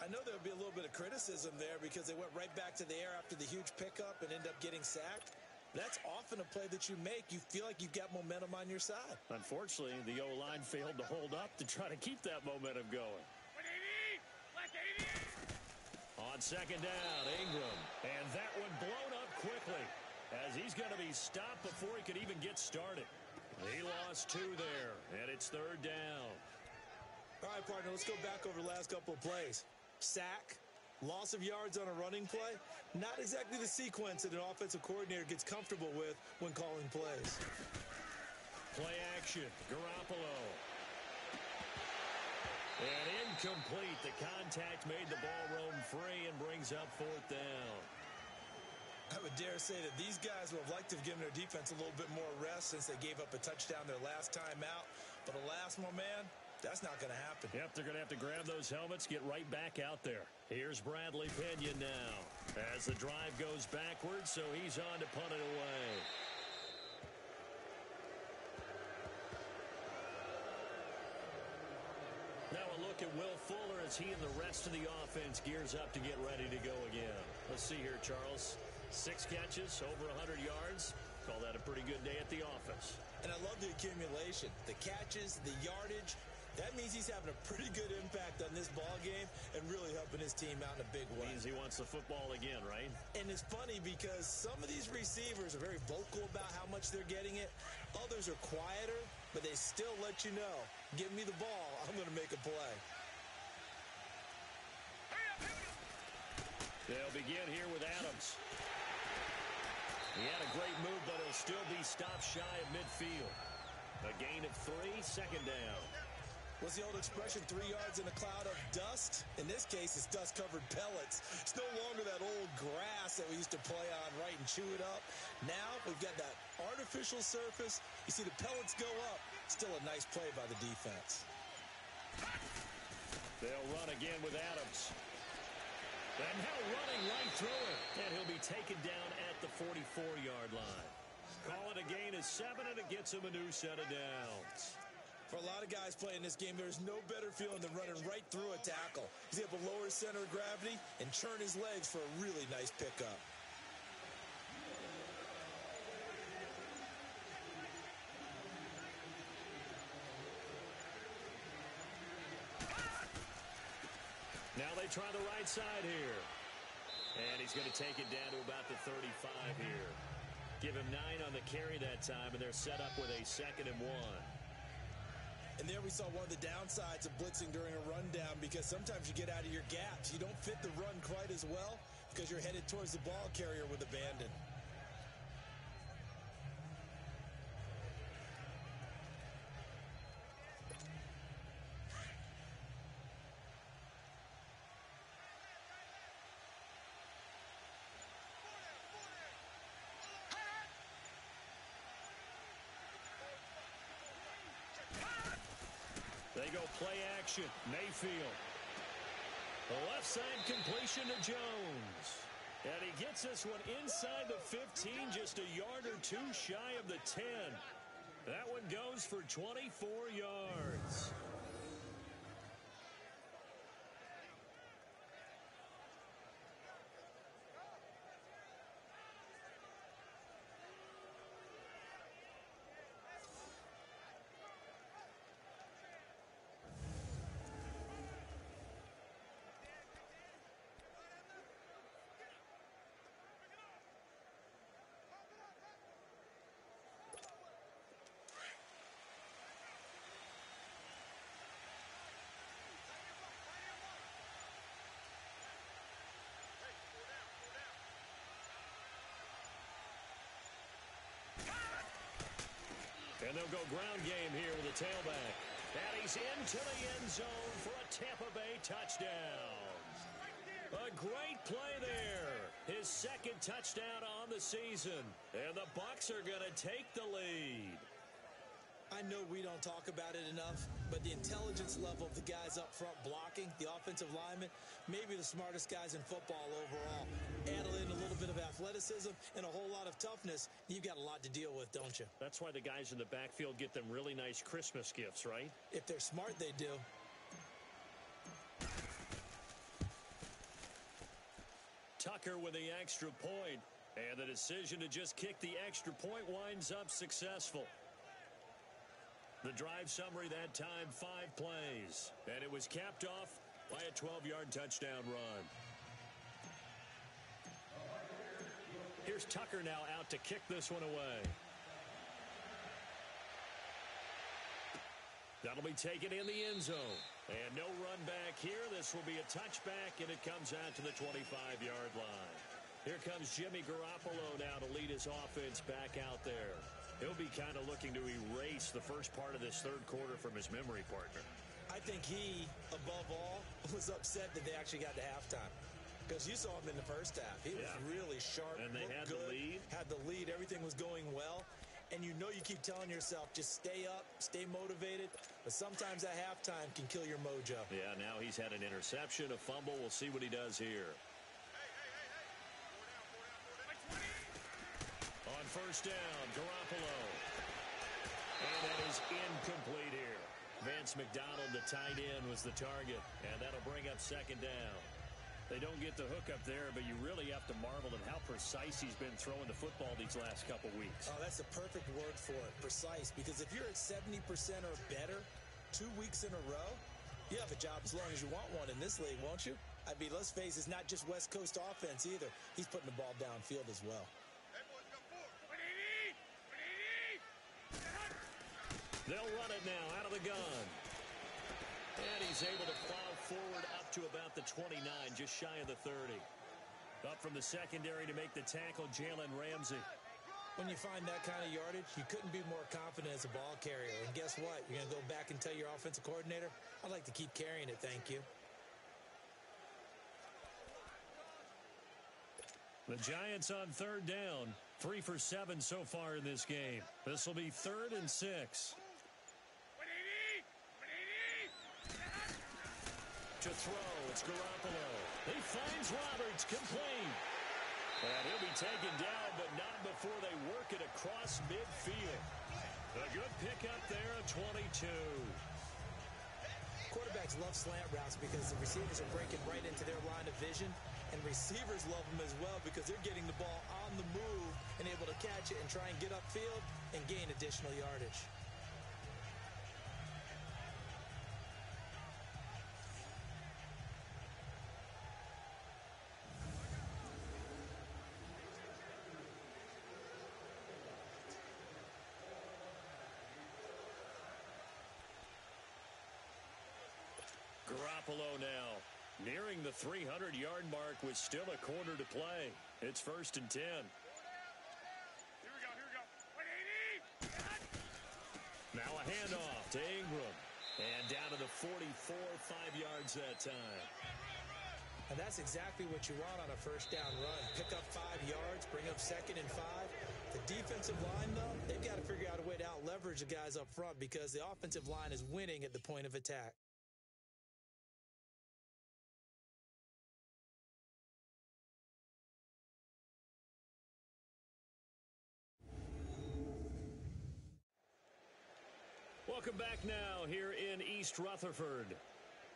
I know there'll be a little bit of criticism there because they went right back to the air after the huge pickup and end up getting sacked. That's often a play that you make. You feel like you've got momentum on your side. Unfortunately, the O-line failed to hold up to try to keep that momentum going. On second down, Ingram. And that one blown up quickly as he's going to be stopped before he could even get started. He lost 2 there, and it's third down. All right, partner, let's go back over the last couple of plays. Sack, loss of yards on a running play. Not exactly the sequence that an offensive coordinator gets comfortable with when calling plays. Play action, Garoppolo. And incomplete. The contact made the ball roam free and brings up fourth down. I would dare say that these guys would have liked to have given their defense a little bit more rest since they gave up a touchdown their last time out. But alas, my man, that's not going to happen. Yep, they're going to have to grab those helmets, get right back out there. Here's Bradley Pinion now as the drive goes backwards, so he's on to punt it away. Now a look at Will Fuller as he and the rest of the offense gears up to get ready to go again. Let's see here, Charles. 6 catches, over 100 yards. Call that a pretty good day at the office. And I love the accumulation. The catches, the yardage. That means he's having a pretty good impact on this ball game and really helping his team out in a big way. Means he wants the football again, right? And it's funny because some of these receivers are very vocal about how much they're getting it. Others are quieter, but they still let you know, give me the ball, I'm going to make a play. They'll begin here with Adams. He had a great move, but he'll still be stopped shy of midfield. A gain of 3, second down. What's the old expression, 3 yards in a cloud of dust? In this case, it's dust-covered pellets. It's no longer that old grass that we used to play on, right, and chew it up. Now we've got that artificial surface. You see the pellets go up. Still a nice play by the defense. They'll run again with Adams. And now running right through it. And he'll be taken down at the 44-yard line. Call it a gain of 7, and it gets him a new set of downs. For a lot of guys playing this game, there's no better feeling than running right through a tackle. He's able to lower his center of gravity and churn his legs for a really nice pickup. Now they try the right side here. And he's going to take it down to about the 35 here. Give him 9 on the carry that time, and they're set up with a 2nd and 1. And there we saw one of the downsides of blitzing during a rundown because sometimes you get out of your gaps. You don't fit the run quite as well because you're headed towards the ball carrier with abandon. They go play action. Mayfield. A left side completion to Jones. And he gets this one inside the 15, just a yard or two shy of the 10. That one goes for 24 yards. And they'll go ground game here with a tailback. And he's into the end zone for a Tampa Bay touchdown. A great play there. His second touchdown on the season. And the Bucs are going to take the lead. I know we don't talk about it enough, but the intelligence level of the guys up front blocking, the offensive linemen, maybe the smartest guys in football overall. Add in a little bit of athleticism and a whole lot of toughness, you've got a lot to deal with, don't you? That's why the guys in the backfield get them really nice Christmas gifts, right? If they're smart, they do. Tucker with the extra point, and the decision to just kick the extra point winds up successful. The drive summary that time, 5 plays. And it was capped off by a 12-yard touchdown run. Here's Tucker now out to kick this one away. That'll be taken in the end zone. And no run back here. This will be a touchback, and it comes out to the 25-yard line. Here comes Jimmy Garoppolo now to lead his offense back out there. He'll be kind of looking to erase the first part of this third quarter from his memory partner. I think he, above all, was upset that they actually got to halftime. Because you saw him in the first half. He was really sharp. And they had good, the lead. Had the lead. Everything was going well. And you know you keep telling yourself, just stay up, stay motivated. But sometimes that halftime can kill your mojo. Yeah, now he's had an interception, a fumble. We'll see what he does here. On first down, Garoppolo. And that is incomplete here. Vance McDonald, the tight end, was the target. And that'll bring up second down. They don't get the hook up there, but you really have to marvel at how precise he's been throwing the football these last couple weeks. Oh, that's the perfect word for it, precise. Because if you're at 70% or better 2 weeks in a row, you have a job as long as you want one in this league, won't you? I mean, let's face it, it's not just West Coast offense either. He's putting the ball downfield as well. They'll run it now out of the gun. And he's able to plow forward up to about the 29, just shy of the 30. Up from the secondary to make the tackle, Jalen Ramsey. When you find that kind of yardage, you couldn't be more confident as a ball carrier. And guess what? You're going to go back and tell your offensive coordinator, I'd like to keep carrying it, thank you. The Giants on third down. 3 for 7 so far in this game. This will be 3rd and 6. To throw, it's Garoppolo. He finds Roberts, complete. And he'll be taken down, but not before they work it across midfield. A good pickup there at 22. Quarterbacks love slant routes because the receivers are breaking right into their line of vision, and receivers love them as well because they're getting the ball on the move and able to catch it and try and get upfield and gain additional yardage. Garoppolo now nearing the 300-yard mark with still a quarter to play. It's 1st and 10. Here we go. Now a handoff to Ingram. And down to the 44, 5 yards that time. And that's exactly what you want on a first down run. Pick up 5 yards, bring up 2nd and 5. The defensive line, though, they've got to figure out a way to out-leverage the guys up front because the offensive line is winning at the point of attack. Welcome back now here in East Rutherford.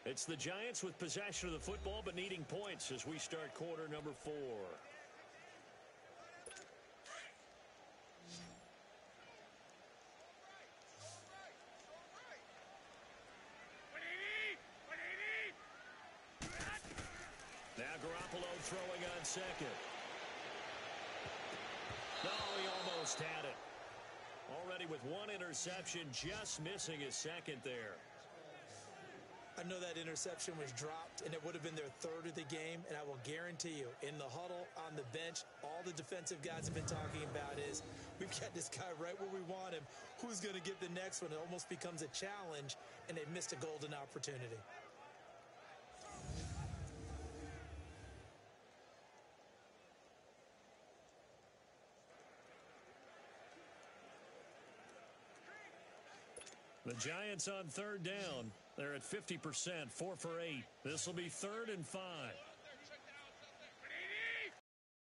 It's the Giants with possession of the football but needing points as we start quarter number 4. Now Garoppolo throwing on second. No, he almost had it. Already with one interception, just missing his second there. I know that interception was dropped, and it would have been their third of the game, and I will guarantee you, in the huddle, on the bench, all the defensive guys have been talking about is, we've got this guy right where we want him. Who's going to get the next one? It almost becomes a challenge, and they've missed a golden opportunity. The Giants on third down. They're at 50%, 4 for 8. This will be 3rd and 5.